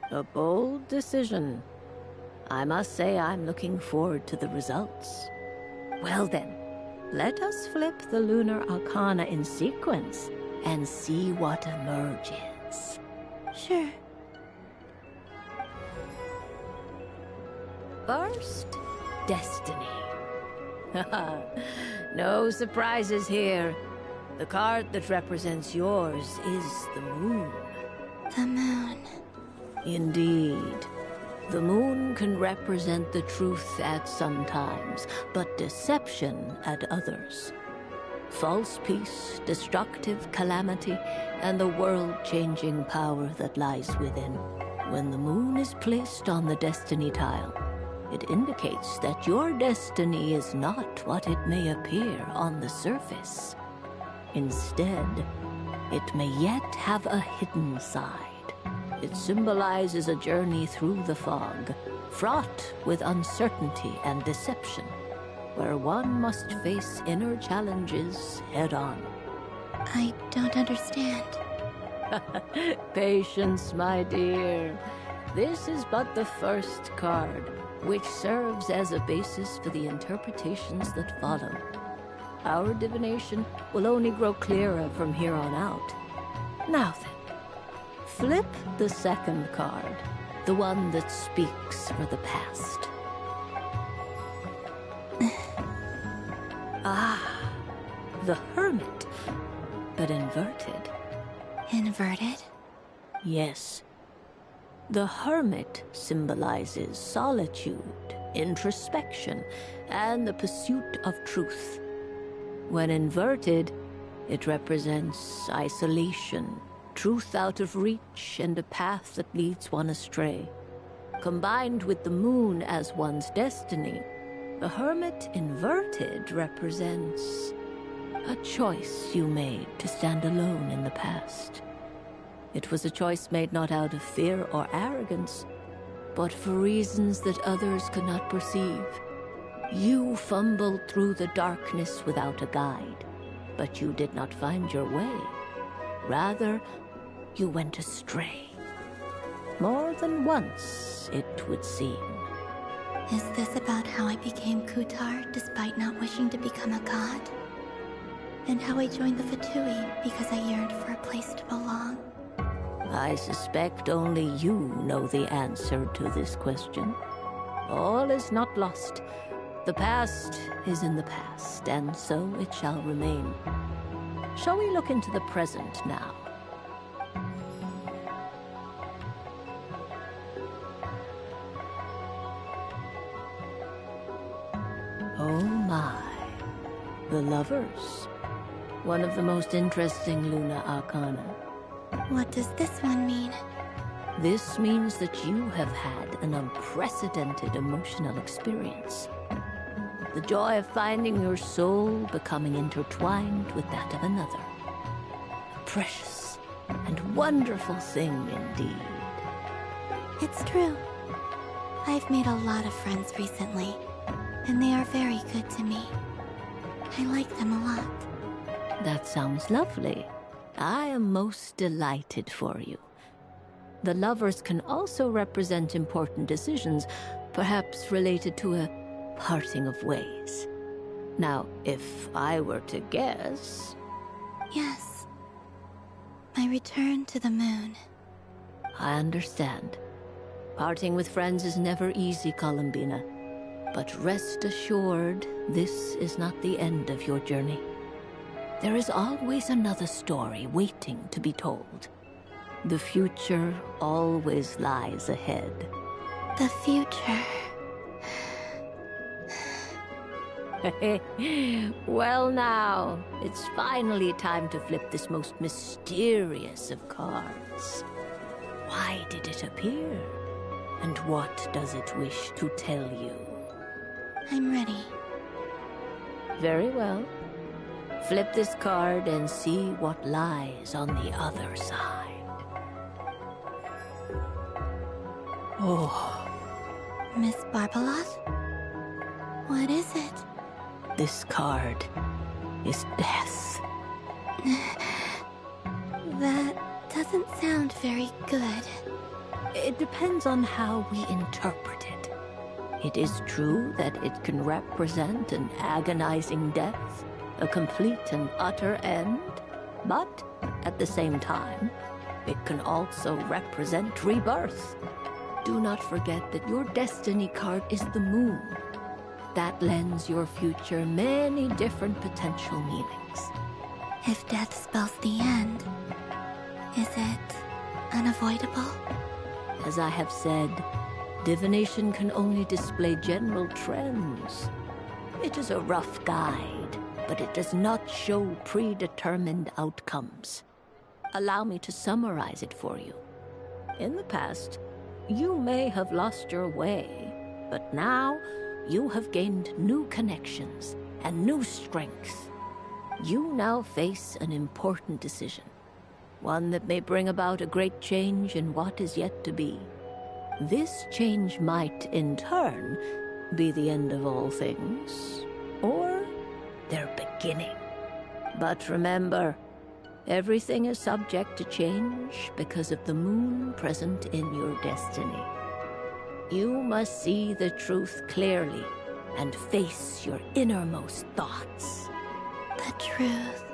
Speaker 11: A bold decision. I must say I'm looking forward to the results. Well then, let us flip the lunar arcana in sequence and see what emerges.
Speaker 10: Sure.
Speaker 11: First, destiny. No surprises here. The card that represents yours is the moon.
Speaker 10: The moon.
Speaker 11: Indeed. The moon can represent the truth at some times, but deception at others. False peace, destructive calamity, and the world-changing power that lies within. When the moon is placed on the destiny tile, it indicates that your destiny is not what it may appear on the surface. Instead, it may yet have a hidden side. It symbolizes a journey through the fog, fraught with uncertainty and deception, where one must face inner challenges head-on.
Speaker 10: I don't understand.
Speaker 11: Patience, my dear. This is but the first card, which serves as a basis for the interpretations that follow. Our divination will only grow clearer from here on out. Now then, flip the second card, the one that speaks for the past. The Hermit, but inverted.
Speaker 10: Inverted?
Speaker 11: Yes. The Hermit symbolizes solitude, introspection, and the pursuit of truth. When inverted, it represents isolation, truth out of reach, and a path that leads one astray. Combined with the moon as one's destiny, the Hermit inverted represents a choice you made to stand alone in the past. It was a choice made not out of fear or arrogance, but for reasons that others could not perceive. You fumbled through the darkness without a guide, but you did not find your way. Rather, you went astray. More than once, it would seem.
Speaker 10: Is this about how I became Kutar despite not wishing to become a god? And how I joined the Fatui because I yearned for a place to belong?
Speaker 11: I suspect only you know the answer to this question. All is not lost. The past is in the past, and so it shall remain. Shall we look into the present now? Oh my. The lovers. One of the most interesting Luna Arcana.
Speaker 10: What does this one mean?
Speaker 11: This means that you have had an unprecedented emotional experience. The joy of finding your soul becoming intertwined with that of another. A precious and wonderful thing indeed.
Speaker 10: It's true. I've made a lot of friends recently, and they are very good to me. I like them a lot.
Speaker 11: That sounds lovely. I am most delighted for you. The lovers can also represent important decisions, perhaps related to a parting of ways. Now, if I were to guess...
Speaker 10: Yes. My return to the moon.
Speaker 11: I understand. Parting with friends is never easy, Columbina. But rest assured, this is not the end of your journey. There is always another story waiting to be told. The future always lies ahead.
Speaker 10: The future.
Speaker 11: Well now, it's finally time to flip this most mysterious of cards. Why did it appear? And what does it wish to tell you?
Speaker 10: I'm ready.
Speaker 11: Very well. Flip this card and see what lies on the other side. Oh.
Speaker 10: Miss Barbeloth? What is it?
Speaker 11: This card is death.
Speaker 10: That doesn't sound very good.
Speaker 11: It depends on how we interpret it. It is true that it can represent an agonizing death, a complete and utter end, but at the same time, it can also represent rebirth. Do not forget that your destiny card is the moon. That lends your future many different potential meanings.
Speaker 10: If death spells the end, is it unavoidable?
Speaker 11: As I have said, divination can only display general trends. It is a rough guide, but it does not show predetermined outcomes. Allow me to summarize it for you. In the past, you may have lost your way, but now you have gained new connections and new strength. You now face an important decision, one that may bring about a great change in what is yet to be. This change might, in turn, be the end of all things, or their beginning. But remember, everything is subject to change because of the moon present in your destiny. You must see the truth clearly and face your innermost thoughts.
Speaker 10: The truth.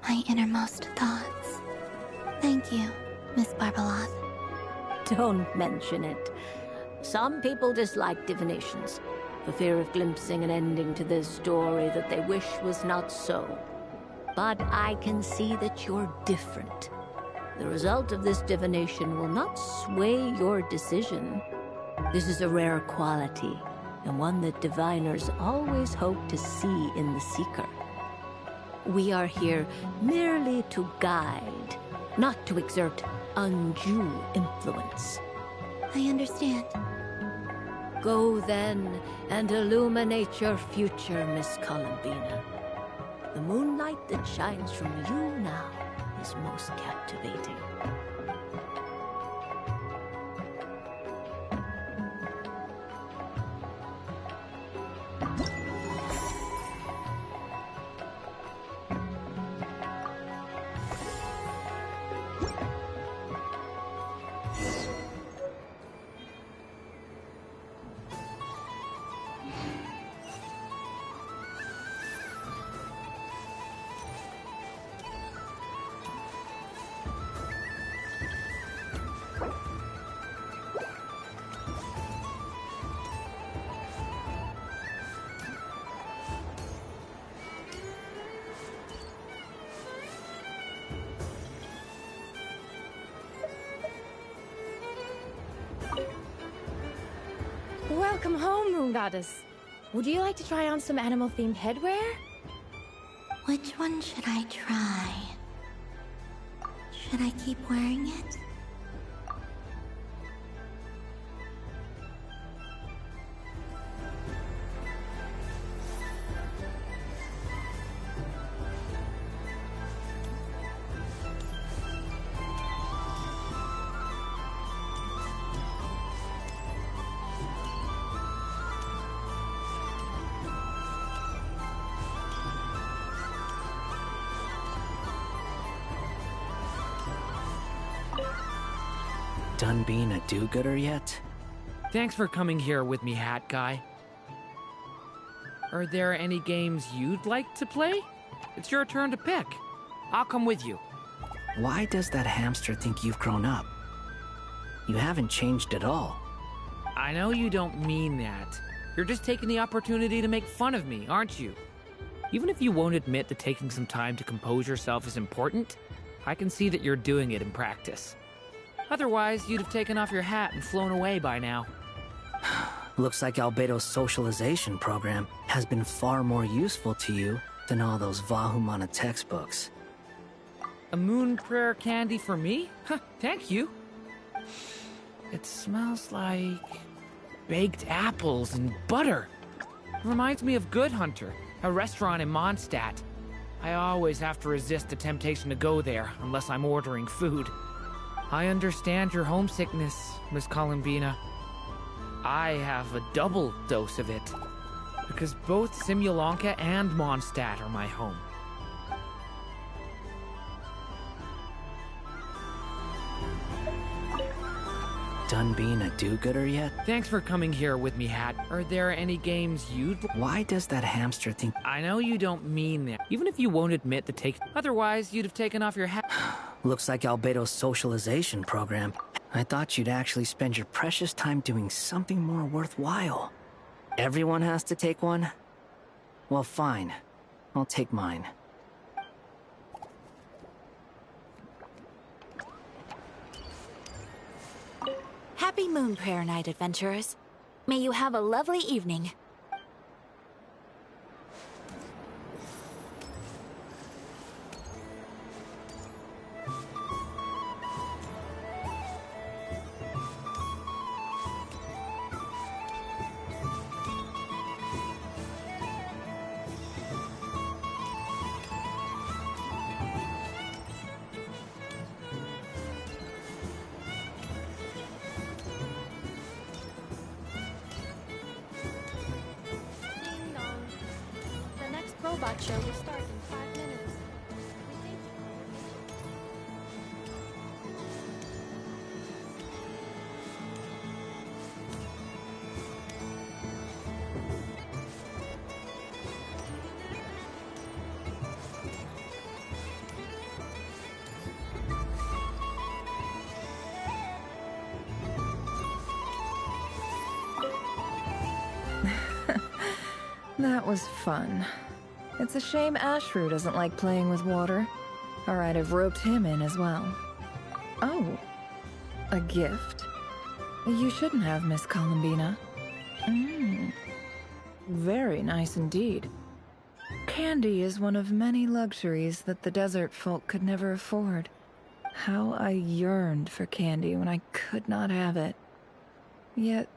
Speaker 10: My innermost thoughts. Thank you, Miss Barbeloth.
Speaker 11: Don't mention it. Some people dislike divinations, for fear of glimpsing an ending to their story that they wish was not so. But I can see that you're different. The result of this divination will not sway your decision. This is a rare quality, and one that diviners always hope to see in the seeker. We are here merely to guide, not to exert undue influence.
Speaker 10: I understand.
Speaker 11: Go then and illuminate your future, Miss Columbina. The moonlight that shines from you now is most captivating.
Speaker 12: Welcome home, Moon Goddess.
Speaker 16: Would you like to try on some animal-themed headwear?
Speaker 10: Which one should I try? Should I keep wearing it?
Speaker 14: Done being a do-gooder yet?
Speaker 13: Thanks for coming here with me, Hat Guy. Are there any games you'd like to play? It's your turn to pick. I'll come with you.
Speaker 14: Why does that hamster think you've grown up? You haven't changed at all.
Speaker 13: I know you don't mean that. You're just taking the opportunity to make fun of me, aren't you? Even if you won't admit that taking some time to compose yourself is important, I can see that you're doing it in practice. Otherwise, you'd have taken off your hat and flown away by now.
Speaker 14: Looks like Albedo's socialization program has been far more useful to you than all those Vahumana textbooks.
Speaker 13: A moon prayer candy for me? Huh, thank you. It smells like baked apples and butter. It reminds me of Good Hunter, a restaurant in Mondstadt. I always have to resist the temptation to go there unless I'm ordering food. I understand your homesickness, Miss Columbina. I have a double dose of it, because both Simulanka and Mondstadt are my home.
Speaker 14: Done being a do-gooder yet?
Speaker 13: Thanks for coming here with me, Hat. Are there any games you'd...
Speaker 14: Why does that hamster think...
Speaker 13: I know you don't mean that. Even if you won't admit the take... Otherwise, you'd have taken off your hat...
Speaker 14: Looks like Albedo's socialization program. I thought you'd actually spend your precious time doing something more worthwhile. Everyone has to take one? Well, fine. I'll take mine.
Speaker 20: Happy Moon Prayer Night, adventurers. May you have a lovely evening.
Speaker 17: Robot show will start in 5 minutes.
Speaker 23: That was fun. It's a shame Ashru doesn't like playing with water, or I'd have roped him in as well. Oh, a gift? You shouldn't have, Miss Columbina. Very nice indeed. Candy is one of many luxuries that the desert folk could never afford. How I yearned for candy when I could not have it. Yet,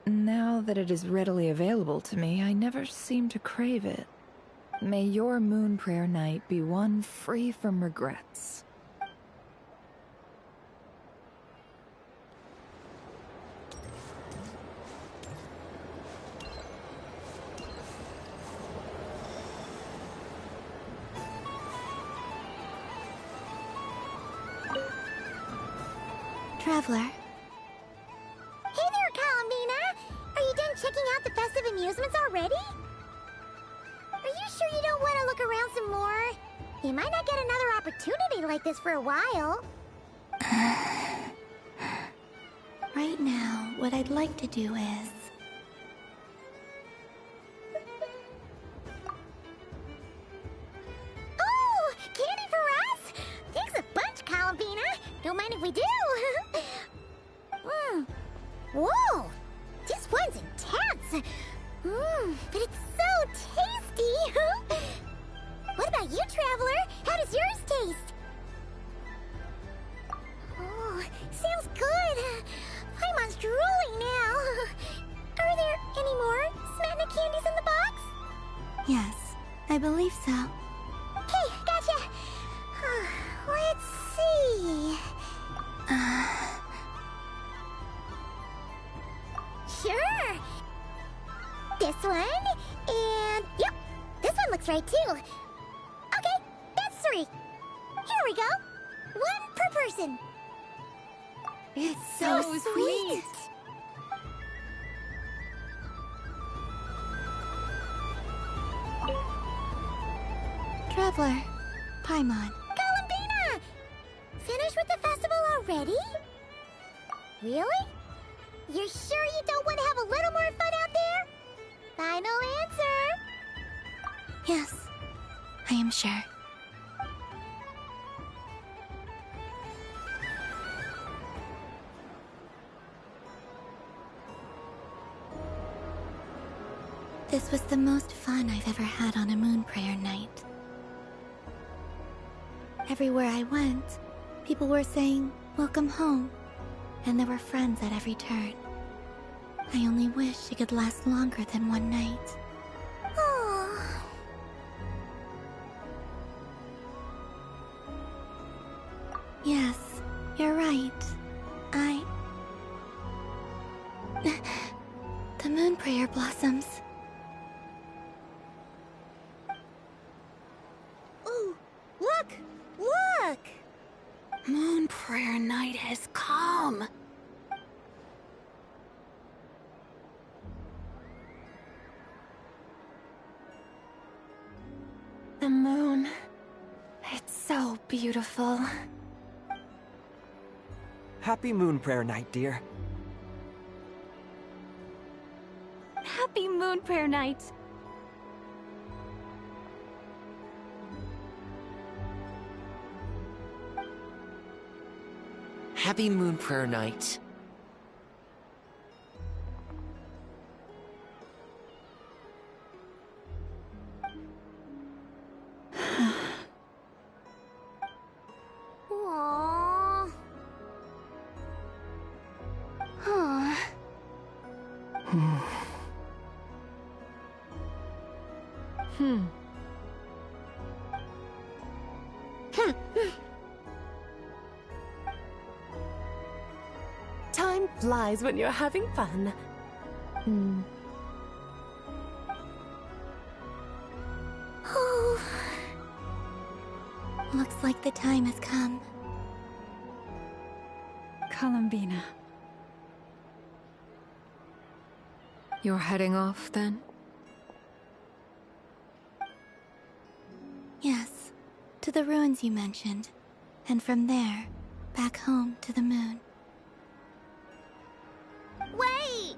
Speaker 23: now that it is readily available to me, I never seem to crave it. May your moon prayer night be one free from regrets.
Speaker 10: Traveler.
Speaker 2: Hey there, Columbina! Are you done checking out the festive amusements already? Are you sure you don't want to look around some more? You might not get another opportunity like this for a while.
Speaker 10: Right now, what I'd like to do is...
Speaker 2: Oh! Candy for us? Thanks a bunch, Columbina! Don't mind if we do! Whoa! This one's intense! But it's does yours taste? Oh, sounds good. Paimon's drooling now. Are there any more Smatna candies in the box?
Speaker 10: Yes, I believe so.
Speaker 2: Okay, gotcha. Let's see. Sure. This one, and yep, this one looks right too. Okay, that's 3. Here we go. 1 per person.
Speaker 19: It's
Speaker 2: so sweet.
Speaker 10: Traveler, Paimon.
Speaker 2: Columbina! Finished with the festival already? Really? You're sure you don't want to have a little more fun out there? Final answer.
Speaker 10: Yes, I am sure. This was the most fun I've ever had on a moon prayer night. Everywhere I went, people were saying, "Welcome home," and there were friends at every turn. I only wish it could last longer than one night.
Speaker 2: Oh.
Speaker 10: Yes, you're right. The moon prayer blossoms.
Speaker 22: Ooh, look! Look!
Speaker 20: Moon prayer night has come.
Speaker 6: The moon. It's so beautiful.
Speaker 4: Happy Moon Prayer Night, dear.
Speaker 6: Happy Moon Prayer Night!
Speaker 15: Happy Moon Prayer Night.
Speaker 2: Aww. Huh.
Speaker 8: Time flies when you're having fun.
Speaker 10: Oh. Looks like the time has come.
Speaker 6: Columbina.
Speaker 5: You're heading off, then?
Speaker 10: Yes, to the ruins you mentioned. And from there, back home to the moon.
Speaker 2: Wait!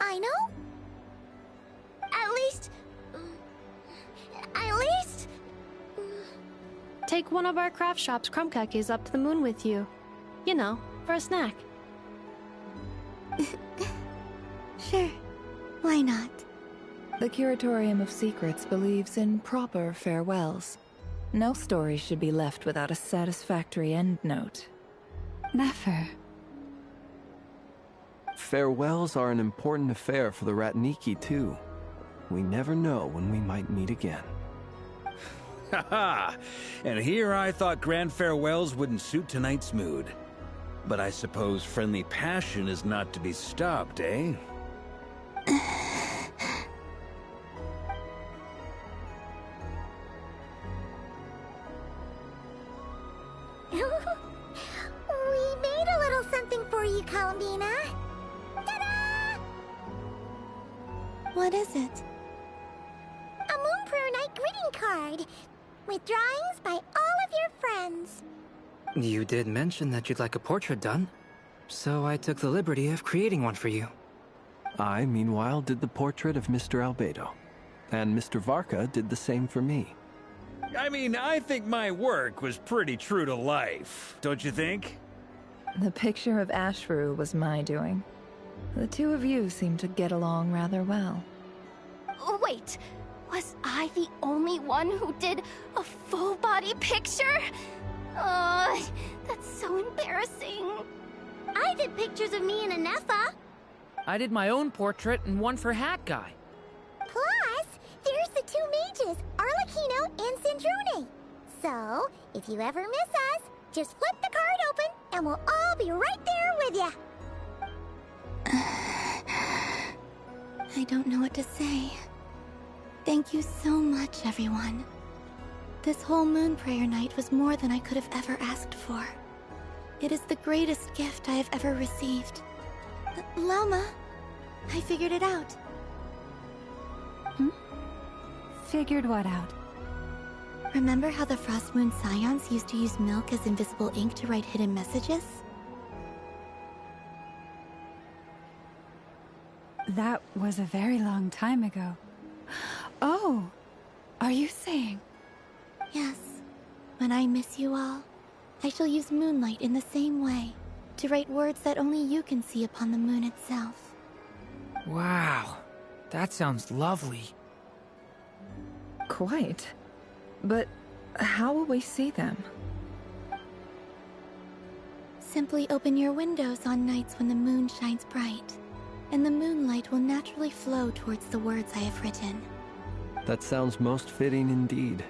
Speaker 2: I know? At least...
Speaker 17: Take one of our craft shop's crumb cookies up to the moon with you. You know, for a snack.
Speaker 10: Sure. Why not?
Speaker 23: The Curatorium of Secrets believes in proper farewells. No story should be left without a satisfactory endnote.
Speaker 6: Never.
Speaker 1: Farewells are an important affair for the Ratniki, too. We never know when we might meet again.
Speaker 18: Haha! And here I thought grand farewells wouldn't suit tonight's mood. But I suppose friendly passion is not to be stopped, eh?
Speaker 2: We made a little something for you, Columbina. Ta-da!
Speaker 10: What is it?
Speaker 2: A Moon Prayer Night greeting card. With drawings by all of your friends.
Speaker 4: You did mention that you'd like a portrait done, so I took the liberty of creating one for you.
Speaker 1: I, meanwhile, did the portrait of Mr. Albedo. And Mr. Varka did the same for me.
Speaker 18: I mean, I think my work was pretty true to life, don't you think?
Speaker 23: The picture of Ashru was my doing. The two of you seem to get along rather well.
Speaker 22: Wait, Was I the only one who did a full-body picture? That's so embarrassing.
Speaker 2: I did pictures of me and Anefa.
Speaker 13: I did my own portrait and one for Hat Guy.
Speaker 2: Plus, there's the two mages, Arlecchino and Sandrone. So, if you ever miss us, just flip the card open and we'll all be right there with you.
Speaker 10: I don't know what to say. Thank you so much, everyone. This whole moon prayer night was more than I could have ever asked for. It is the greatest gift I have ever received. Lama, I figured it out.
Speaker 6: Figured what out?
Speaker 10: Remember how the Frost Moon Scions used to use milk as invisible ink to write hidden messages?
Speaker 6: That was a very long time ago. Oh, are you saying?
Speaker 10: Yes. When I miss you all, I shall use moonlight in the same way, to write words that only you can see upon the moon itself.
Speaker 13: Wow, that sounds lovely.
Speaker 23: Quite. But how will we see them?
Speaker 10: Simply open your windows on nights when the moon shines bright, and the moonlight will naturally flow towards the words I have written.
Speaker 1: That sounds most fitting indeed.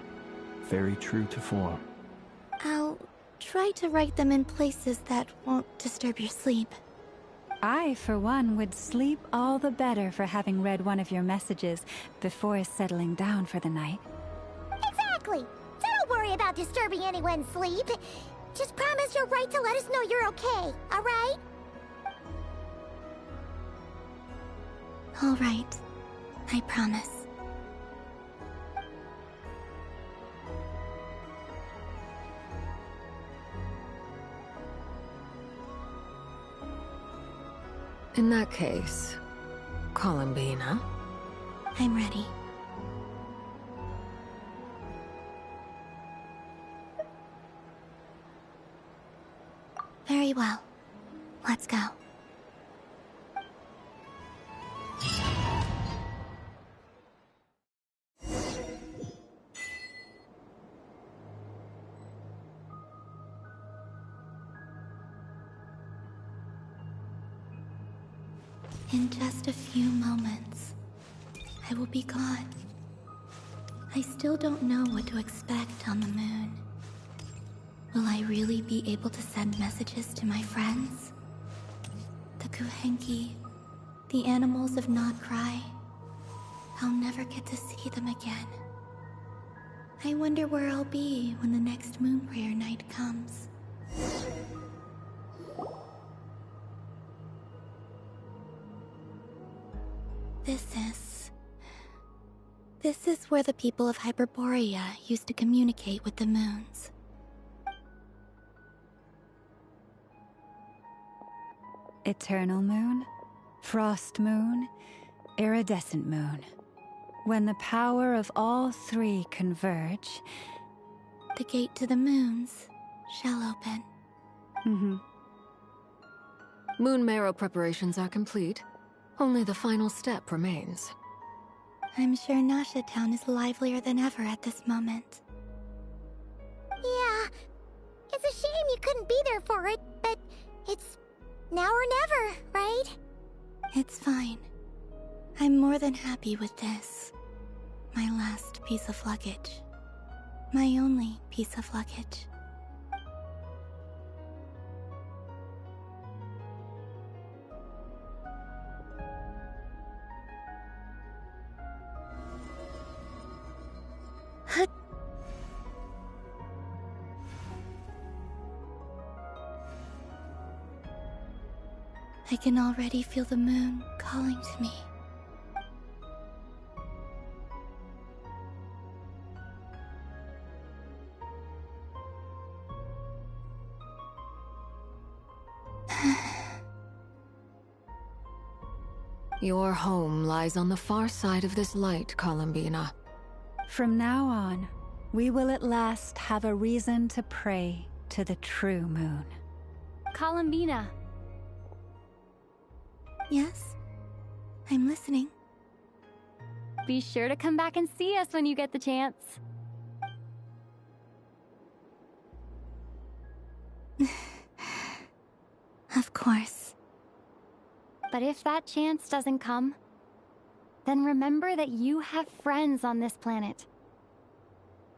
Speaker 1: Very true to form.
Speaker 10: I'll try to write them in places that won't disturb your sleep.
Speaker 6: I, for one, would sleep all the better for having read one of your messages before settling down for the night.
Speaker 2: Exactly. So don't worry about disturbing anyone's sleep. Just promise you'll write to let us know you're okay, alright?
Speaker 10: Alright. I promise.
Speaker 5: In that case, Columbina?
Speaker 10: I'm ready. Very well. Let's go. In just a few moments, I will be gone. I still don't know what to expect on the moon. Will I really be able to send messages to my friends? The Kuhenki, the animals of Nod Krai. I'll never get to see them again. I wonder where I'll be when the next moon prayer night comes. This is where the people of Hyperborea used to communicate with the moons.
Speaker 6: Eternal moon, frost moon, iridescent moon. When the power of all three converge,
Speaker 10: the gate to the moons shall open.
Speaker 5: Moon marrow preparations are complete. Only the final step remains.
Speaker 10: I'm sure Nasha Town is livelier than ever at this moment.
Speaker 2: Yeah, it's a shame you couldn't be there for it, but it's now or never, right?
Speaker 10: It's fine. I'm more than happy with this. My last piece of luggage. My only piece of luggage. I can already feel the moon calling to me.
Speaker 5: Your home lies on the far side of this light, Columbina.
Speaker 6: From now on, we will at last have a reason to pray to the true moon.
Speaker 16: Columbina.
Speaker 10: Yes? I'm listening.
Speaker 16: Be sure to come back and see us when you get the chance.
Speaker 10: Of course.
Speaker 16: But if that chance doesn't come, then remember that you have friends on this planet.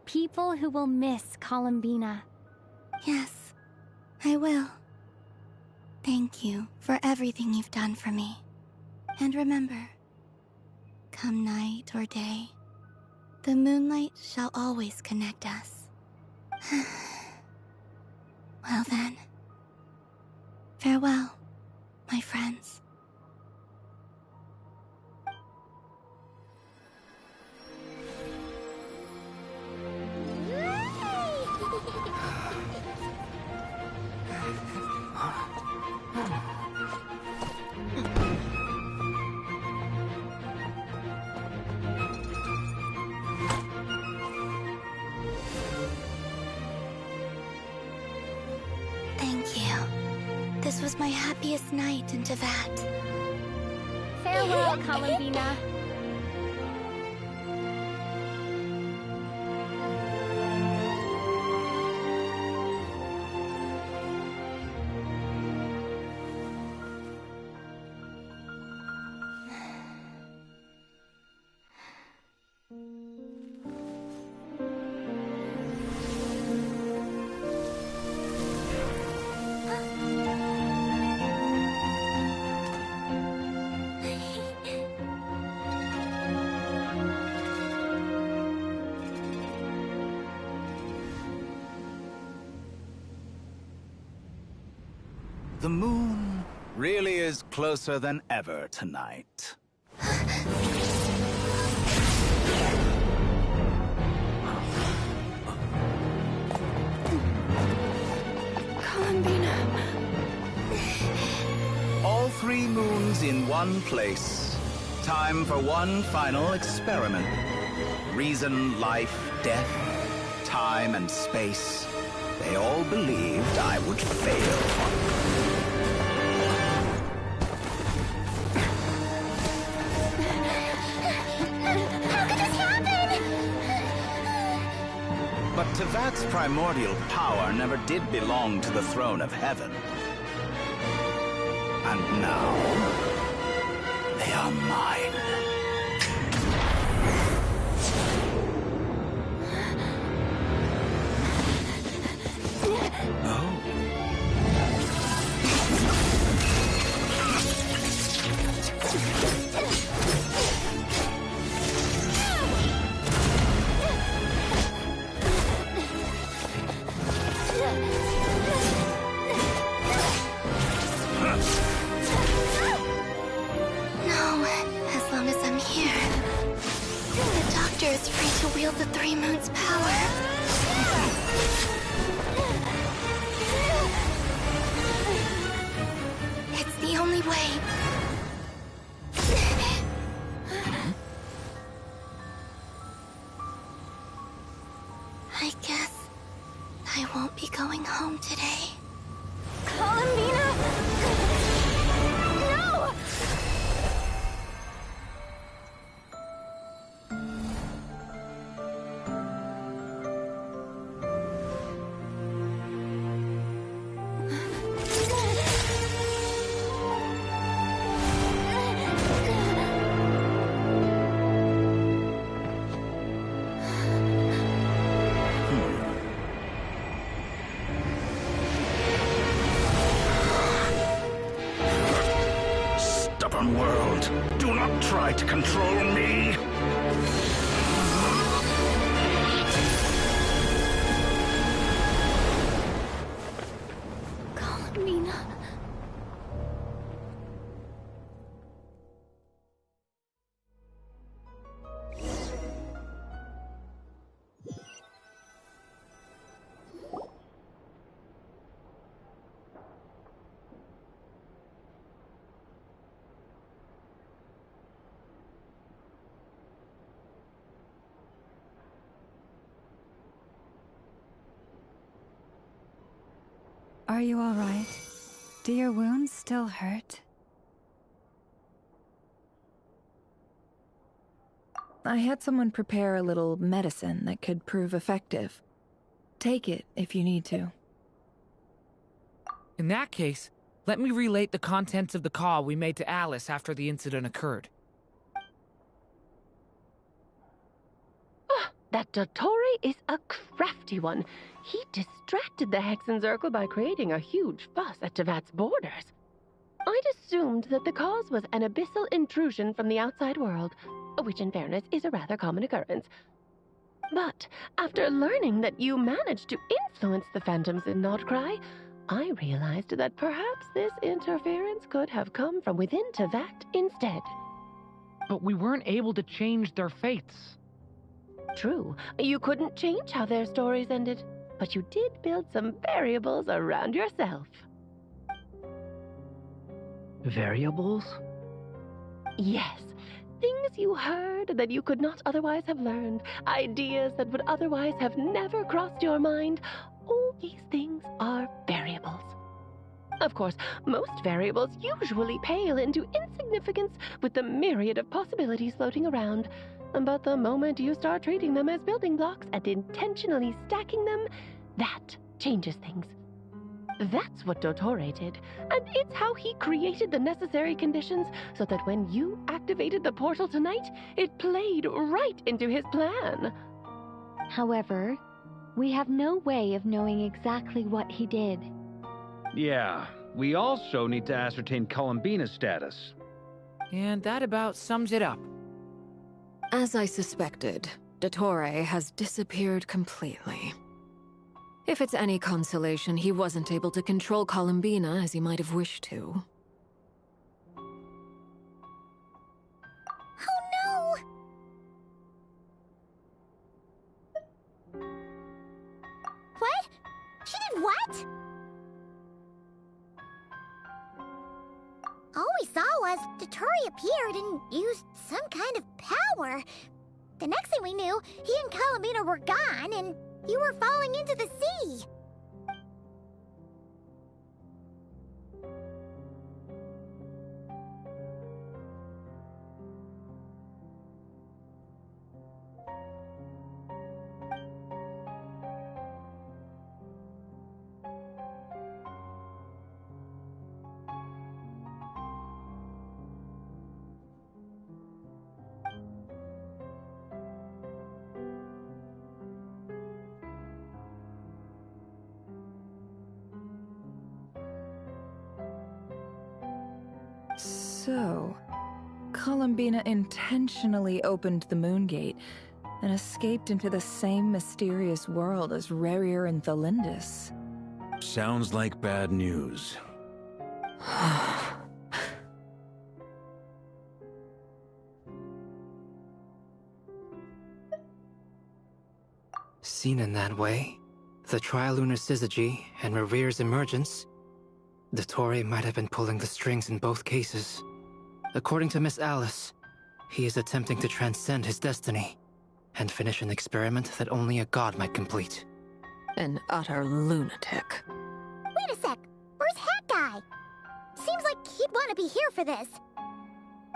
Speaker 16: People who will miss Columbina.
Speaker 10: Yes, I will. Thank you for everything you've done for me. And remember, come night or day, the moonlight shall always connect us. Well then, farewell, my friends. Thank you. This was my happiest night in Teyvat.
Speaker 16: Farewell, Columbina.
Speaker 3: The moon really is closer than ever tonight.
Speaker 17: Columbina.
Speaker 3: All 3 moons in one place. Time for one final experiment. Reason, life, death, time and space. They all believed I would fail. But Teyvat's primordial power never did belong to the throne of heaven. And now, they are mine.
Speaker 10: Is free to wield the 3 moons' power. It's the only way. I guess I won't be going home today.
Speaker 22: Columbina! No!
Speaker 3: World, do not try to control me!
Speaker 16: Columbina.
Speaker 6: Are you all right? Do your wounds still hurt?
Speaker 23: I had someone prepare a little medicine that could prove effective. Take it if you need to.
Speaker 13: In that case, let me relate the contents of the call we made to Alice after the incident occurred.
Speaker 7: That Dottore is a crafty one. He distracted the Hexenzirkel by creating a huge fuss at Tevat's borders. I'd assumed that the cause was an abyssal intrusion from the outside world, which in fairness is a rather common occurrence. But after learning that you managed to influence the phantoms in Nod Krai, I realized that perhaps this interference could have come from within Tevat instead.
Speaker 13: But we weren't able to change their fates.
Speaker 7: True, you couldn't change how their stories ended, but you did build some variables around yourself.
Speaker 14: Variables?
Speaker 7: Yes. Things you heard that you could not otherwise have learned. Ideas that would otherwise have never crossed your mind. All these things are variables. Of course, most variables usually pale into insignificance with the myriad of possibilities floating around. But the moment you start treating them as building blocks and intentionally stacking them, that changes things. That's what Dottore did, and it's how he created the necessary conditions so that when you activated the portal tonight, it played right into his plan.
Speaker 16: However, we have no way of knowing exactly what he did.
Speaker 18: Yeah, we also need to ascertain Columbina's status.
Speaker 13: And that about sums it up.
Speaker 5: As I suspected, Dottore has disappeared completely. If it's any consolation, he wasn't able to control Columbina as he might have wished to.
Speaker 2: Oh no! What? She did what? All we saw was Dottore appeared and used some kind of power. The next thing we knew, he and Columbina were gone and you were falling into the sea.
Speaker 23: So, Columbina intentionally opened the Moon Gate and escaped into the same mysterious world as Rerir and Thalindis.
Speaker 18: Sounds like bad news.
Speaker 4: Seen in that way, the Trilunar Syzygy and Rerir's emergence, Dottore might have been pulling the strings in both cases. According to Miss Alice, he is attempting to transcend his destiny and finish an experiment that only a god might complete.
Speaker 5: An utter lunatic.
Speaker 2: Wait a sec, where's Hat Guy? Seems like he'd want to be here for this.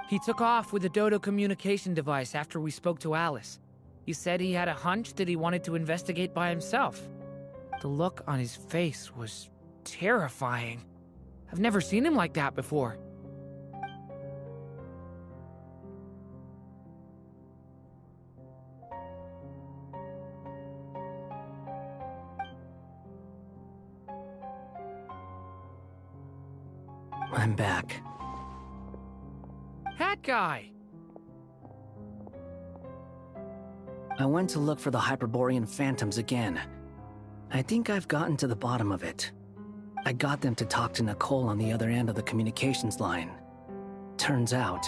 Speaker 13: He took off with the Dodo communication device after we spoke to Alice. He said he had a hunch that he wanted to investigate by himself. The look on his face was terrifying. I've never seen him like that before.
Speaker 14: I'm back.
Speaker 13: Hat Guy!
Speaker 14: I went to look for the Hyperborean phantoms again. I think I've gotten to the bottom of it. I got them to talk to Nicole on the other end of the communications line. Turns out,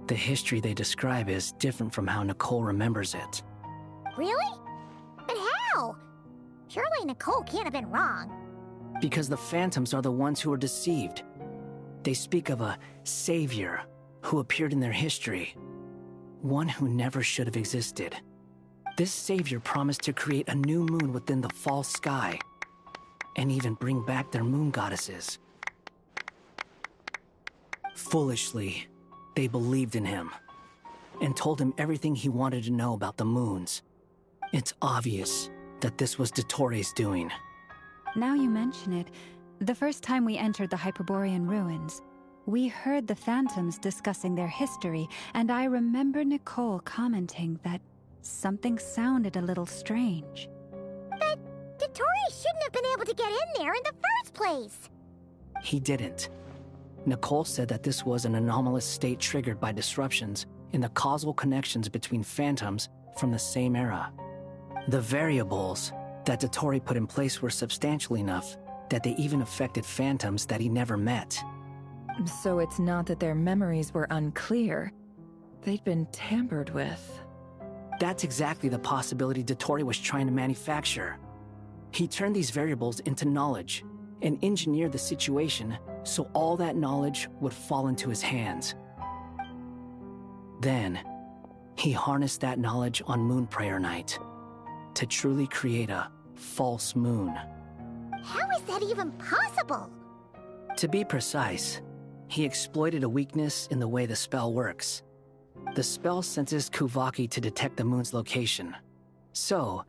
Speaker 14: the history they describe is different from how Nicole remembers it.
Speaker 2: Really? But how? Surely Nicole can't have been wrong.
Speaker 14: Because the phantoms are the ones who are deceived. They speak of a savior who appeared in their history. One who never should have existed. This savior promised to create a new moon within the false sky, and even bring back their moon goddesses. Foolishly, they believed in him. and told him everything he wanted to know about the moons. It's obvious that this was Dottoro's doing.
Speaker 6: Now you mention it, the first time we entered the Hyperborean ruins, we heard the phantoms discussing their history, and I remember Nicole commenting that something sounded a little strange.
Speaker 2: But Dottori shouldn't have been able to get in there in the first place!
Speaker 14: He didn't. Nicole said that this was an anomalous state triggered by disruptions in the causal connections between phantoms from the same era. The variables that Dottori put in place were substantial enough that they even affected phantoms that he never met.
Speaker 23: So it's not that their memories were unclear. They'd been tampered with.
Speaker 14: That's exactly the possibility Dottori was trying to manufacture. He turned these variables into knowledge and engineered the situation so all that knowledge would fall into his hands. Then, he harnessed that knowledge on Moon Prayer Night to truly create a false moon.
Speaker 2: How is that even possible?
Speaker 14: To be precise, he exploited a weakness in the way the spell works. The spell senses Kuvaki to detect the moon's location. So,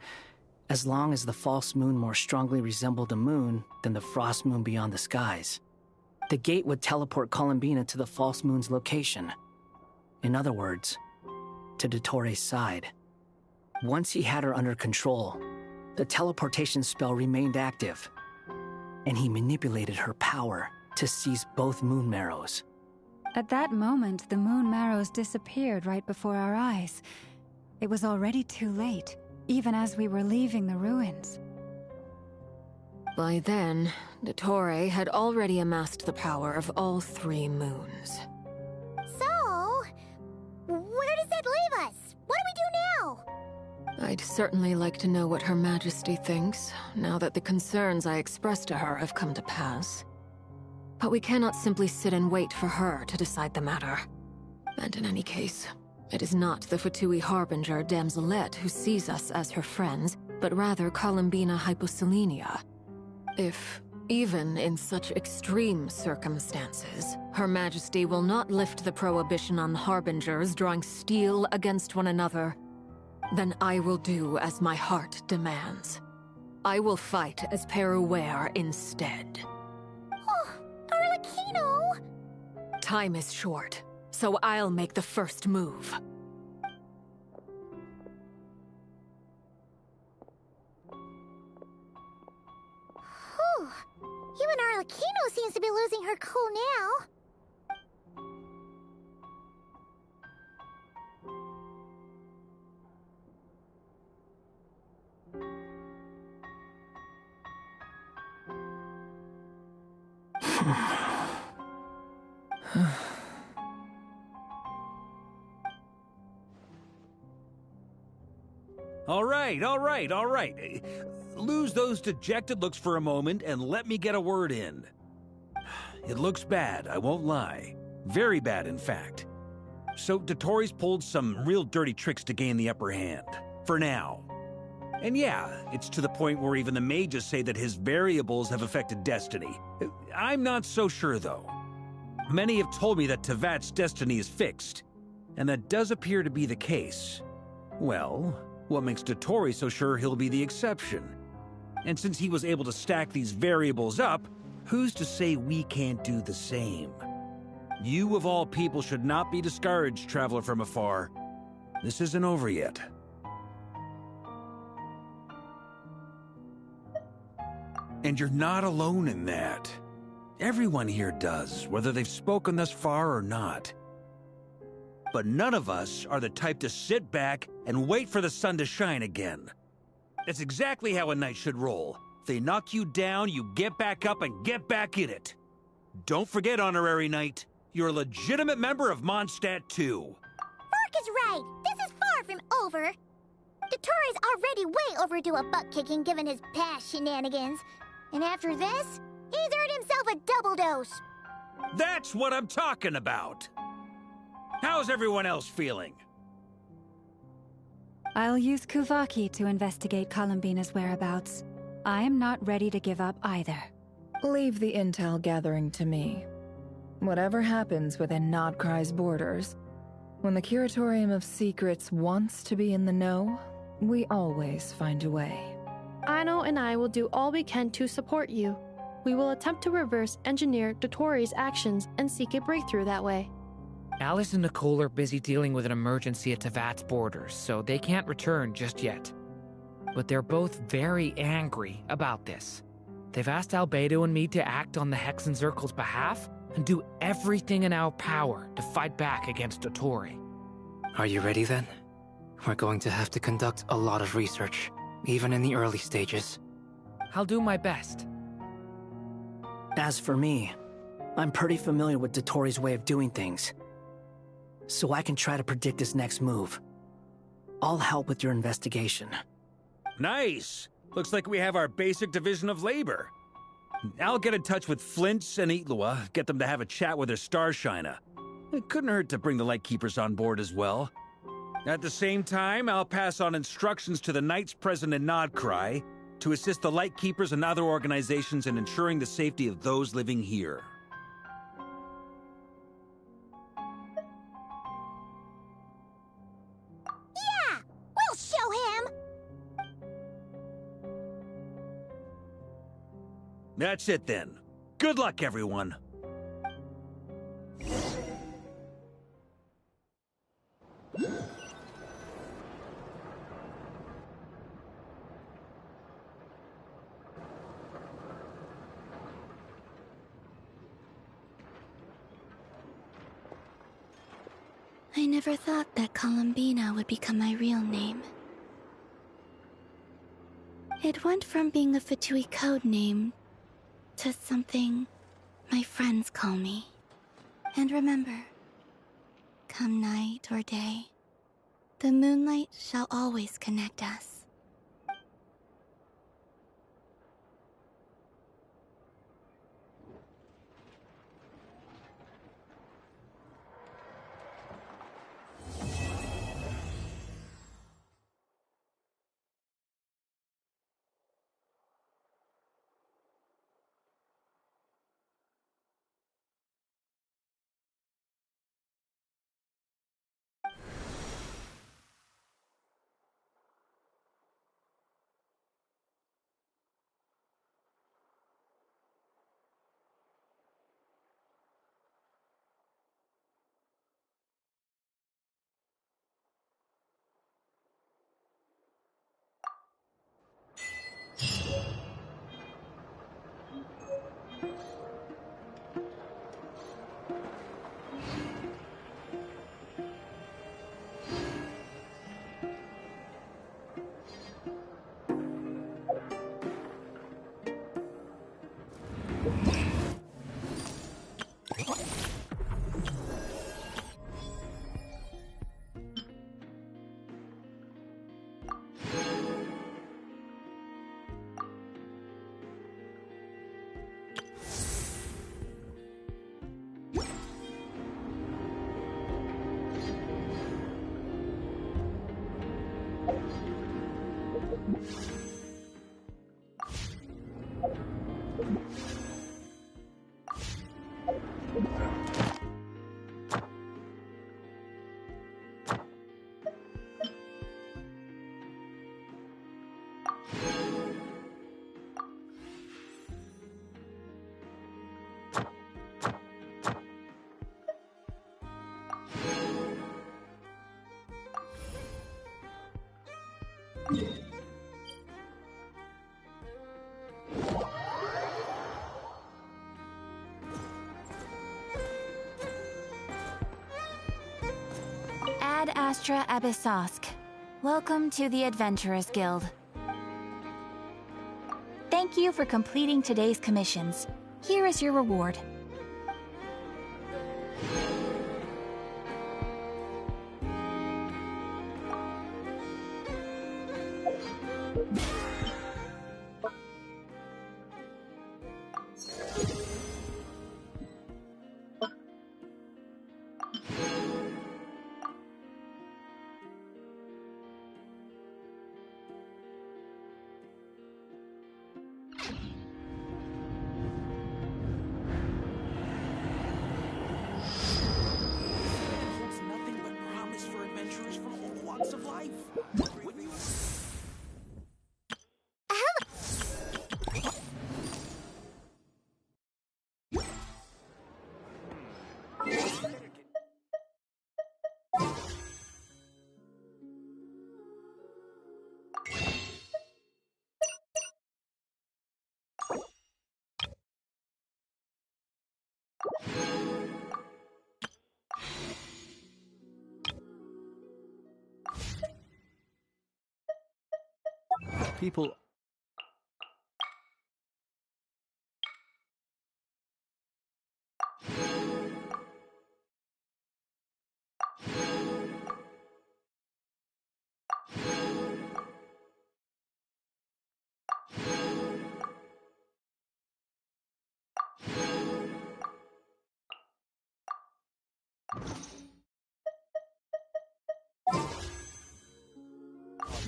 Speaker 14: as long as the false moon more strongly resembled a moon than the frost moon beyond the skies, the gate would teleport Columbina to the false moon's location. In other words, to Dottori's side. Once he had her under control, the teleportation spell remained active, and he manipulated her power to seize both moon marrows.
Speaker 6: At that moment, the moon marrows disappeared right before our eyes. It was already too late, even as we were leaving the ruins.
Speaker 5: By then, Dottori had already amassed the power of all 3 moons.
Speaker 2: So, where does that leave us? What do we do now?
Speaker 5: I'd certainly like to know what Her Majesty thinks, now that the concerns I expressed to her have come to pass. But we cannot simply sit and wait for her to decide the matter. And in any case, it is not the Fatui Harbinger Damselette who sees us as her friends, but rather Columbina Hyposelenia. If, even in such extreme circumstances, Her Majesty will not lift the prohibition on Harbingers drawing steel against one another, then I will do as my heart demands. I will fight as Peruware instead.
Speaker 2: Oh, Arlecchino!
Speaker 5: Time is short, so I'll make the first move.
Speaker 2: Whew. Even Arlecchino seems to be losing her cool now.
Speaker 18: All right. Lose those dejected looks for a moment and let me get a word in. It looks bad, I won't lie. Very bad, in fact. So Dottori's pulled some real dirty tricks to gain the upper hand. For now. And yeah, it's to the point where even the mages say that his variables have affected destiny. I'm not so sure, though. Many have told me that Tevat's destiny is fixed, and that does appear to be the case. Well, what makes Dottori so sure he'll be the exception? And since he was able to stack these variables up, who's to say we can't do the same? You of all people should not be discouraged, traveler from afar. This isn't over yet. And you're not alone in that. Everyone here does, whether they've spoken thus far or not. But none of us are the type to sit back and wait for the sun to shine again. That's exactly how a knight should roll. If they knock you down, you get back up and get back in it. Don't forget, Honorary Knight, you're a legitimate member of Mondstadt too.
Speaker 2: Mark is right. This is far from over. Dottori's already way overdue a butt-kicking given his past shenanigans. And after this, he's earned himself a double dose.
Speaker 18: That's what I'm talking about. How's everyone else feeling?
Speaker 6: I'll use Kuvaki to investigate Columbina's whereabouts. I am not ready to give up either.
Speaker 23: Leave the intel gathering to me. Whatever happens within Nod Krai's borders, When the Curatorium of Secrets wants to be in the know, we always find a way.
Speaker 17: Aino and I will do all we can to support you. We will attempt to reverse engineer Dotori's actions and seek a breakthrough that way.
Speaker 13: Alice and Nicole are busy dealing with an emergency at Tevat's borders, so they can't return just yet. But they're both very angry about this. They've asked Albedo and me to act on the Hexen Circle's behalf and do everything in our power to fight back against Dotori.
Speaker 4: Are you ready then? We're going to have to conduct a lot of research, even in the early stages.
Speaker 13: I'll do my best.
Speaker 14: As for me, I'm pretty familiar with Dotori's way of doing things, so I can try to predict his next move. I'll help with your investigation.
Speaker 18: Nice! Looks like we have our basic division of labor. I'll get in touch with Flints and Itlua, get them to have a chat with their Starshiner. It couldn't hurt to bring the Lightkeepers on board as well. At the same time, I'll pass on instructions to the Knights present in Nod Krai to assist the Lightkeepers and other organizations in ensuring the safety of those living here.
Speaker 2: Yeah! We'll show him!
Speaker 18: That's it then. Good luck, everyone.
Speaker 10: I never thought that Columbina would become my real name. It went from being a Fatui code name to something my friends call me. And remember, come night or day, the moonlight shall always connect us.
Speaker 20: Ad Astra Abyssosk. Welcome to the Adventurers Guild. Thank you for completing today's commissions. Here is your reward.
Speaker 18: life. Wouldn't you?
Speaker 1: People.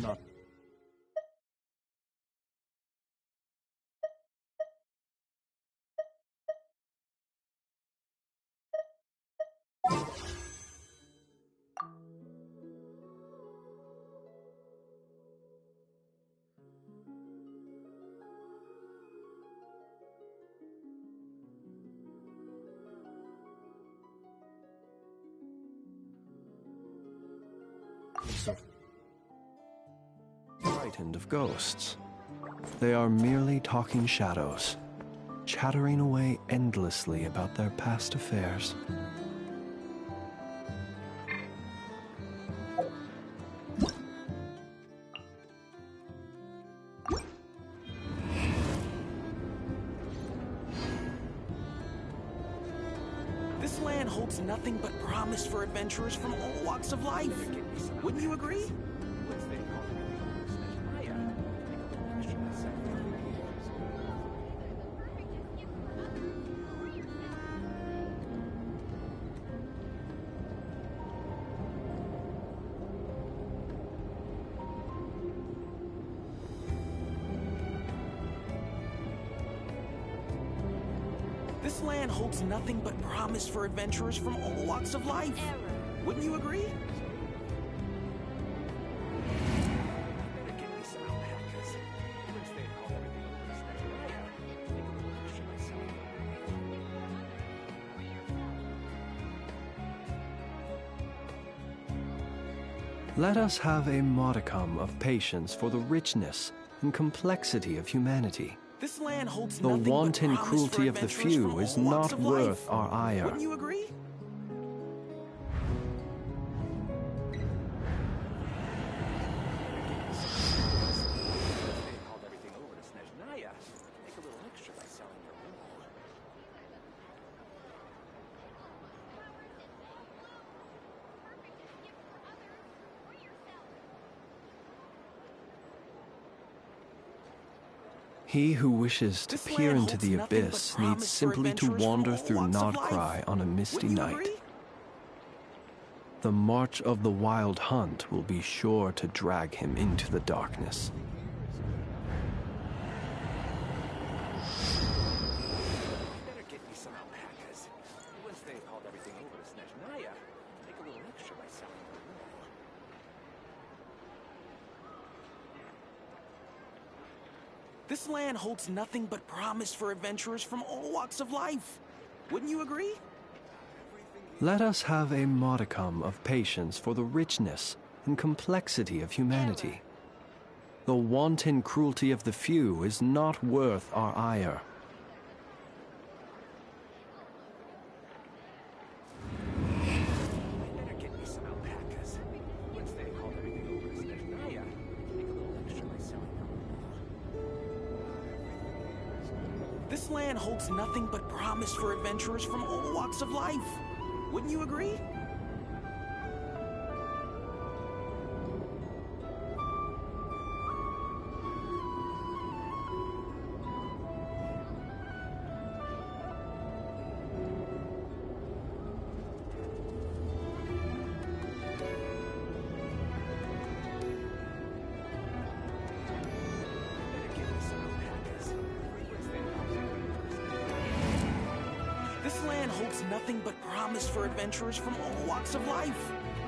Speaker 1: Not. So frightened of ghosts. They are merely talking shadows, chattering away endlessly about their past affairs.
Speaker 18: This land holds nothing but promise for adventurers from all walks of life. Wouldn't you agree? This land holds nothing but promise for adventurers from all walks of life. Wouldn't you agree?
Speaker 1: Let us have a modicum of patience for the richness and complexity of humanity.
Speaker 18: This land holds
Speaker 1: The
Speaker 18: nothing but
Speaker 1: wanton
Speaker 18: promise
Speaker 1: cruelty
Speaker 18: for
Speaker 1: of the
Speaker 18: adventurers
Speaker 1: few
Speaker 18: from
Speaker 1: is
Speaker 18: all walks
Speaker 1: not
Speaker 18: of
Speaker 1: worth
Speaker 18: life.
Speaker 1: our ire.
Speaker 18: Wouldn't you agree?
Speaker 1: He who wishes to
Speaker 18: This
Speaker 1: peer
Speaker 18: land
Speaker 1: into
Speaker 18: holds
Speaker 1: the
Speaker 18: nothing but
Speaker 1: abyss
Speaker 18: promise
Speaker 1: needs
Speaker 18: for
Speaker 1: simply to
Speaker 18: adventurers from
Speaker 1: wander
Speaker 18: all
Speaker 1: through
Speaker 18: walks of
Speaker 1: Nod
Speaker 18: life.
Speaker 1: Krai on a misty
Speaker 18: Wouldn't you
Speaker 1: night.
Speaker 18: agree?
Speaker 1: The march of the wild hunt will be sure to drag him into the darkness.
Speaker 18: Better get me some alpacas. Once they've hauled everything over to Snezhnaya, make a little extra by selling their wool. This land holds nothing but promise for adventurers from all walks of life. Wouldn't you agree?
Speaker 1: Let us have a modicum of patience for the richness and complexity of humanity. The wanton cruelty of the few is not worth our ire.
Speaker 18: Better get me some alpacas. Once they've hauled everything over to Snezhnaya, make a little extra by selling their wool. This land holds nothing but promise for adventurers from all walks of life. Wouldn't you agree? This land holds nothing but promise for adventurers from all walks of life.